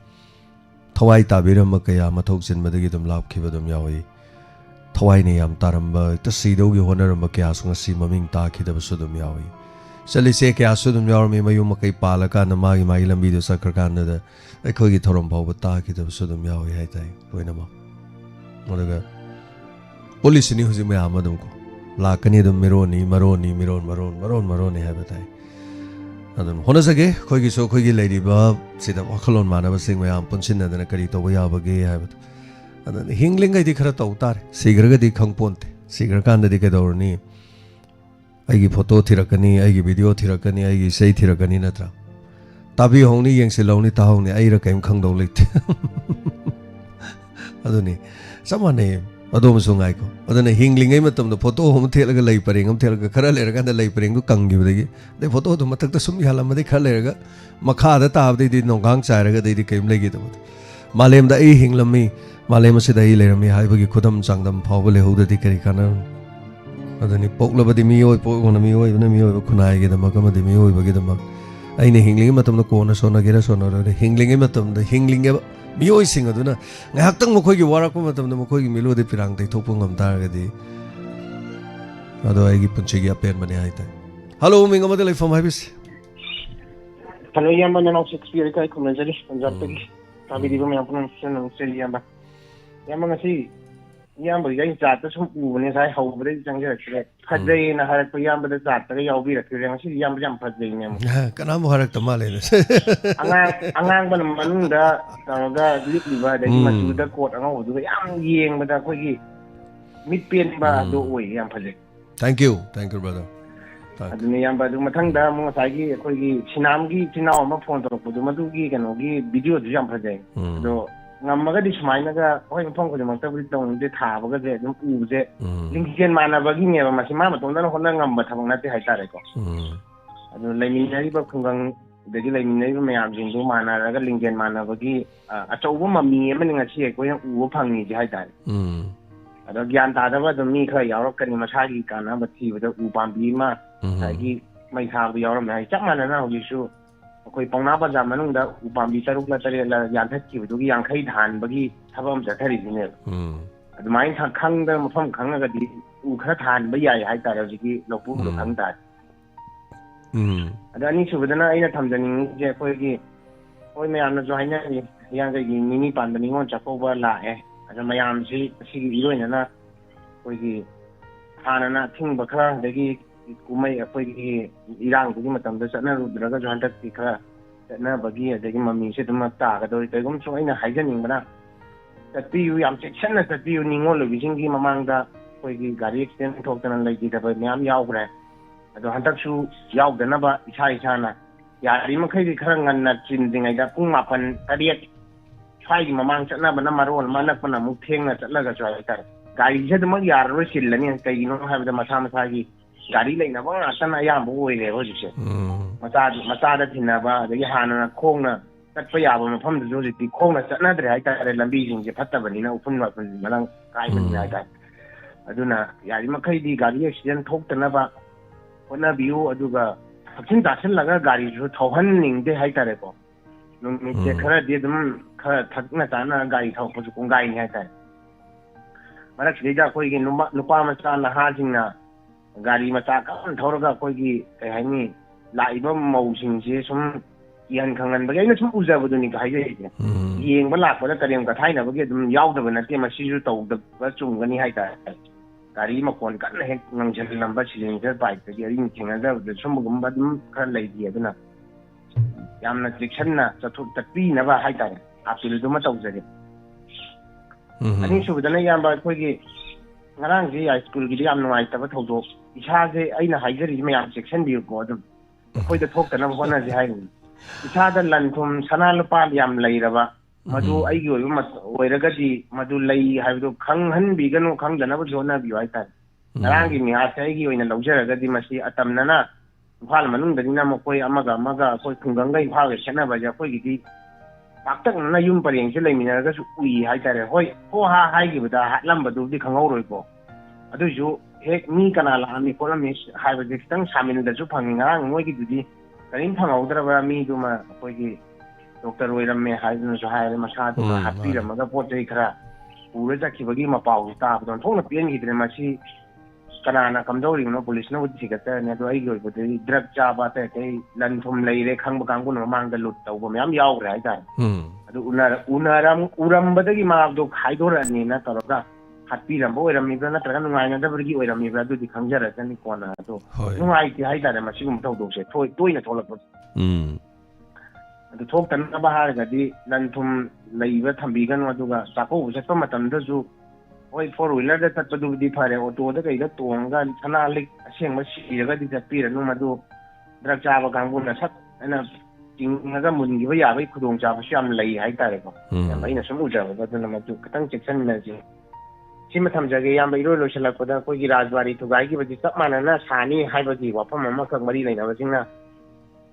ꯊꯋꯥꯏ ꯇꯥꯕꯤꯔꯝꯕ ꯀꯌꯥ ꯃꯊꯧ ꯆꯤꯟꯕꯗꯒꯤ ꯑꯗꯨꯝ ꯂꯥꯞꯈꯤꯕ ꯑꯗꯨꯝ ꯌꯥꯎꯏ ꯊꯋꯥꯏꯅ ꯌꯥꯝ ꯇꯥꯔꯝꯕ ꯍꯦꯛꯇ ꯁꯤꯗꯧꯒꯤ ꯍꯣꯠꯅꯔꯝꯕ ꯀꯌꯥꯁꯨ ꯉꯁꯤ ꯃꯃꯤꯡ ꯇꯥꯈꯤꯗꯕꯁꯨ ꯑꯗꯨꯝ ꯌꯥꯎꯏ ꯆꯠꯂꯤꯁꯦ ꯀꯌꯥꯁꯨ ꯑꯗꯨꯝ ꯌꯥꯎꯔꯝꯃꯤ ꯃꯌꯨꯝ ꯃꯀꯩ ꯄꯥꯜꯂꯀꯥꯟꯗ ꯃꯥꯒꯤ ꯂꯝꯕꯤꯗꯣ ꯆꯠꯈ꯭ꯔꯀꯥꯟꯗ ꯑꯩꯈꯣꯏꯒꯤ ꯊꯧꯔꯝ ꯐꯥꯎꯕ ꯇꯥꯈꯤꯗꯕꯁꯨ ꯑꯗꯨꯝ ꯌꯥꯎꯏ ꯍꯥꯏꯇꯥꯔꯦ ꯂꯣꯏꯅꯃꯛ ꯑꯗꯨꯒ ꯄꯨꯂꯤꯁꯁꯤꯅꯤ ꯍꯧꯖꯤꯛ ꯃꯌꯥꯝ ꯑꯗꯨꯝꯀꯣ ꯂꯥꯛꯀꯅꯤ ꯑꯗꯨꯝ ꯃꯤꯔꯣꯟꯅꯤ ꯍꯥꯏꯕ ꯇꯥꯏ ꯑꯗꯨꯝ ꯍꯣꯠꯅꯖꯒꯦ ꯑꯩꯈꯣꯏꯒꯤꯁꯨ ꯑꯩꯈꯣꯏꯒꯤ ꯂꯩꯔꯤꯕ ꯁꯤꯗ ꯋꯥꯈꯜꯂꯣꯟ ꯃꯥꯟꯅꯕꯁꯤꯡ ꯃꯌꯥꯝ ꯄꯨꯟꯁꯤꯟꯅꯗꯅ ꯀꯔꯤ ꯇꯧꯕ ꯌꯥꯕꯒꯦ ꯍꯥꯏꯕꯗꯣ ꯑꯗꯨꯅ ꯍꯤꯡꯂꯤꯉꯩꯗꯤ ꯈꯔ ꯇꯧ ꯇꯥꯔꯦ ꯁꯤꯈ꯭ꯔꯒꯗꯤ ꯈꯪꯄꯣꯟꯇꯦ ꯁꯤꯈ꯭ꯔꯀꯥꯟꯗꯗꯤ ꯀꯩꯗꯧꯔꯅꯤ ꯑꯩꯒꯤ ꯐꯣꯇꯣ ꯊꯤꯔꯛꯀꯅꯤ ꯑꯩꯒꯤ ꯚꯤꯗꯤꯑꯣ ꯊꯤꯔꯛꯀꯅꯤ ꯑꯩꯒꯤ ꯏꯁꯩ ꯊꯤꯔꯛꯀꯅꯤ ꯅꯠꯇ꯭ꯔꯥ ꯇꯥꯕꯤꯍꯧꯅꯤ ꯌꯦꯡꯁꯤꯜꯍꯧꯅꯤ ꯇꯥꯍꯧꯅꯤ ꯑꯩꯔ ꯀꯔꯤꯝ ꯈꯪꯗꯧ ꯂꯩꯇꯦ ꯑꯗꯨꯅꯤ ꯆꯞ ꯃꯥꯟꯅꯩ ꯑꯗꯣꯝꯁꯨ ꯉꯥꯏꯀꯣ ꯑꯗꯨꯅ ꯍꯤꯡꯂꯤꯉꯩ ꯃꯇꯝꯗ ꯐꯣꯇꯣ ꯑꯃ ꯊꯦꯠꯂꯒ ꯂꯩ ꯄꯔꯦꯡ ꯑꯃ ꯊꯦꯠꯂꯒ ꯈꯔ ꯂꯩꯔꯀꯥꯟꯗ ꯂꯩ ꯄꯔꯦꯡꯗꯨ ꯀꯪꯈꯤꯕꯗꯒꯤ ꯑꯗꯩ ꯐꯣꯇꯣꯗꯨ ꯃꯊꯛꯇ ꯁꯨꯝ ꯌꯥꯜꯂꯝꯃꯗꯤ ꯈꯔ ꯂꯩꯔꯒ ꯃꯈꯥꯗ ꯇꯥꯕꯗꯩꯗꯤ ꯅꯣꯡꯒꯥꯡ ꯆꯥꯏꯔꯒꯗꯩꯗꯤ ꯀꯔꯤꯝ ꯂꯩꯈꯤꯗꯕꯗꯣ ꯃꯥꯂꯦꯝꯗ ꯑꯩ ꯍꯤꯡꯂꯝꯃꯤ ꯃꯥꯂꯦꯝ ꯑꯁꯤꯗ ꯑꯩ ꯂꯩꯔꯝꯃꯤ ꯍꯥꯏꯕꯒꯤ ꯈꯨꯗꯝ ꯆꯥꯡꯗꯝ ꯐꯥꯎꯕ ꯂꯩꯍꯧꯗ꯭ꯔꯗꯤ ꯀꯔꯤ ꯀꯥꯟꯅꯔꯨꯅꯤ ꯑꯗꯨꯅꯤ ꯄꯣꯛꯂꯕꯗꯤ ꯄꯣꯛꯂꯕꯅ ꯃꯤꯑꯣꯏꯕ ꯈꯨꯟꯅꯥꯏꯒꯤꯗꯃꯛ ꯑꯃꯗꯤ ꯃꯤꯑꯣꯏꯕꯒꯤꯗꯃꯛ ꯑꯩꯅ ꯍꯤꯡꯂꯤꯉꯩ ꯃꯇꯝꯗ ꯀꯣꯟꯅ ꯁꯣꯟꯅꯒꯦꯔꯥ ꯁꯣꯟꯅꯔꯣꯏꯔꯥ ꯍꯤꯡꯂꯤꯉꯩ ꯃꯇꯝꯗ ꯍꯤꯡꯂꯤꯉꯩ ꯃꯤꯑꯣꯏꯁꯤꯡ ꯑꯗꯨꯅ ꯉꯥꯏꯍꯥꯛꯇꯪ ꯃꯈꯣꯏꯒꯤ ꯋꯥꯔꯛꯄ ꯃꯇꯝꯗ ꯃꯈꯣꯏꯒꯤ ꯃꯤꯂꯣꯗꯤ ꯄꯤꯔꯥꯡ ꯇꯩꯊꯣꯛꯄ ꯉꯝ ꯇꯥꯔꯒꯗꯤ ꯑꯗꯣ ꯑꯩꯒꯤ ꯄꯨꯟꯁꯤꯒꯤ ꯑꯄꯦꯟꯕꯅꯤ ꯍꯥꯏꯇꯥꯔꯦ ꯍꯜꯂꯣ ꯃꯤꯡ ꯑꯃꯗ ꯂꯩꯐꯝ ꯍꯥꯏꯕꯤꯁꯤ ꯍꯜꯂꯣ ꯏꯌꯥꯝꯕ ꯅꯅꯥꯎ ꯁꯦꯛꯁꯄꯤꯌꯔ ꯏꯀꯥꯏ ꯈꯨꯝꯅꯖꯔꯤ ꯄꯟꯖꯥꯕꯇꯒꯤ ꯇꯥꯕꯤꯔꯤꯕ ꯃꯌꯥꯝ ꯄꯨꯝꯅꯃꯛ ꯅꯨꯡꯁꯤꯖꯔꯤ ꯏꯌꯥꯝꯕ ꯉꯁꯤ ꯏꯌꯥꯝꯕꯒꯤ ꯑꯩ ꯆꯥꯠꯇ ꯁꯨꯝ ꯎꯕꯅꯦ ꯉꯁꯥꯏ ꯍꯧꯕꯗꯒꯤ ꯆꯪꯖꯔꯛꯈ꯭ꯔꯦ ꯐꯖꯩꯅ ꯍꯥꯏꯔꯛꯄ ꯏꯌꯥꯝꯕꯗ ꯆꯥꯠꯇꯒ ꯌꯥꯎꯕꯤꯔꯛꯈ꯭ꯔꯦ ꯉꯁꯤꯗꯤ ꯏꯌꯥꯝꯕ ꯌꯥꯝ ꯐꯖꯩꯅꯦ ꯀꯅꯥꯕꯨ ꯍꯥꯏꯔꯛꯇ ꯃꯥꯜꯂꯦꯅꯦ ꯑꯉꯥꯡꯕꯅ ꯃꯅꯨꯡꯗ ꯇꯧꯔꯒ ꯂꯤꯠꯂꯤꯕ ꯑꯗꯒꯤ ꯃꯆꯨꯗ ꯀꯣꯠ ꯑꯉꯧꯕꯗꯨꯒ ꯌꯥꯝ ꯌꯦꯡꯕꯗ ꯑꯩꯈꯣꯏꯒꯤ ꯃꯤꯠ ꯄꯦꯟꯕ ꯑꯗꯨ ꯑꯣꯏ ꯌꯥꯝ ꯐꯖꯩ ꯊꯦꯡꯛ ꯌꯨ brother ꯑꯗꯨꯅꯤ ꯏꯌꯥꯝꯕ ꯑꯗꯨ ꯃꯊꯪꯗ ꯑꯃꯨꯛ ꯉꯁꯥꯏꯒꯤ ꯑꯩꯈꯣꯏꯒꯤ ꯁꯤꯅꯥꯝꯒꯤ ꯏꯆꯤꯜ ꯏꯅꯥꯎ ꯑꯃ ꯐꯣꯟ ꯇꯧꯔꯛꯄꯗꯣ ꯃꯗꯨꯒꯤ ꯀꯩꯅꯣꯒꯤ ꯚꯤꯗꯤꯑꯣꯗꯨꯁꯨ ꯌꯥꯝ ꯐꯖꯩ ꯑꯗꯣ ꯉꯝꯃꯒꯗꯤ ꯁꯨꯃꯥꯏꯅꯒ ꯍꯣꯏ ꯃꯐꯝ ꯈꯨꯗꯤꯡꯃꯛꯇꯕꯨꯗꯤ ꯇꯧꯅꯤꯡꯗꯦ ꯊꯥꯕꯒꯁꯦ ꯑꯗꯨꯝ ꯎꯕꯁꯦ ꯂꯤꯡꯖꯦꯜ ꯃꯥꯟꯅꯕꯒꯤꯅꯦꯕ ꯃꯁꯤ ꯃꯥ ꯃꯇꯣꯝꯇꯅ ꯍꯣꯠꯅ ꯉꯝꯕ ꯊꯕꯛ ꯅꯠꯇꯦ ꯍꯥꯏꯇꯥꯔꯦꯀꯣ ꯑꯗꯨ ꯂꯩꯃꯤꯟꯅꯔꯤꯕ ꯈꯨꯡꯒꯪ ꯑꯗꯒꯤ ꯂꯩꯃꯤꯟꯅꯔꯤꯕ ꯃꯌꯥꯝꯁꯤꯡꯗꯨ ꯃꯥꯟꯅꯔꯒ ꯂꯤꯡꯖꯦꯜ ꯃꯥꯟꯅꯕꯒꯤ ꯑꯆꯧꯕ ꯃꯃꯤ ꯑꯃꯅꯤ ꯉꯁꯤ ꯑꯩꯈꯣꯏꯅ ꯎꯕ ꯐꯪꯉꯤꯁꯦ ꯍꯥꯏꯇꯥꯔꯦ ꯑꯗꯣ ꯒ꯭ꯌꯥꯟ ꯇꯥꯗꯕ ꯑꯗꯨꯝ ꯃꯤ ꯈꯔ ꯌꯥꯎꯔꯛꯀꯅꯤ ꯃꯁꯥꯒꯤ ꯀꯥꯟꯅꯕ ꯊꯤꯕꯗ ꯎ ꯄꯥꯝꯕꯤ ꯑꯃ ꯉꯁꯥꯏꯒꯤ ꯃꯩ ꯊꯥꯕꯗ ꯌꯥꯎꯔꯝꯃꯦ ꯍꯥꯏ ꯆꯞ ꯃꯥꯟꯅꯅ ꯍꯧꯖꯤꯛꯁꯨ ꯑꯩꯈꯣꯏ ꯄꯥꯎꯅꯥ ꯕꯖꯥꯔ ꯃꯅꯨꯡꯗ ꯎ ꯄꯥꯝꯕꯤ 6ꯂ 7ꯂ ꯌꯥꯟꯊꯠꯈꯤꯕꯗꯨꯒꯤ 50 ꯊꯥꯍꯟꯕꯒꯤ ꯊꯕꯛ ꯑꯃ ꯆꯠꯊꯔꯤꯁꯤꯅꯦꯕ ꯑꯗꯨꯃꯥꯏꯅ ꯈꯪꯗ ꯃꯐꯝ ꯈꯪꯉꯒꯗꯤ ꯎ ꯈꯔ ꯊꯥꯍꯟꯕ ꯌꯥꯏ ꯍꯥꯏꯇꯥꯔꯦ ꯍꯧꯖꯤꯛꯀꯤ ꯂꯧꯕꯨꯛꯗꯣ ꯈꯪ ꯇꯥꯔꯦ ꯑꯗ ꯑꯅꯤꯁꯨꯕꯗꯅ ꯑꯩꯅ ꯊꯝꯖꯅꯤꯡꯉꯤꯁꯦ ꯑꯩꯈꯣꯏꯒꯤ ꯍꯣꯏ ꯃꯌꯥꯝꯅꯁꯨ ꯍꯥꯏꯅꯔꯤ ꯍꯤꯌꯥꯡꯒꯩꯒꯤ ꯅꯤꯅꯤ ꯄꯥꯟꯕ ꯅꯤꯉꯣꯜ ꯆꯥꯛꯀꯧꯕ ꯂꯥꯛꯑꯦ ꯑꯗ ꯃꯌꯥꯝꯁꯤ ꯑꯁꯤꯒꯤ ꯏꯔꯣꯏꯅꯅ ꯑꯩꯈꯣꯏꯒꯤ ꯍꯥꯟꯅꯅ ꯑꯊꯤꯡꯕ ꯈꯔ ꯑꯗꯒꯤ ꯀꯨꯝꯍꯩ ꯑꯩꯈꯣꯏꯒꯤ ꯏꯔꯥꯡꯗꯨꯒꯤ ꯃꯇꯝꯗ ꯆꯠꯅꯔꯨꯗ꯭ꯔꯒꯁꯨ ꯍꯟꯗꯛꯇꯤ ꯈꯔ ꯆꯠꯅꯕꯒꯤ ꯑꯗꯒꯤ ꯃꯃꯤꯁꯦ ꯑꯗꯨꯝ ꯇꯥꯒꯗꯧꯔꯤ ꯀꯩꯒꯨꯝꯕꯁꯨ ꯑꯩꯅ ꯍꯥꯏꯖꯅꯤꯡꯕꯅ ꯆꯠꯄꯤꯌꯨ ꯌꯥꯝ ꯆꯦꯛꯁꯤꯟꯅ ꯆꯠꯄꯤꯌꯨ ꯅꯤꯉꯣꯜ ꯑꯣꯏꯕꯤꯁꯤꯡꯒꯤ ꯃꯃꯥꯡꯗ ꯑꯩꯈꯣꯏꯒꯤ ꯒꯥꯔꯤ ꯑꯦꯛꯁꯤꯗꯦꯟ ꯊꯣꯛꯇꯅ ꯂꯩꯈꯤꯗꯕ ꯃꯌꯥꯝ ꯌꯥꯎꯈ꯭ꯔꯦ ꯑꯗꯣ ꯍꯟꯗꯛꯁꯨ ꯌꯥꯎꯗꯅꯕ ꯏꯁꯥꯅ ꯌꯥꯔꯤꯃꯈꯩꯗꯤ ꯈꯔ ꯉꯟꯅ ꯆꯤꯟꯗ꯭ꯔꯤꯉꯩꯗ ꯄꯨꯡ 9, 7 ꯁ꯭ꯋꯥꯏꯒꯤ ꯃꯃꯥꯡ ꯆꯠꯅꯕꯅ ꯃꯔꯣꯜ ꯑꯃ ꯑꯅꯛꯄꯅ ꯑꯃꯨꯛ ꯊꯦꯡꯅ ꯆꯠꯂꯒꯁꯨ ꯍꯥꯏꯇꯥꯔꯦ ꯒꯥꯔꯤꯁꯦ ꯑꯗꯨꯃꯛ ꯌꯥꯔꯔꯣꯏ ꯆꯤꯜꯂꯅꯤ ꯀꯩꯒꯤꯅꯣ ꯍꯥꯏꯕꯗ ꯃꯁꯥ ꯃꯁꯥꯒꯤ ꯒꯥꯔꯤ ꯂꯩꯅꯕ ꯉꯥꯛꯇꯅ ꯑꯌꯥꯝꯕ ꯑꯣꯏꯔꯦꯕ ꯍꯧꯖꯤꯛꯁꯦ ꯃꯆꯥꯗ ꯊꯤꯟꯅꯕ ꯑꯗꯒꯤ ꯍꯥꯟꯅꯅ ꯈꯣꯡꯅ ꯆꯠꯄ ꯌꯥꯕ ꯃꯐꯝꯗꯨꯁꯨ ꯍꯧꯖꯤꯛꯇꯤ ꯈꯣꯡꯅ ꯆꯠꯅꯗ꯭ꯔꯦ ꯍꯥꯏꯇꯥꯔꯦ ꯂꯝꯕꯤꯁꯤꯡꯁꯦ ꯐꯠꯇꯕꯅꯤꯅ ꯎꯐꯨꯟ ꯋꯥꯏꯐꯨꯟ ꯃꯔꯥꯡ ꯀꯥꯏꯕꯅꯤꯅ ꯍꯥꯏꯇꯥꯔꯦ ꯑꯗꯨꯅ ꯌꯥꯔꯤꯃꯈꯩꯗꯤ ꯒꯥꯔꯤ ꯑꯦꯛꯁꯤꯗꯦꯟ ꯊꯣꯛꯇꯅꯕ ꯍꯣꯠꯅꯕꯤꯌꯨ ꯑꯗꯨꯒ ꯊꯛꯆꯤꯟ ꯆꯥꯁꯤꯜꯂꯒ ꯒꯥꯔꯤꯁꯨ ꯊꯧꯍꯟꯅꯤꯡꯗꯦ ꯍꯥꯏꯇꯥꯔꯦꯀꯣ ꯅꯨꯃꯤꯠꯁꯦ ꯈꯔꯗꯤ ꯑꯗꯨꯝ ꯈꯔ ꯊꯛꯅ ꯆꯥꯅ ꯒꯥꯔꯤ ꯊꯧꯔꯛꯄꯁꯨ ꯀꯣꯡꯒꯥꯏꯅꯤ ꯍꯥꯏꯇꯥꯔꯦ ꯃꯔꯛꯁꯤꯗꯩꯗ ꯑꯩꯈꯣꯏꯒꯤ ꯅꯨꯄꯥ ꯃꯆꯥ ꯅꯍꯥꯁꯤꯡꯅ ꯒꯥꯔꯤ ꯃꯆꯥ ꯀꯟꯅ ꯊꯧꯔꯒ ꯑꯩꯈꯣꯏꯒꯤ ꯀꯩ ꯍꯥꯏꯅꯤ ꯂꯥꯛꯏꯕ ꯃꯧꯁꯤꯡꯁꯦ ꯁꯨꯝ ꯀꯤꯍꯟ ꯈꯪꯍꯟꯕꯒꯤ ꯑꯩꯅ ꯁꯨꯝ ꯎꯖꯕꯗꯨꯅꯤ ꯍꯥꯏꯖꯔꯤꯁꯦ ꯌꯦꯡꯕ ꯂꯥꯛꯄꯗ ꯀꯔꯦꯝ ꯀꯊꯥꯏꯅꯕꯒꯤ ꯑꯗꯨꯝ ꯌꯥꯎꯗꯕ ꯅꯠꯇꯦ ꯃꯁꯤꯁꯨ ꯇꯧꯗꯕ ꯆꯨꯝꯒꯅꯤ ꯍꯥꯏꯇꯥꯔꯦ ꯒꯥꯔꯤ ꯃꯈꯣꯟ ꯀꯟꯅ ꯍꯦꯛ ꯉꯪꯁꯤꯜꯂꯝꯕ ꯁꯤꯂꯤꯟꯗꯔ ꯄꯥꯏꯞꯇꯒꯤ ꯑꯔꯤꯡ ꯊꯦꯡꯅꯗꯕꯗ ꯁꯨꯝꯕꯒꯨꯝꯕ ꯑꯗꯨꯝ खर लेगी अदुना यामना चेक्सन्ना चꯠपीनबा हाइतारे अपीलदुमा तौजगे अनि सुबदना याम अखोगी ngarang ji high school gi yam nuai ta ba thodo isa je aina haijari me yam section bi ko adum khoi da thok tana hona ji hai isa da lan thum sana lupa yam leiraba madu ai gi oiraga di madu lei haidu khang han bi ganu khang dana ba jona bi ai ta ngarang gi mi ase gi oina laujaraga di masi atamna na phal manung da dina mo koi amaga koi khungang gai phal chena ba ja koi gi di paktak na yum pareng se leimina ga su ui hai tare hoi ho ha hai gi bada hatlam badu di khangau roi ko adu ju hek mi kana la mi ko mi hai ba distang samin da ju phangi ngang moi gi dudi karin phangau dra ba mi du ma koi gi doctor oi ram me hai nu su hai ma sa du happy ram ga pot dei khara pura ja ki bagi ma pau ta ba don thong na pien gi dre ma si kana na kamdori no police no di ga ta ne do ai gi bo dei drug cha ba ta kai lan thum lei re khang ba kang bu no mang da lut tau ba myam yaw re ai ta adu uram badagi ma do khai do ra ni na taraga happi ram bo ram mi na taraga ngai na da burgi oi ram mi ba du di khangjara ta ni kona do ngai ti hai da ma sigum tau do se toi na tholak adu thok tan ba har ga di lan thum lei ba thambi gan adu ga sako bu sa matam da ju oi four wheeler da tat du di phare auto da kai da tong ga thana lik aseng ma si ga di pi ra nu ma du drug cha ba gang bu na sat ana tinga mun gi ba ya bai khudong cha ba syam lei hai ta re ko ya bai na samu ja ba da na ma tu katang section na ji sima tham jage yam bai ro lo shala ko da ko gi rajwari thu gai gi ba ji sap mana na sani hai ba ji wa pham ma khak mari lai na ba jing na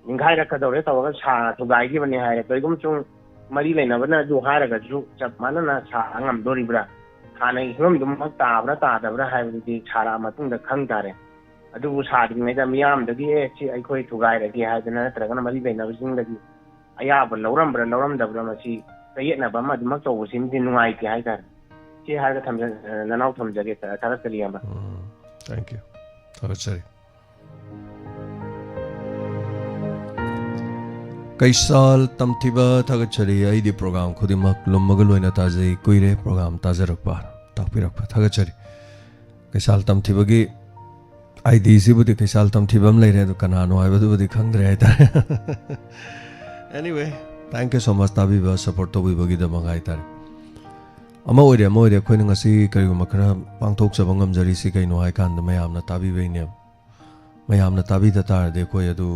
ninghai ra ka do re taw ga sa thu gai gi ba ne hai re gum chung mari lai na ba na ju ha ra ga ju chap mana na sa angam do ri bra hanai hom dum ma ta da bra hai ba ji chara ma tung da khang ta re adubu sading mai da miyam da gi chi ai khoi thugai ra gi ha dana tra kana mari bai na sing da gi aya ba lauram da bra ma chi kai na ba ma dum to sim din ngai ki hai ta chi ha ga tham na nau tham jage ta tara tali ba thank you sorry kaisal tamthiba thagachari ai di program khudimak lommaga loina ta jai kuire program ta jarakpa takpirakpa thagachari kaisal tamthibagi ID sibudi kaisal tamthibam leire adu kanano haibadubudi khangdre haitare anyway thank you so much tabiba support tobibagi da mangai tare ama oire khoina ngasi kariguma khara pangthok chaba ngamjari si kaino hai kan da mayamna tabibaine mayamna tabida tar de koi adu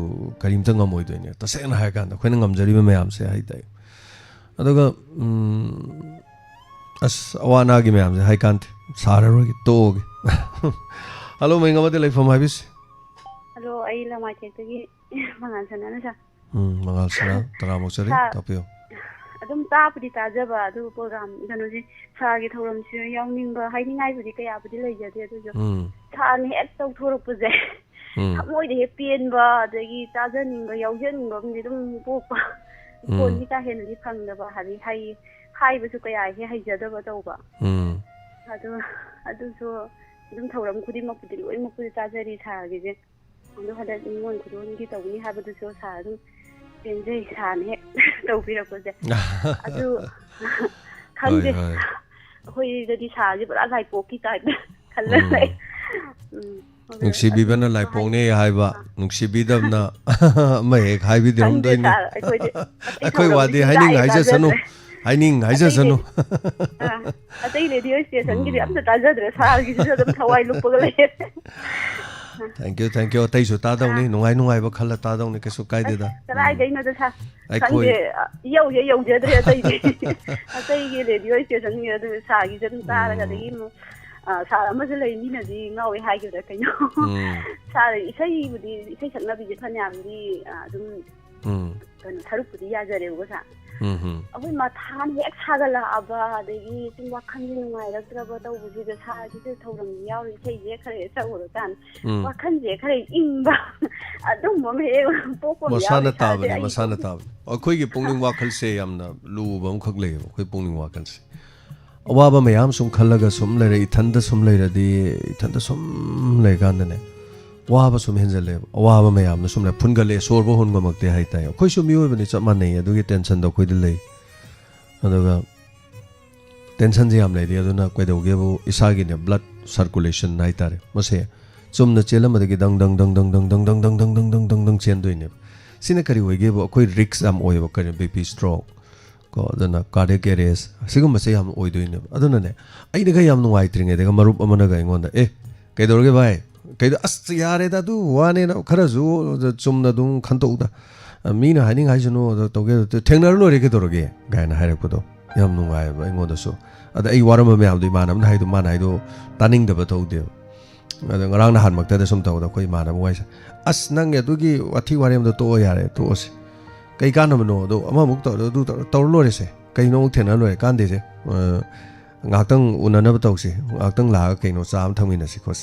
karimta ngamoi doine tasena hai kan da khoina ngamjari mayam se hai tai aduga as awana gi mayam se hai kan sararo gi tog hello mai ngamade leifam habis hello ai lama chekagi mangal sana sa mangal sana taramo chari tapio adum taapudi tajaba adu program ganoji saagi thoram si yawningba hainingai budi kaya budi leijade adu jo thani ek tau thoropuje moi de pienba adagi tajaningba yawjeningba mi dum popa koni ta henli phangdaba hari hai basu kaya he haijadaba tauba adu so dum thoram khudi mapudi loi mapudi tajari saagi je adu hada ngon khudon gi tawni habadu so sa dum penjai sane tawpirakoje adu khangde hoi dadi saji bra lai poki type khalla lai nuksibibana lai pongne haiba nuksibidamna ma ek haibi dam doini akoi wadi haining haija sanu atai radio station gi amta tajadre saagi jadam thawai lupaga lai thank you tai su ta dong ni nungai ba khalla ta dong ni kesu kai de da sarai dai na da sa khangde yau jadre atai gi radio station ni adu saagi jadam tara ga dei mu sa ama se lai ni na di ngawi hai gi da kaino sa isai budi isai sakna bi je phanyam di dum kan tharup budi ya jare go sa ahoi ma than hek sagala aba degi tum wakhan ji nungai rakraba tau buji da sa ji se thoram yawi sei je khare sa uro tan wakhan je khare ingba adum mo me poko masana tab akoi gi pungning wakhal se yamna lu bam khak le akoi pungning wakhal se awaba mayam sum khallaga sum lere ithanda sum le gandane waba sum henjale awaba mayam na sum le phungale sorbo honga makte haita akoi sum yo bani chama nei adugi tension da koi dile aduga tension je am le di aduna koi doge bu isagi ne blood circulation nai tare mase sum na chelam adagi dang chen doine sine kari hoige bu akoi risks am oiba kari bp stroke ko dana cardiac arrest sigum mase am oi doine aduna ne ai daga yam nuai tringe daga marup amana ga ingonda kai dorge bai kai as yare da du wane na kharazu chumna dum khanto da mina haning haijunu toge thengnar no re ke dorge gaina haire ko do yam nuai ba ingoda so ada ai waram me am du manam na haidu man haidu taning da ba tode ada ngarang na han makta da sum taw da koi manam wai as nang ya du gi wathi warem da to yare to os kai kan no do ama muk to du to lo re se kai no thena lo kan de se ngakang unana ba taw se ngakang la kai no cham thamina si khos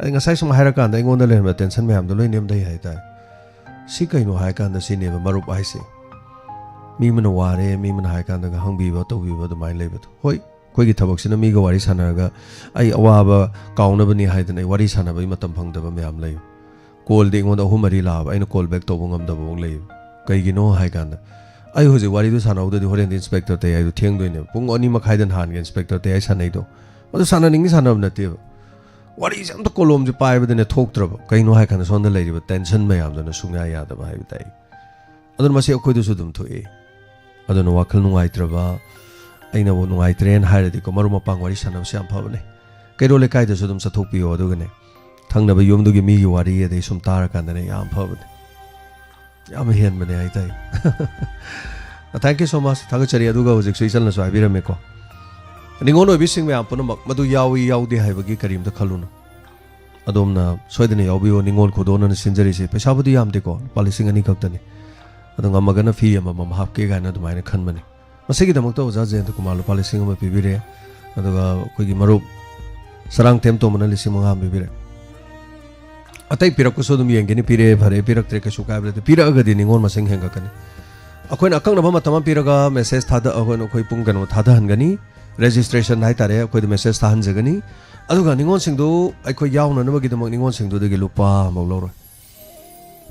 ai ngasai sum haira kan da ingon da le ma tension me am do loi nem dai hai ta si kai no hai kan da si ne ba marup ai se mi mana ware mi mana hai kan da hang bi ba to bi ba do mai le ba hoi koi gi thabak sina mi ga wari sana ga ai awa ba kauna ba ni hai da nei wari sana ba matam phang da ba me am lai call de ingon da humari la ba ai no call back to bongam da bong lai kai gi no hai kan da ai ho je wari do sana da horen inspector te ai do theng do ne pung oni ma khai dan han ge inspector te ai sanai do adu sana ning sana na te wari jam to kolom je pai ba de ne thok traba kai no hai kan son da lai ri ba tension me am da na sungya ya da ba hai tai adu ma se khoi do su dum tho e adu no wakhal nungai traba aina bo nungai tren hai ri ko maru ma pang wari sana se am pha ne kai ro le kai da su dum sa thok pi o adu ga ne thang na ba yom do gi mi gi wari e de sum tar kan da ne yam pha ba yam hen ba ne ai tai thank you so much thaga chari adu ga hojik sui chal na so ai bi ram me ko ningon oi bising me apun mak madu yawi hai bagi karim da khaluna adom na soidane yawi o ningon khodona na sinjari se paisa budi yam de ko policing ani kaktani adong amagana fi am hap ke ga na dumai na khan mani masigi damak to ja jen to kumal policing ma pibire aduga koi gi marup sarang tem to mana lising ma bibire atai pirak ko so dum yeng ni pire bhare pirak tre ka suka bre pira ga di ningon masing henga kani akoin akang na ba matama piraga message thada akoin koi pung gano thada hangani registration hai tare koi message tha hanjagani aduga ningon singdu aikoi yauna na bagi damak ningon singdu de lupa mauloro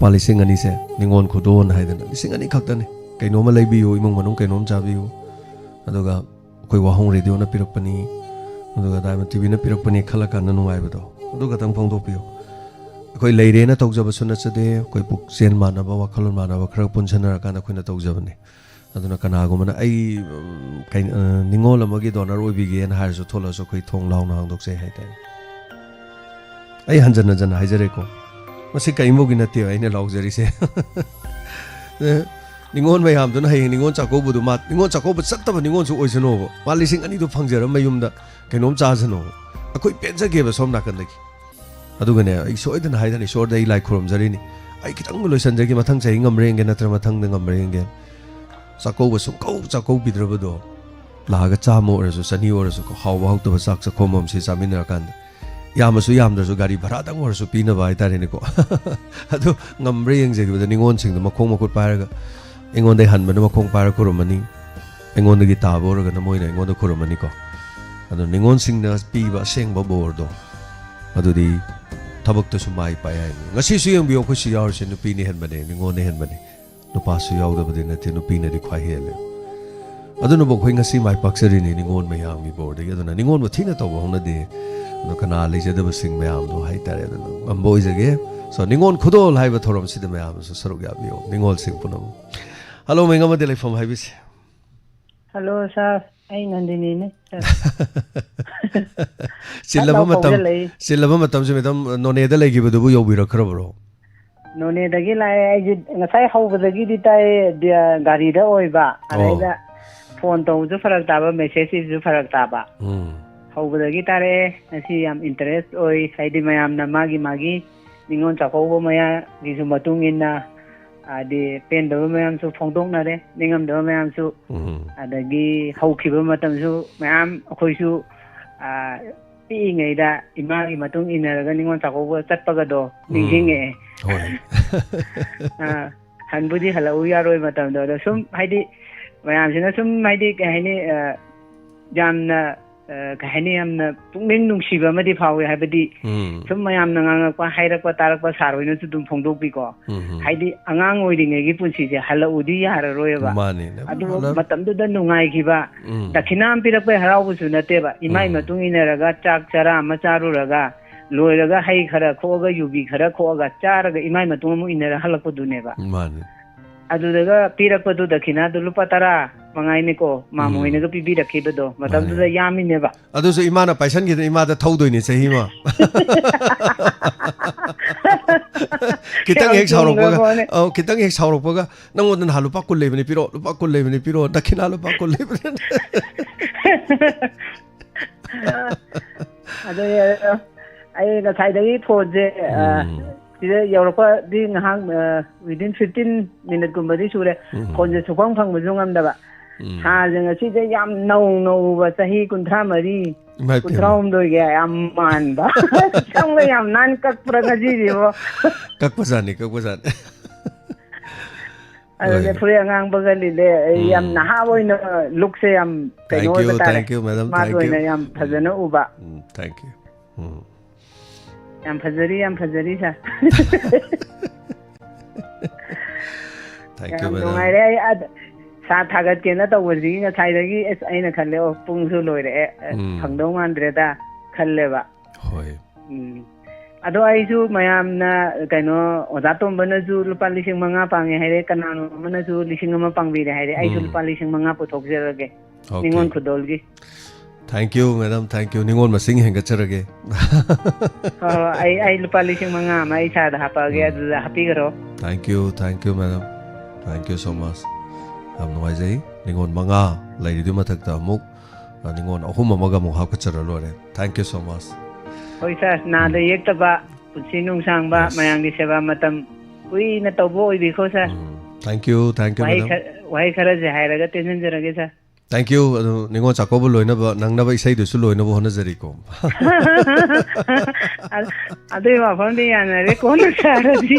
policing ani se ningon khodon hai dana lising ani khaktane kaino ma leibi yo imong manung kaino ma chabi yo aduga koi wahong radio na pirak pani ꯑꯗꯨꯒ diamond ꯇꯤꯚꯤꯅ ꯄꯤꯔꯛꯄꯅꯤ ꯈꯜꯂꯀꯥꯟꯗ ꯅꯨꯡꯉꯥꯏꯕꯗꯣ ꯑꯗꯨ ꯈꯛꯇꯪ ꯐꯣꯡꯗꯣꯛꯄꯤꯌꯨ ꯑꯩꯈꯣꯏ ꯂꯩꯔꯦꯅ ꯇꯧꯖꯕꯁꯨ ꯅꯠꯆꯗꯦ ꯑꯩꯈꯣꯏ ꯄꯨꯛꯆꯦꯜ ꯃꯥꯟꯅꯕ ꯋꯥꯈꯜꯂꯣꯟ ꯃꯥꯟꯅꯕ ꯈꯔ ꯄꯨꯟꯁꯤꯟꯅꯔꯀꯥꯟꯗ ꯑꯩꯈꯣꯏꯅ ꯇꯧꯖꯕꯅꯤ ꯑꯗꯨꯅ ꯀꯅꯥꯒꯨꯝꯕꯅ ꯑꯩ ꯅꯤꯡꯉꯣꯜ ꯑꯃꯒꯤ ꯗꯣꯅꯔ ꯑꯣꯏꯕꯤꯒꯦꯅ ꯍꯥꯏꯔꯁꯨ ꯊꯣꯛꯂꯁꯨ ꯑꯩꯈꯣꯏ ꯊꯣꯡ ꯂꯥꯎꯅ ꯍꯥꯡꯗꯣꯛꯆꯩ ꯍꯥꯏꯇꯥꯔꯦ ꯑꯩ ꯍꯟꯖꯟ ꯍꯟꯖꯟꯅ ꯍꯥꯏꯖꯔꯦꯀꯣ ꯃꯁꯤ ꯀꯔꯤꯃꯨꯛꯀꯤ ꯅꯠꯇꯦꯕ ꯑꯩꯅ ꯂꯥꯎꯖꯔꯤꯁꯦ ꯅꯤꯡꯉꯣꯜ ꯃꯌꯥꯝꯗꯨꯅ ꯍꯌꯦꯡ ꯅꯤꯡꯉꯣꯜ ꯆꯥꯛꯀꯧꯕꯗꯨ ꯃꯥ ꯅꯤꯡꯉꯣꯜ ꯆꯥꯛꯀꯧꯕ ꯆꯠꯇꯕ ꯅꯤꯡꯉꯣꯜꯁꯨ ꯑꯣꯏꯁꯅꯣꯕ ꯃꯥ 2,000 ꯐꯪꯖꯔ ꯃꯌꯨꯝꯗ ꯀꯩꯅꯣꯝ ꯆꯥꯁꯅꯣꯕ ꯑꯩꯈꯣꯏ ꯄꯦꯟꯖꯒꯦꯕ ꯁꯣꯝ ꯅꯥꯀꯟꯗꯒꯤ ꯑꯗꯨꯒꯅꯦ ꯑꯩ ꯁꯣꯏꯗꯅ ꯍꯥꯏꯗꯅ ꯏꯁꯣꯔꯗ ꯑꯩ ꯂꯥꯏ ꯈꯨꯔꯨꯝꯖꯔꯤꯅꯤ ꯑꯩ ꯈꯤꯇꯪ ꯂꯣꯏꯁꯟꯖꯒꯦ ꯃꯊꯪ ꯆꯍꯤ ꯉꯝꯕ꯭ꯔ ꯌꯦꯡꯒꯦ ꯅꯠꯇ꯭ꯔꯒ ꯃꯊꯪꯗ ꯉꯝꯕ꯭ꯔ ꯌꯦꯡꯒꯦ ꯆꯥꯛꯀꯧꯕ ꯁꯨꯡꯀꯧ ꯆꯥꯛꯀꯧꯕꯤꯗ꯭ꯔꯕꯗꯣ ꯂꯥꯛꯑꯒ ꯆꯥꯝꯃ ꯑꯣꯏꯔꯁꯨ ꯆꯅꯤ ꯑꯣꯏꯔꯁꯨ ꯍꯥꯎꯕ ꯍꯥꯎꯇꯕ ꯆꯥꯛ ꯆꯥꯛꯈꯣꯝ ꯑꯃꯁꯤ ꯆꯥꯃꯤꯟꯅꯔꯀꯥꯟꯗ ꯌꯥꯝꯃꯁꯨ ꯌꯥꯝꯗ꯭ꯔꯁꯨ ꯒꯥꯔꯤ ꯚꯔꯥꯗꯪ ꯑꯣꯏꯔꯁꯨ ꯄꯤꯅꯕ ꯍꯥꯏꯇꯥꯔꯦꯅꯦꯀꯣ ꯑꯗꯨ ꯉꯝꯕ꯭ꯔꯥ ꯌꯦꯡꯖꯈꯤꯕꯗ ꯅꯤꯡꯉꯣꯜꯁꯤꯡꯗꯣ ꯃꯈꯣꯡ ꯃꯈꯨꯠ ꯄꯥꯏꯔꯒ ꯑꯩꯉꯣꯟꯗꯩ ꯍꯟꯕꯅ ꯃꯈꯣꯡ ꯄꯥꯏꯔ ꯈꯨꯔꯨꯝꯃꯅꯤ ꯑꯩꯉꯣꯟꯗꯒꯤ ꯇꯥꯕ ꯑꯣꯏꯔꯒꯅ ꯃꯣꯏꯅ ꯑꯩꯉꯣꯟꯗ ꯈꯨꯔꯨꯝꯃꯅꯤꯀꯣ ꯑꯗꯣ ꯅꯤꯡꯉꯣꯜꯁꯤꯡꯅ ꯄꯤꯕ ꯑꯁꯦꯡꯕ ꯕꯣꯔꯗꯣ ꯑꯗꯨꯗꯤ ꯊꯕꯛꯇꯁꯨ ꯃꯥꯏ ꯄꯥꯏ ꯍꯥꯏꯅꯤ ꯉꯁꯤꯁꯨ ꯌꯦꯡꯕꯤꯌꯨ ꯑꯩꯈꯣꯏꯁꯨ ꯌꯥꯎꯔꯤꯁꯦ ꯅꯨꯄꯤꯅ ꯍꯦꯟꯕꯅꯦ ꯅꯤꯡꯉꯣꯜꯅ ꯍꯦꯟꯕꯅꯦ ꯅꯨꯄꯥꯁꯨ ꯌꯥꯎꯗꯕꯗꯤ ꯅꯠꯇꯦ ꯅꯨꯄꯤꯅꯗꯤ ꯈ꯭ꯋꯥꯏ ꯍꯦꯜꯂꯦ ꯑꯗꯨꯅꯕꯨ ꯑꯩꯈꯣꯏ ꯉꯁꯤ ꯃꯥꯏ ꯄꯥꯛꯆꯔꯤꯅꯤ ꯅꯤꯡꯉꯣꯜ ꯃꯌꯥꯝꯒꯤ ꯕꯣꯔꯗꯒꯤ ꯑꯗꯨꯅ ꯅꯤꯡꯉꯣꯜꯕꯨ ꯊꯤꯅ ꯇꯧꯕ ꯍꯧꯅꯗꯦ ꯑꯗꯣ ꯀꯅꯥ ꯂꯩꯖꯗꯕꯁꯤꯡ ꯃꯌꯥꯝꯗꯣ ꯍꯥꯏꯇꯥꯔꯦ ꯑꯗꯨꯅ ꯉꯝꯕ ꯑꯣꯏꯖꯒꯦ ꯁꯣ ꯅꯤꯡꯉꯣꯜ ꯈꯨꯗꯣꯜ ꯍꯥꯏꯕ ꯊꯧꯔꯝꯁꯤꯗ ꯃꯌꯥꯝꯁꯨ ꯁꯔꯨꯛ ꯌꯥꯕꯤꯌꯨ ꯅꯤꯡꯉꯣꯜꯁꯤꯡ ꯄꯨꯝꯅꯃꯛ ꯍꯜꯂꯣ ꯃꯤꯡ ꯑꯃꯗꯤ ꯂꯩꯐꯝ ꯍꯥꯏꯕꯤꯁꯤ ꯍꯜꯂꯣ ꯁꯥꯔ ꯑꯩ ꯅꯟꯗꯤꯅꯤꯅꯦ ꯆꯤꯜꯂꯕ ꯃꯇꯝꯁꯤ ꯃꯦꯗꯥꯝ ꯅꯣꯅꯦꯗ ꯂꯩꯈꯤꯕꯗꯨꯕꯨ ꯌꯧꯕꯤꯔꯛꯈ꯭ꯔꯕ꯭ꯔꯣ ꯅꯣꯅꯦꯗꯒꯤ ꯂꯥꯛꯑꯦ ꯑꯩꯁꯦ ꯉꯁꯥꯏ ꯍꯧꯕꯗꯒꯤꯗꯤ ꯇꯥꯏ ꯒꯥꯔꯤꯗ ꯑꯣꯏꯕ ꯑꯗꯩꯗ ꯐꯣꯟ ꯇꯧꯕꯁꯨ ꯐꯔꯛ ꯇꯥꯕ ꯃꯦꯁꯦꯖ ꯏꯕꯁꯨ ꯐꯔꯛ ꯇꯥꯕ ꯍꯧꯕꯗꯒꯤ ꯇꯥꯔꯛꯑꯦ ꯉꯁꯤ ꯌꯥꯝ ꯏꯟꯇꯔꯦꯁ ꯑꯣꯏ ꯍꯥꯏꯗꯤ ꯃꯌꯥꯝꯅ ꯃꯥꯒꯤ ꯅꯤꯡꯉꯣꯜ ꯆꯥꯛꯀꯧꯕ ꯃꯌꯥꯒꯤꯁꯨ ꯃꯇꯨꯡ ꯏꯟꯅ ꯍꯥꯏꯗꯤ ꯄꯦꯟꯗꯕ ꯃꯌꯥꯝꯁꯨ ꯐꯣꯡꯗꯣꯛꯅꯔꯦ ꯅꯤꯡꯉꯝꯗꯕ ꯃꯌꯥꯝꯁꯨ ꯑꯗꯒꯤ ꯍꯧꯈꯤꯕ ꯃꯇꯝꯁꯨ ꯃꯌꯥꯝ ꯑꯩꯈꯣꯏꯁꯨ ꯄꯤꯛꯏꯉꯩꯗ ꯏꯃꯥꯒꯤ ꯃꯇꯨꯡ ꯏꯟꯅꯔꯒ ꯅꯤꯡꯉꯣꯜ ꯆꯥꯛꯀꯧꯕ ꯆꯠꯄꯒꯗꯣ ꯅꯤꯡꯁꯤꯡꯉꯛꯑꯦ ꯍꯟꯕꯨꯗꯤ ꯍꯜꯂꯛꯎ ꯌꯥꯔꯣꯏ ꯃꯇꯝꯗꯣ ꯑꯗꯣ ꯁꯨꯝ ꯍꯥꯏꯗꯤ ꯃꯌꯥꯝꯁꯤꯅ ꯁꯨꯝ ꯍꯥꯏꯗꯤ ꯀꯩ ꯍꯥꯏꯅꯤ ꯌꯥꯝꯅ ꯀꯩ ꯍꯥꯏꯅꯤ ꯌꯥꯝꯅ ꯄꯨꯛꯅꯤꯡ ꯅꯨꯡꯁꯤꯕ ꯑꯃꯗꯤ ꯐꯥꯎꯋꯦ ꯍꯥꯏꯕꯗꯤ ꯁꯨꯝ ꯃꯌꯥꯝꯅ ꯉꯥꯡꯉꯛꯄ ꯍꯥꯏꯔꯛꯄ ꯇꯥꯔꯛꯄ ꯁꯥꯔ ꯍꯣꯏꯅꯁꯨ ꯑꯗꯨꯝ ꯐꯣꯡꯗꯣꯛꯄꯤꯀꯣ ꯍꯥꯏꯗꯤ ꯑꯉꯥꯡ ꯑꯣꯏꯔꯤꯉꯩꯒꯤ ꯄꯨꯟꯁꯤꯁꯦ ꯍꯜꯂꯛꯎꯗꯤ ꯌꯥꯔꯔꯣꯏꯕ ꯑꯗꯨ ꯃꯇꯝꯗꯨꯗ ꯅꯨꯡꯉꯥꯏꯈꯤꯕ ꯗꯈꯤꯅꯥ ꯑꯃ ꯄꯤꯔꯛꯄꯩ ꯍꯔꯥꯎꯕꯁꯨ ꯅꯠꯇꯦꯕ ꯏꯃꯥꯏ ꯃꯇꯨꯡ ꯏꯟꯅꯔꯒ ꯆꯥꯛ ꯆꯔꯥ ꯑꯃ ꯆꯥꯔꯨꯔꯒ ꯂꯣꯏꯔꯒ ꯍꯩ ꯈꯔ ꯈꯣꯛꯑꯒ ꯌꯨꯕꯤ ꯈꯔ ꯈꯣꯛꯑꯒ ꯆꯥꯔꯒ ꯏꯃꯥꯏ ꯃꯇꯨꯡ ꯑꯃꯨꯛ ꯏꯟꯅꯔ ꯍꯜꯂꯛꯄꯗꯨꯅꯦꯕ ꯑꯗꯨꯗꯒ ꯄꯤꯔꯛꯄꯗꯨ ꯗꯈꯤꯅꯥꯗꯨ ꯂꯨꯄꯥ 10 ꯃꯉꯥꯏꯅꯦꯀꯣ ꯃꯥꯃ ꯍꯣꯏꯅꯒ ꯄꯤꯕꯤꯔꯛꯈꯤꯕꯗꯣ ꯃꯇꯝꯗꯨꯗ ꯌꯥꯝꯃꯤꯅꯦꯕ ꯑꯗꯨꯁꯨ ꯏꯃꯥꯅ ꯄꯥꯏꯁꯟꯈꯤꯗꯅ ꯏꯃꯥꯗ ꯊꯧꯗꯣꯏꯅꯤ ꯆꯍꯤ ꯑꯃ ꯈꯤꯇꯪ ꯍꯦꯛ ꯁꯥꯎꯔꯛꯄꯒ ꯅꯪꯉꯣꯟꯗ ꯅꯍꯥꯟ ꯂꯨꯄꯥ 10 ꯂꯩꯕꯅꯤ ꯄꯤꯔꯣ ꯂꯨꯄꯥ 10 ꯂꯩꯕꯅꯤ ꯄꯤꯔꯣ ꯗꯈꯤꯅꯥ ꯂꯨꯄꯥ 10 ꯂꯩꯕꯅꯤ ꯑꯗꯣ ꯑꯩ ꯉꯁꯥꯏꯗꯒꯤ ꯐꯣꯟꯁꯦ sida yaurapa di ngahang within 15 minute kumbadi sure khonje sufang phang bujung amdaba ha jeng aside yam nau ba sahi kunthra mari kunthra umdoi ge yam man ba sangla yam nan kak pragaji ribo kak pasani ale phure angang bagali le yam naha boina look se yam kaino ta thank you madam thank you yam phajana uba thank you yam phajari sa thank you madam ngai sa thagat ke na tawri nga thaidagi aina khalle o pungsu loire phangdau mandre da khalle ba hoi ado aisu mayam na kaino oda tombana ju lupa 5,000 pange haire kanano mana ju 1,000 pangbi re haire aisu lupa 5,000 puthok jerage ningon khudolgi thank you madam thank you ningon masing henga charage ai lupa 5,000 mai sa da hapage adu happy garo thank you madam thank you so much am noi jai ningon manga lai du mathak ta muk ningon ahum amaga mu hapka chara lore thank you so much hoi sir na da yektaba punsi nung sangba mayang di seba matam kui na tawbo oi bikho sir thank you madam wai khara je hairaga tension jarage sir thank you ningon chakobo loina ba nangna ba isai du su loina ba hona jari ko adu ma fondi yana re kon sir di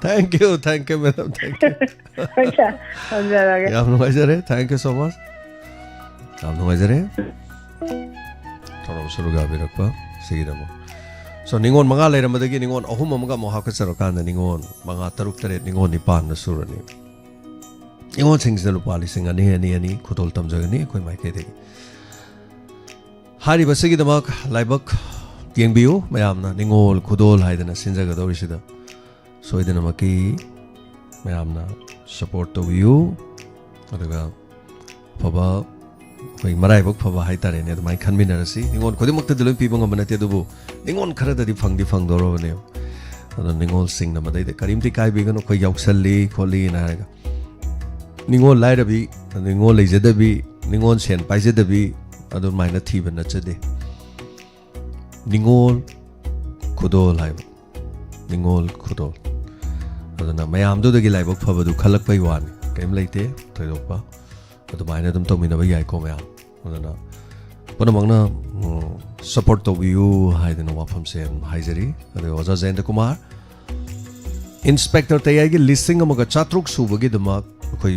thank you madam thank you acha anjara ge am noi jare thank you so much am noi jare suruga birakpa sigidamo so ningon manga leiramdagi ningon ahum amaga mohaka charokanda ningon manga taruk taret ningon nipan na surani ningon singja lupa 2,000 ani khutol tamjagani koi maike de hari basigi damak laibak tiang biu mayamna ningol khudol haidana sinjaga dorisida soidana maki mayamna support to you aduga phaba koi marai bak phaba haitare ne mai khanminarasi ningol khodimakta diloi pibang amanate dubu ningon kharada di phang doro ne ado ningol sing na madai de karimti kai bigano koi yauksalli kholi na ga ningol lairabi ningol leijadabi ningol sen paijadabi ado maina thiba na chade ningol khudol haiba ningol khudol ado na mayam do dagi laibak phaba du khalak pai wani kaim leite thoidokpa ado maina dum tomina ba yai ko mayam ado na punamangna support to you haidana wafam sen haijari ado oja jayendra kumar inspector tayai gi listing amaga chatruk subagi dama koi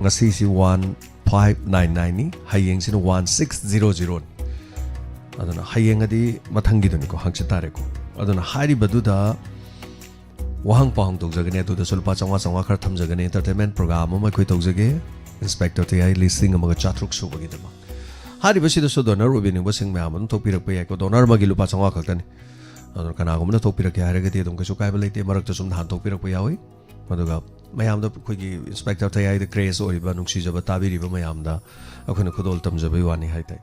ngasi si 1599 ni hayeng sin 1600 adana hayeng adi mathangi duni ko hangchi tare ko adana hari baduda wahang pahang tokjagane adu sulpa changwa khar thamjagane entertainment program ma koi togjage inspector tayai listing amaga chatruk subagi dama hari basi do donor obini basing ma amon topirak pa yai ko donor magi lupa changwa khakani adana kana gumna topirak ya harage de dum ka su kai balite marak to sum dhan topirak pa yawi maduga mayamda khoi inspector tayai the craze oiba nungsi jaba tabiri ba mayamda akhona khudol tamjabai wani haitai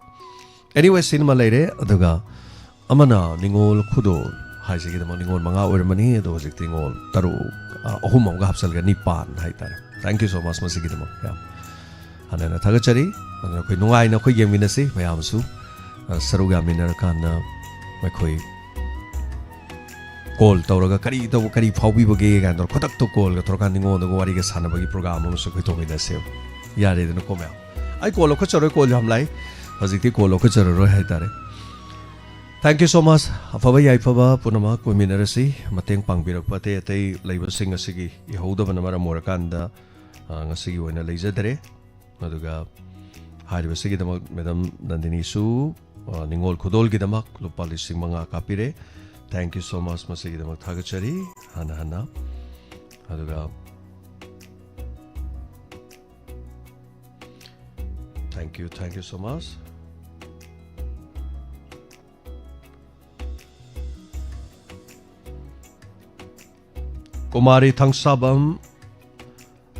anyway cinema leire aduga amana ningol khudol haisigi dama ningol manga oirmani ado hojik tingol taru ahum amga hapsal ga nipan haitare thank you so much masigi dama ya anana thagachari anana khoi nungai na khoi yeminasi mayamsu saruga minar kana khoi call tawraga kari phaubi bage ga dor khodak to call ga thorkan ningo no wari ga sana bagi program am so khoi to mina se yare den ko ma ai call ko charo call ham lai hajik ti call ko charo ro hai tare thank you so much afaba yai phaba punama ko minarasi mateng pangbirak pate atei leiba sing asigi I hauda bana mara morakanda ngasigi oina leijadare aduga hari basigi damak madam Nandini su ningol khudol gi damak lupa lising manga kapire thank you so much masigi damak thagachari hana aduga thank you so much Kumari Thangsabam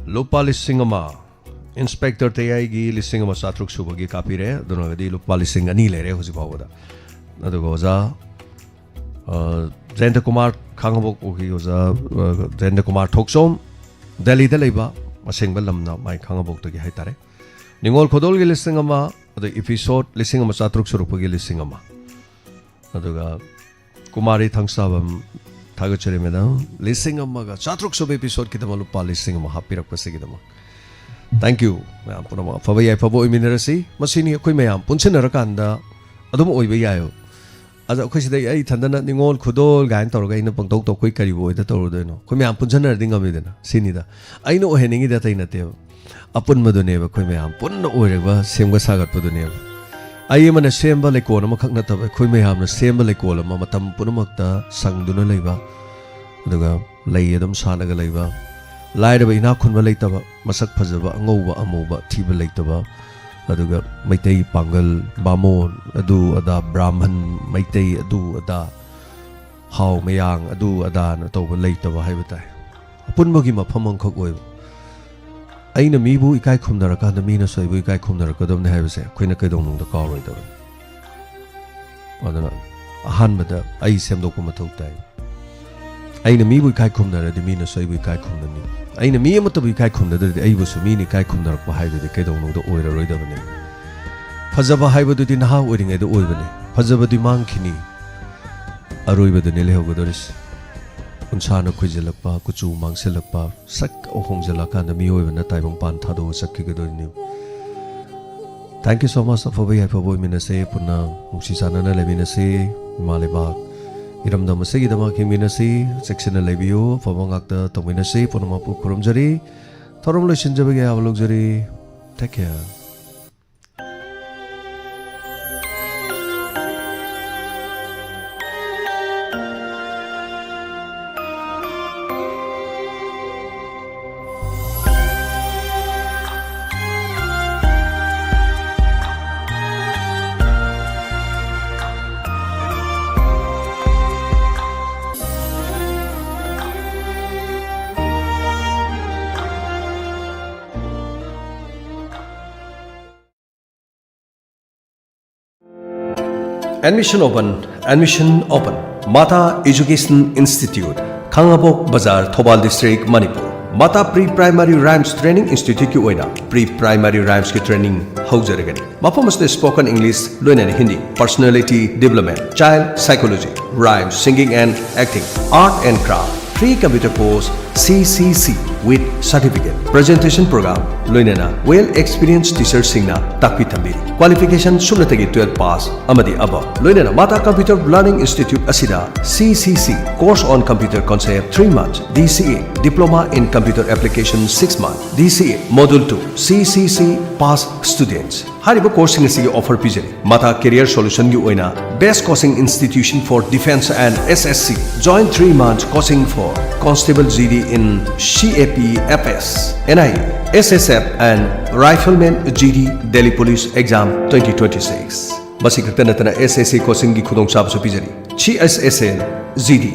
lupa lising ama inspector tayai gi lising ama satruk subagi kapire donagadi lupa lising ani lere hoji bawada aduga oja Jayendra Kumar Khangabok ogi oja Jayendra Kumar Thoksom Delhi da leiba masengba lamna mai Khangabok to gi haitare ningol khodol gi listing ama adu episode listing ama chatruk surupagi listing ama aduga Kumari Thangsabam thagachari madam listing ama ga chatruk sub episode kidama lupa listing ama hapirak pasigi dama thank you mayam punama fabai ai fabo iminarasi masini khoi mayam punchinarakanda adum oiba yayo aja khoi sidai ai thandana ningol khudol gain torga ina pangtok to khoi kari boida tordoino khoi mayam punchanar dinga midana sinida aino oheningi da taina te apun madune ba khoi mayam punna oireba semga sagat padune ai mana semba lekon ma khakna ta khoi mayam na semba lekol ma matam punamakta sangduna leiba aduga lei adum sanaga leiba lairaba ina khunba leitaba masak phajaba angouba amuba thiba leitaba aduga maitai pangal bamon adu ada brahman maitai adu ada haw mayang adu ada na toba leitaba haibatai apunbagi mafamang khok oi aina mibu ikai khumnara ka da mina soibu ikai khumnara ka dom ne haibase khoina kaidong nung da kawroi da adana ahan bada ai semdok ko mathau tai aina mibu ikai khumnara de mina soibu ikai khumnani aina mi amatabu ikai khumnada de ai busu mini kai khumnara ko haidu de kaidong nung da oira roi da bane fajaba haibu du din ha oiringai da oi bane fajaba di mang khini aroi bada ne leho godoris unsana khujilakpa kuchu mangselakpa sak ohongjala kana mi oi bana taibong pan thado sakki godoni thank you so much for being for boy minase puna muksi sana na lebina se maleba iram da masagi da ma kimina se section na lebiyo fawangak da tomina se puna ma pu khurum jari thorom lo sinjabe ge ablok jari take care Admission open. Mata Education Institute, Khangabok Bazar, Thobal District, Manipur. Mata Pre-Primary Rhymes Training Institute ki oina Pre-Primary Rhymes ki training haujaragani. Mafam asde spoken English, loina Hindi, personality development, child psychology, rhymes, singing and acting, art and craft. Free computer course CCC with certificate. Presentation program loinana well experienced teacher singna takpi thambiri. Qualification sumnatagi 12 pass amadi above. Loinana Mata Computer Learning Institute asida CCC course on computer concept 3 months, DCA diploma in computer application 6 months, DCA module 2 CCC pass students. Hariba coursing asigi offer pijari. Mata Career Solution gi oina best coaching institution for defense and SSC. Join 3 months coaching for Constable GD in CAPFS, NIE, SSF and Rifleman GD Delhi Police Exam 2026. Basi kaktanatana SSC coaching gi khudong sab su pijari. CSSL, GD,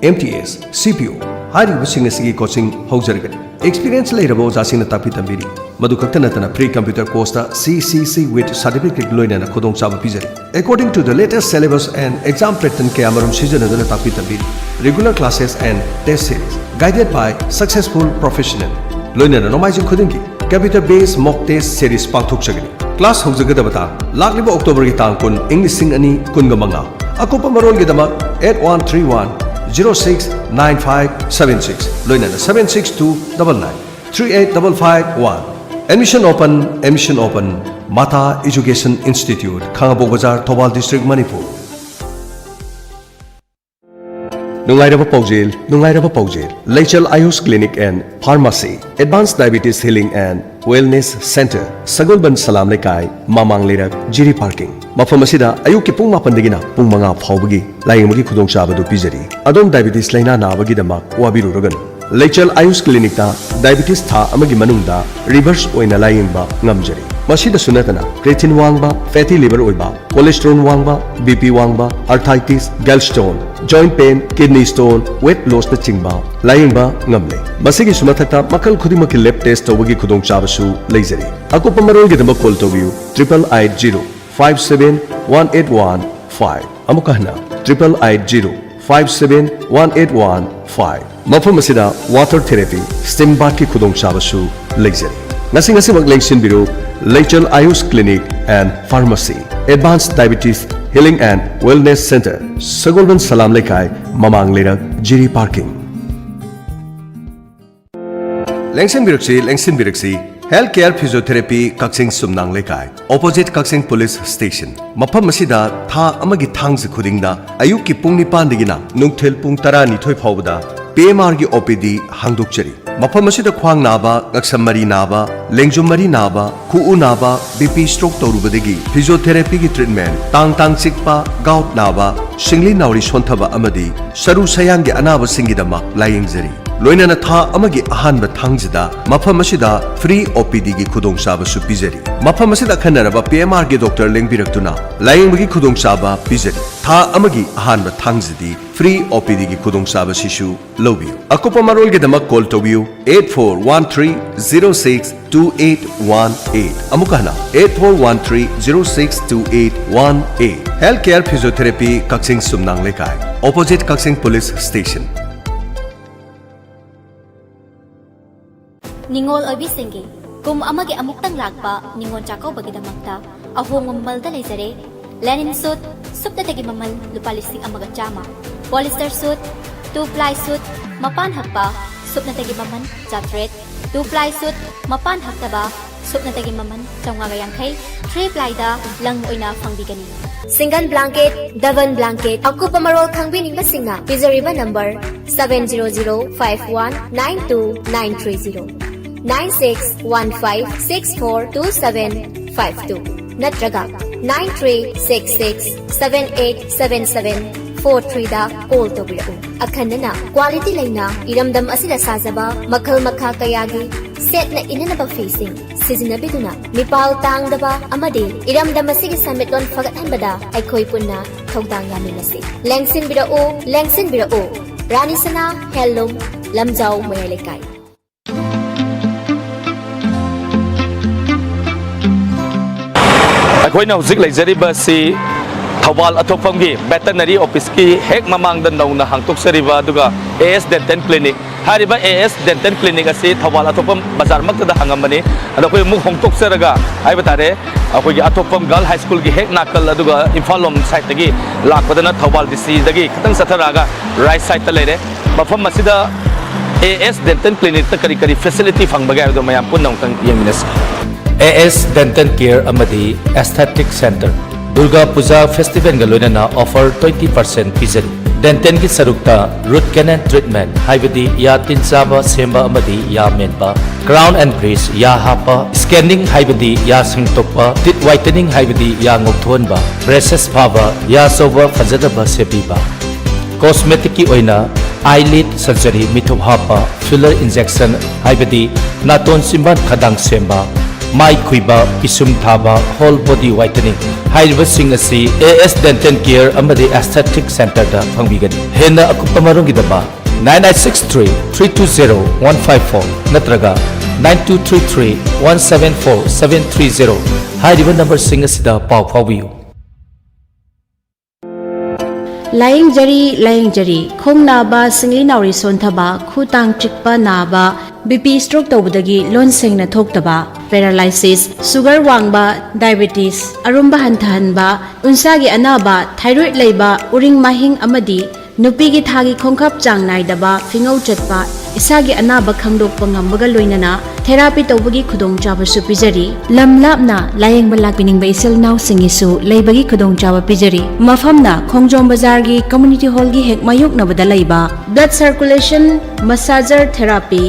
MTS, CPO. Hari basing asigi coaching haujaragani. Experience later jasina tapi tambiri. Madu kaktanatana pre-computer course ta CCC with certificate loinana khudong sab pijari. According to the latest syllabus and exam pattern ke amarum seasonadana tapi tambiri. Regular classes and test series guided by successful professional. Loinana nomaijing khudingi computer based mock test series pangthok chagani. Class haujagadaba ta lakliba October gi tang kun English sing ani kunga manga. Akopa marol gi damak 8131 069576 loinana 76299 38551. Admission open. Mata Education Institute, Khangabok Bazar, Thobal District, Manipur. Nungairaba Paujel, Leichel Ayush Clinic and Pharmacy, Advanced Diabetes Healing and Wellness Center, Sagulban Salam Lekai, Mamang Lirak, Jiri Parking. Mafamasida, Ayuki Pung Mapandagina, Pung Manga Paubagi, Layamudi Kudong Shabadu Pizari, Adon Diabetes Laina Nabagi Damak, Wabiru Rogan. Leichel Ayush Clinic ta Diabetes tha amagi manungda reverse oina layingba ngamjari. Masida sunatana creatine wangba, fatty liver oiba, cholesterol wangba, BP wangba, arthritis, gallstone, joint pain, kidney stone, weight loss na chingba layingba ngamle. Masigi sumathakta makal khudimaki lab test tawagi khudong chabasu leizari. Akopa marol gi damba call tobiu 8880 5718115 amukahna 8880 5718115. Mafam asida water therapy, steam bath ki khudong chabasu leizari. Ngasi wak lengsin biru Leichel Ayush Clinic and Pharmacy, Advanced Diabetes Healing and Wellness Center, Sagolban Salam Lekai, Mamang Lirak, Jiri Parking. Lengsin biraksi Healthcare Physiotherapy Kaksing Sumnang Lekai, Opposite Kaksing Police Station. Mafam asida tha amagi thangsi khudingda ayuki pung nipan digina nungthel pung tara nithoi phawda PMR gi OPD hangdokchari. Mafam asida khwang naba, ngaksam naba, lengjum naba, khu naba, BP stroke torubadagi physiotherapy gi treatment tang sikpa, gout naba, singli nauri sonthaba amadi saru sayang gi anaba singidama layingjari. Loinana tha amagi ahanba thangjida mafam asida free OPD gi khudong saba su pizari. Mafam asida khanaraba PMR gi doctor lengbiraktuna layingbagi khudong saba pizari. Tha amagi ahanba thangjidi free OPD gi khudong saba sisu lobiu. Akopa marol gi damak call tobiu 8413062818 amukahna 8413062818. Healthcare Physiotherapy Kaksing Sumnang Lekai, Opposite Kaksing Police Station. Ningol obisingi kum amagi amuktang lagpa ningon chakaw bagidamakta ahong mamalda leizare linen suit supta tagi mamal lupalising amaga chama polyester suit 2-ply suit mapan hakpa supna tagi maman chatret 2-ply suit mapan haktaba supna tagi maman chawngagayangkai 3-ply da lang oina fangbigani single blanket double blanket aku pamarol khangbining basinga pizariba number 700519290 9615642752 natraga 9366787743 da call tobiu akhanna quality laina iramdam asida sajaba makhal makha kayagi set na inanaba facing sizinabiduna mipal tangdaba amadi iramdam asigi sametlon fagathanbada aikhoi punna thogdang yaminasi lengsin birao rani sana hello lamjau mayalekai ꯑꯩꯈꯣꯏꯅ ꯍꯧꯖꯤꯛ ꯂꯩꯖꯔꯤꯕ ꯑꯁꯤ Thawal Atopamgi veterinary office ki hek mamang dan nauna hangtuk seriba duga AS Dental Clinic hariba AS Dental Clinic asi Thawal Atopam bazar makta da hangamani ado ko mu hongtuk seraga ai batare akoi Atopam Girl High School ki hek nakal aduga Imphalom side tagi lakpadana Thawal district dagi khatang satharaga right side ta lere mafam masida AS Dental Clinic ta kari kari facility phangbaga ado mayam pun nong tang yeminas AS Dental Care amadi Aesthetic Center Durga Puja Festival galonana offer 20% pizari Dental ki sarukta root canal treatment haibadi ya tinsaba semba amadi ya menba crown and bridge ya hapa scanning haibadi ya singtokpa teeth whitening haibadi ya ngokthonba braces phaba ya soba fajadaba sepiba cosmetic ki oina eyelid surgery mithup hapa filler injection haibadi naton simban khadang semba mai khuiba pisum thaba whole body whitening hairiba sing asi AS Dental Care amadi Aesthetic Center da phangbigani hena akupa marungi daba 9963 320 154 natraga 9233 174 730 hairiba number sing asida pau phawbiu laying jari khong naba singli nauri sonthaba khutang chikpa naba BP stroke tawbadagi lon sengna thoktaba paralysis sugar wangba diabetes arumba hantahanba unsagi anaba thyroid leiba uring mahing amadi nupigi thagi khongkhap chang naidaba fingau chatpa isagi anaba khangdokpa ngambaga loinana therapy tawbagi khudong chaba su pijari lamlapna layengba lakpiningba isel naw singisu leibagi khudong chaba pijari mafamna khongjom bazar gi community hall gi hek mayuk nabada leiba blood circulation massager therapy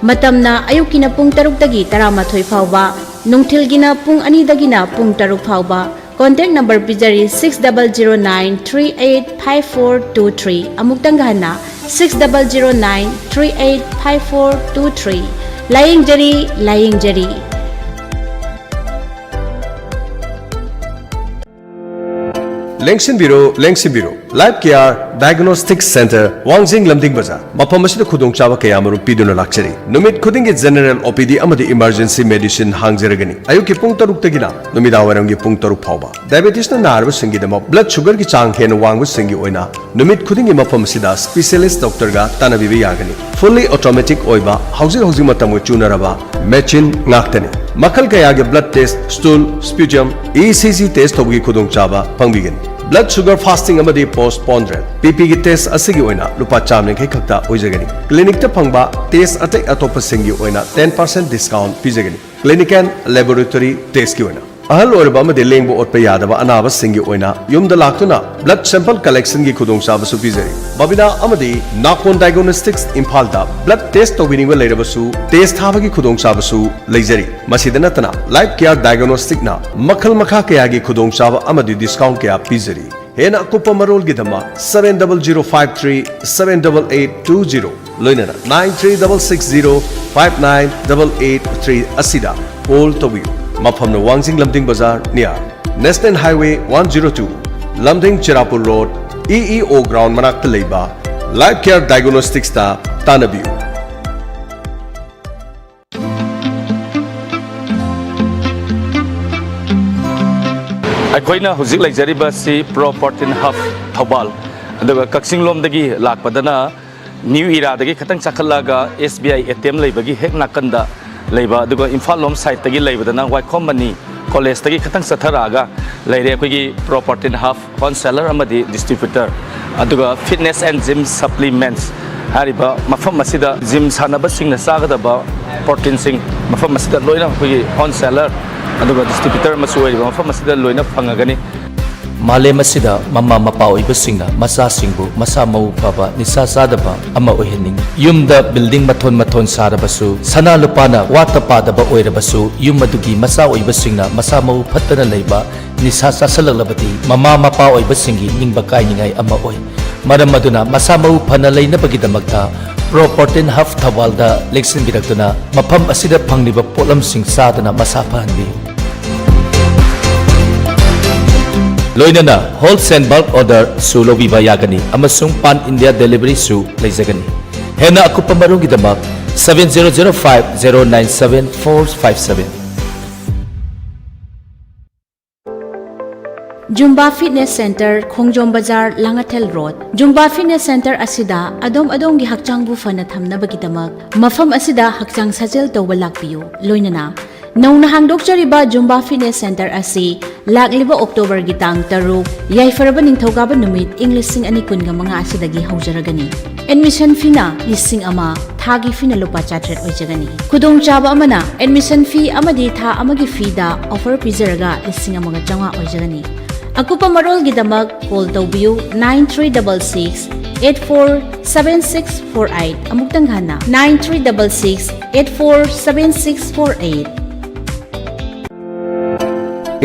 matamna ayukina pung 6 dagi 13 phawba nungthilgina pung 2 dagina pung 6 phawba contact number pijari 6009385423 amuktang gahana 6009385423 laying jari Lengsin Biro Life Care Diagnostic Center Wangjing Lamding Bazaar mafam asida khudong chaba kaya maru piduna lakchari numit khudingi general OPD amadi emergency medicine hangjaragani ayuki pung 6 tagina numida warangi pung 6 phawba diabetes na narba singi dama blood sugar ki chang hen wangbu singi oina numit khudingi mafam asida specialist doctor ga tanabibi yagani fully automatic oiba hauji matamu chunaraba machine ngaktani makal kaya ge blood test stool sputum ECG test hobi khudong chaba pangbigani blood sugar fasting amadi postponed PP ki test asigi oina lupa chamne khai khakta oijagani clinic ta phangba test atai atopa singi oina 10% discount pijagani clinic and laboratory test ki oina ahal orba amadi lengbo otpa yadaba anaba singi oina yumda laktuna blood sample collection ki khudong chaba su pijari babina amadi nakon diagnostics imphal da blood test tobini wa leirabasu test thaba ki khudong chaba su leijari masidana tana life care diagnostic na makhal makha kaya ki khudong chaba amadi discount kaya pijari hena kupa marol gi dama 7053 78820 loinana 9360598883 asida call tobi mafam na Wangjing Lamding Bazaar near National Highway 102 Lamding Chirapur Road EEO ground manakta leiba Life Care Diagnostics ta tanabiu ꯑꯩꯈꯣꯏꯅ ꯍꯧꯖꯤꯛ ꯂꯩꯖꯔꯤꯕꯁꯤ ꯄ꯭ꯔꯣꯄꯣꯔꯇꯤꯟ hub Thoubal ꯑꯗꯨꯒ ꯀꯛꯆꯤꯡ ꯂꯣꯝꯗꯒꯤ ꯂꯥꯛꯄꯗꯅ new ꯏꯔꯥꯗꯒꯤ ꯈꯤꯇꯪ ꯆꯥꯈꯠꯂꯒ SBI ATM ꯂꯩꯕꯒꯤ ꯍꯦꯛ ꯅꯥꯀꯟꯗ ꯂꯩꯕ ꯑꯗꯨꯒ ꯏꯝꯐꯥꯜ ꯂꯣꯝ ꯁꯥꯏꯠꯇꯒꯤ ꯂꯩꯕꯗꯅ ꯋꯥꯏꯈꯣꯝ ꯃꯅꯤ ꯀꯣꯂꯦꯖꯇꯒꯤ ꯈꯤꯇꯪ ꯆꯠꯊꯔꯛꯑꯒ ꯂꯩꯔꯦ ꯑꯩꯈꯣꯏꯒꯤ ꯄ꯭ꯔꯣꯄꯣꯔꯇꯤꯟ ꯍꯕ ꯍꯣꯜꯁꯦꯂꯔ ꯑꯃꯗꯤ ꯗꯤꯁꯇ꯭ꯔꯤꯕ꯭ꯌꯨꯇꯔ ꯑꯗꯨꯒ ꯐꯤꯠꯅꯦꯁ ꯑꯦꯟ ꯖꯤꯝ ꯁꯄ꯭ꯂꯤꯃꯦꯟꯠꯁ ꯍꯥꯏꯔꯤꯕ ꯃꯐꯝ ꯑꯁꯤꯗ ꯖꯤꯝ ꯁꯥꯟꯅꯕꯁꯤꯡꯅ ꯆꯥꯒꯗꯕ ꯄ꯭ꯔꯣꯇꯤꯟꯁꯤꯡ ꯃꯐꯝ ꯑꯁꯤꯗ ꯂꯣꯏꯅ ꯑꯩꯈꯣꯏꯒꯤ ꯍꯣꯜꯁꯦꯂꯔ ꯑꯗꯨꯒ ꯗꯤꯁꯇ꯭ꯔꯤꯕ꯭ꯌꯨꯇꯔ ꯑꯃꯁꯨ ꯑꯣꯏꯔꯤꯕ ꯃꯐꯝ ꯑꯁꯤꯗ ꯂꯣꯏꯅ ꯐꯪꯉꯒꯅꯤ Malem asida mama mapa oibasingna masa singbu masa mau phaba nisa sadaba ama ohining yumda building mathon sarabasu sana lupana wata padaba oirabasu yum adugi masa oibasingna masa mau phattana leiba nisa sasalalabati mama mapa oibasingi ningba kainingai ama oi maram aduna masa mau phana leina bagidamakta Proportin Hub Thawalda leksin biraktuna mafam asida phangliba potlam sing sadana masa phanbi Loinana wholesale bulk order su lobiba yagani amasung pan India delivery su leijagani hena akupa marungi damak 7005097457 Jumba Fitness Center, Khongjom Bazar, Langathel Road. Jumba Fitness Center asida adom gi hakchang bu fana thamna bagidamak mafam asida hakchang sajel tawba lakpiyu loinana Nongna hangdokchariba Jumba Fitness Center asi lagliba October gi tang taru yaifaraba ningthogaba numit English ani kunga mga asidagi haujaragani admission fee na lising ama thagi fee na lupa 400 oijagani kudong chaba amana admission fee amadi tha amagi fee da offer pizaraga lising amaga changa oijagani Akupa marol gidamak call tawbiyu 9366 847648 amuktang hana 9366 847648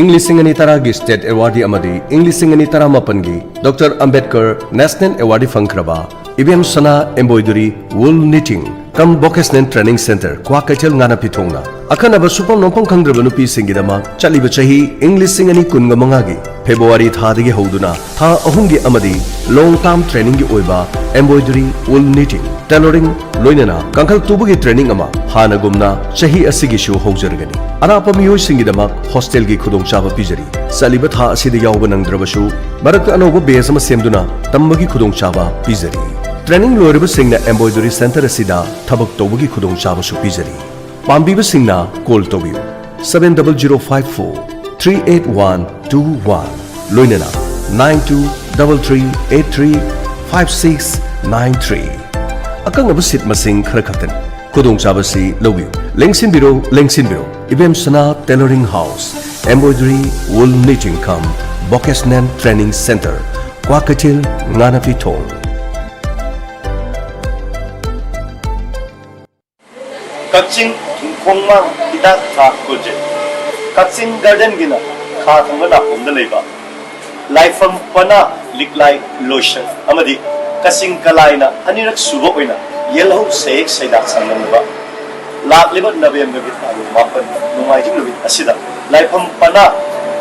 English Singani Taragi State Awardee Amadi English Singani Taramapangi Dr. Ambedkar National Awardee Fankraba Ibem Sana Embroidery Wool Knitting Kam Vocational Training Center Kwakatel Ngana Pitongna Akanaba Supam Nompang Kangraba Nupi Singidama Chaliba Chahi English Singani Kunga Mangagi February Thadagi Hoduna Tha Ahungi Amadi Long Term Training Gi Oiba Embroidery Wool Knitting Tailoring Loinana Kankal Tubugi Training Ama Hana Gumna Chahi Asigi Shu Haujaragani Arapa Miyoi Singidama Hostel Gi Khudong Chaba Pijari Saliba Tha Asidi Yauba Nangdrabashu Marakta Anoba Besama Semduna Tambagi Khudong Chaba Pijari Training Loiraba Singna Embroidery Center Asida Thabak Tawagi Khudong Chaba Shu Pijari Pambiba Singna Call Tobiu 70054 38121 Loinana 9233835693 Akang Abasit Masing Krakatan Kudong Chabasi Lobiu Lengsin Biro Ibem Sana Tailoring House Embroidery Wool Knitting Cum Vocational Training Center Kwakatil Nganapitong Kaching Kongma Hidat Tha Project Kaching Garden Gina Kha Thangana Pomda Leiba Laifam Pana Liklai Lotion Amadi Kaching Kalaina Anirak Subo Oina Yellow Sek Saidak Sanganaba Lagliba November Gitaru Mapan Numaijing Nubit Asida Laifam Pana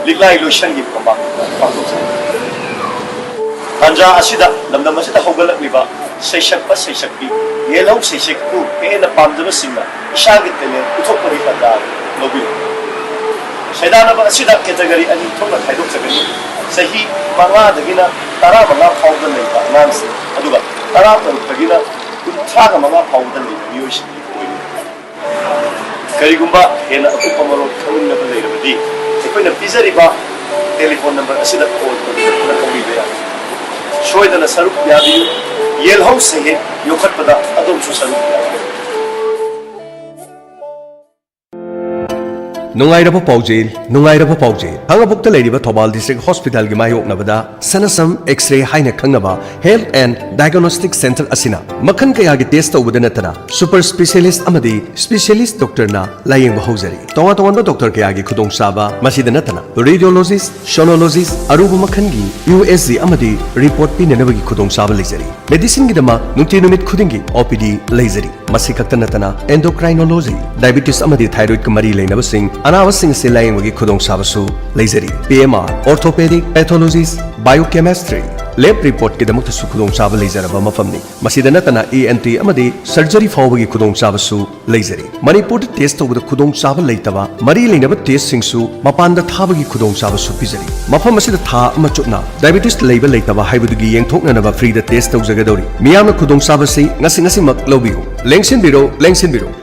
Liklai Lotion Gip Kama Tanja Asida Namdam Asida Hogalak Liba Seshakpa Seshakpi Yellow Seshakku Kena Pamdaba Singa Ishagit Tele Utopari Pada Nobil Shaidana Asida category and Tona Haidok Sagani Sahi Manga Dagina Tara Manga Powder Lake Nancy Aduga Tara Tagina Traga Manga Powder Lake Yoshi Karigumba Hena Upamaro Kamun Napa Lady Equina Pizariba telephone number Asida call Nakamibia Shoy the Saruk Yabi Yell House Sahi Yokapada Adom Saruk Nungairaba Paujil Hangabukta Lady Tobal District Hospital Gimayok Navada Sanasam X-ray Haina Kangaba Health and Diagnostic Center Asina Makan Kayagi test over the Natana Super Specialist Amadi Specialist Doctor Na Laying Bahozari Tonga Doctor Kayagi Kudong Saba Masida Natana Radiologist, Sonologist Aruba Makangi USG Amadi Report Pinanabagi Kudong Saba Lazari Medicine Gidama Nutinumit Kudingi OPD Lazari Masikakta Natana Endocrinology Diabetes Amadi Thyroid Kamari Lane Sing Anawasing Silaying Wagi Kudong Sabasu Lazari PMR Orthopedic Pathologies Biochemistry Lab report Kidamuk Sukudong Saba Lazaraba Mafamni Masida Natana ENT Amadi Surgery Fawagi Kudong Sabasu Lazari Manipur test over the Kudong Saba Laitava Mari Linaba test Singsu Mapanda Tabagi Kudong Sabasu Pizari Mafamasida Tha Machutna Diabetes Label Laitava Haibugi Yang Toknava free the test of Zagadori Miyama Kudong Sabasi Nasingasi Mak Lobiu Lengsin Biro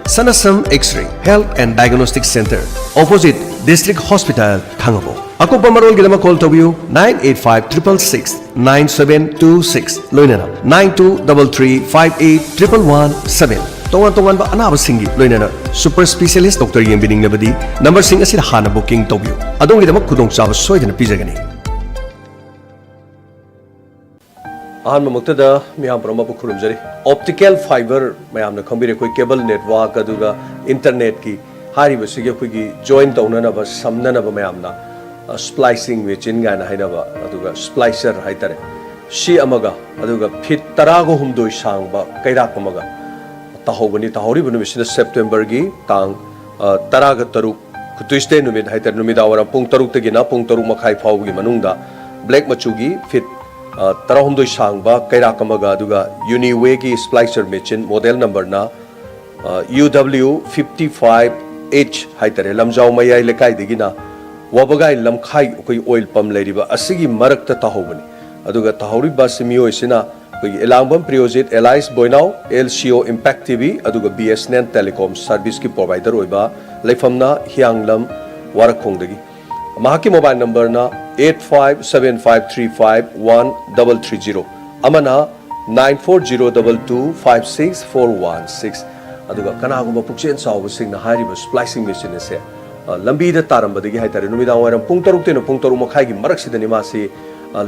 Sanasam X-ray Health and Diagnostic Center Opposite District Hospital Thangabo Ako Pamarol Gidama call to you 985-666-9726 Loinana 9233581117 Tongan ba anaba singi loinana Super Specialist Dr. Yembining Nabadi number sing asid hana booking to you Adong Gidama Kudong Saba Soydana Pizagani Ahan Muktada Miyam Brahma Pukurumjari Optical Fiber Mayamna Kombine Koi Cable Network Aduga Internet ki Hari Basigi Kugi join Taunanaba Samnanaba Mayamna Splicing which in Gana Hainaba Aduga Splicer Haitare Shi Amaga Aduga Pit Tarago Humdo Shangba Kairapamaga Tahobani Tahori Bunimishina September Gi Tang Taraga Taru Kutuiste Numid Haitar Numidawara Pung Taruk Tagina Pung Taru Makai Paugi Manunda Black Machugi Fit Tarahumdo Shangba Kairakamaga Duga Uniweki Splicer Machine model number na UW55H Haitare Lamjau Mayai Lekai Digina wabagai lamkhai koi oil pump leiriba asigi marakta tahobani aduga tahori ba simioi sina koi elambam priozit Elias Boinau LCO Impact TV aduga BSNL Telecom service ki provider oiba leifamna hianglam warakong dagi mahaki mobile number na 8575351330 amana 9402256416 aduga kanaguma pukchen saw sing na hariba splicing machine se lambi da tarambadagi haitare numida waram pung taruk te no pung taru makhai gi marak sidani masi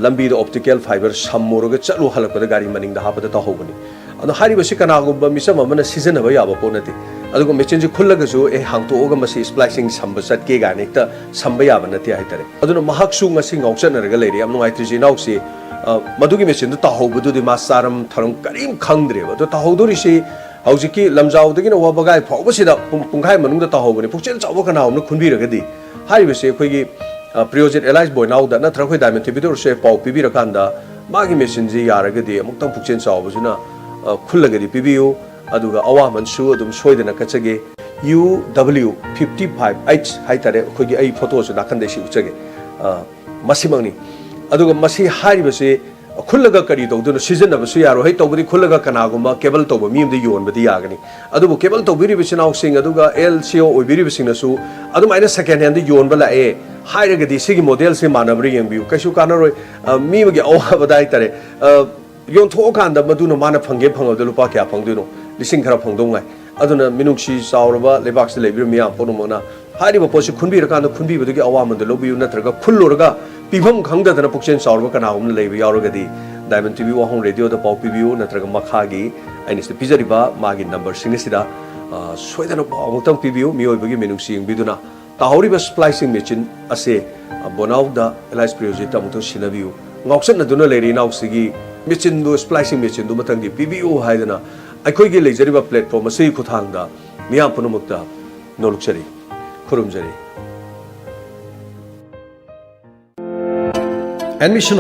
lambi da optical fiber sammoroga chalu halakpada gari maning da hapada ta hobani adu hariba si kanaguma misam amana season ba yaba ponati adugo machine ji khullaga su e hangto oga masi splicing samba sat ke ga nekta samba yaba nati haitare aduna mahak su ngasi ngauchanaraga leiri am ngai triji nausi madugi machine da ta hobadu di masaram tharum karim khangdre ba to ta hodori si Haujiki lamjau dagi na wabagai phawba sida pungkhai manung da tahobani pukchel chawba kana omna khunbiragadi haribe se khoi priozit Elias Boinau da na thrakhoi diamond tibidor se pau pibirakanda magi machine ji yaragadi amuktang pukchen chawba juna khullagadi pibiu aduga awa mansu adum soidana kachage UW55H haitare khoi gi ai photo su nakande si uchage masimangni aduga masi haribe se खुल्लगा करी तौदुन सिजनबसु यारो है तौबदी खुल्लगा कनागुमा cable तौब मीमदे योनबदी यागनी अदुबो cable तौबिरि बिसिनाउ सिंग अदुगा LCO ओबिरि बिसिंगनसु अदुमाइना second hand योनबा लाए हाइरगदी सिगी model से मानबरि यंबिउ कैसु कानरोय मीमगे औहाबदाइ तरे योनथो कांदा मदुनो माना fungi फंगदे लुपा क्या फंगदुनो लिसिंग खरा फंगदोंगाय अदुना मिनुक्सी सावरबा लेबाक्स लेबिर मियाम पोनुमना हारिबो पोसि खुनबिरकांदा खुनबिबदुगी अवामंद लोबिउ नत्रगा खुल्लोरगा पीभम खंगदना पुक्चेन सावरबा कनागुम लेबि यावरगदी डायमंड टीवी वाहोंग रेडियो दा पाउ पीबिउ नत्रगा मखागी आइनिस पिजरिबा मागी नंबर सिंगसिदा सोयदना पाउतम पीबिउ मियोइबगी मिनुक्सी इंबिदुना ताहौरिबा स्प्लाइसिंग मशीन असे बोनाउ दा एलाइस प्रियोजिता मुतो सिनाबिउ ngauksana duna leri nauksigi machine do splicing machine do matangdi pbu haidana aikoigi leijariba platform asei khuthangda miyam punumukta noluksari khurumjari admission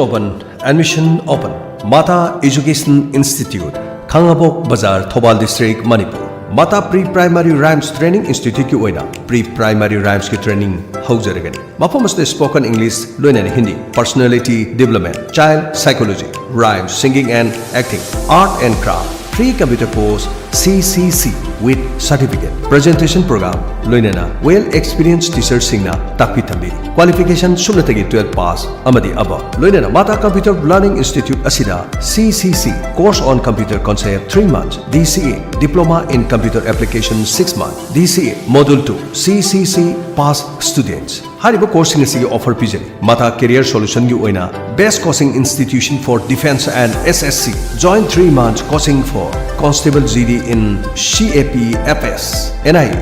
open Mata Education Institute Khangabok Bazar Thobal District Manipur Mata Pre-Primary Rhymes Training Institute ki oina Pre-Primary Rhymes ki training haujaragani mafamaste spoken English loina Hindi personality development child psychology rhymes singing and acting art and craft free computer course CCC with certificate presentation program loina well experienced teachers singna takpi thambi qualification sumnatagi 12 pass amadi aba loina Mata Computer Learning Institute asida CCC course on computer concept 3 months DCA diploma in computer application 6 months DCA module 2 CCC pass students hariba coursing asigi offer pijari Mata career solution gi oina best coaching institution for defense and SSC join 3 months coaching for constable GD in CAPFS NIE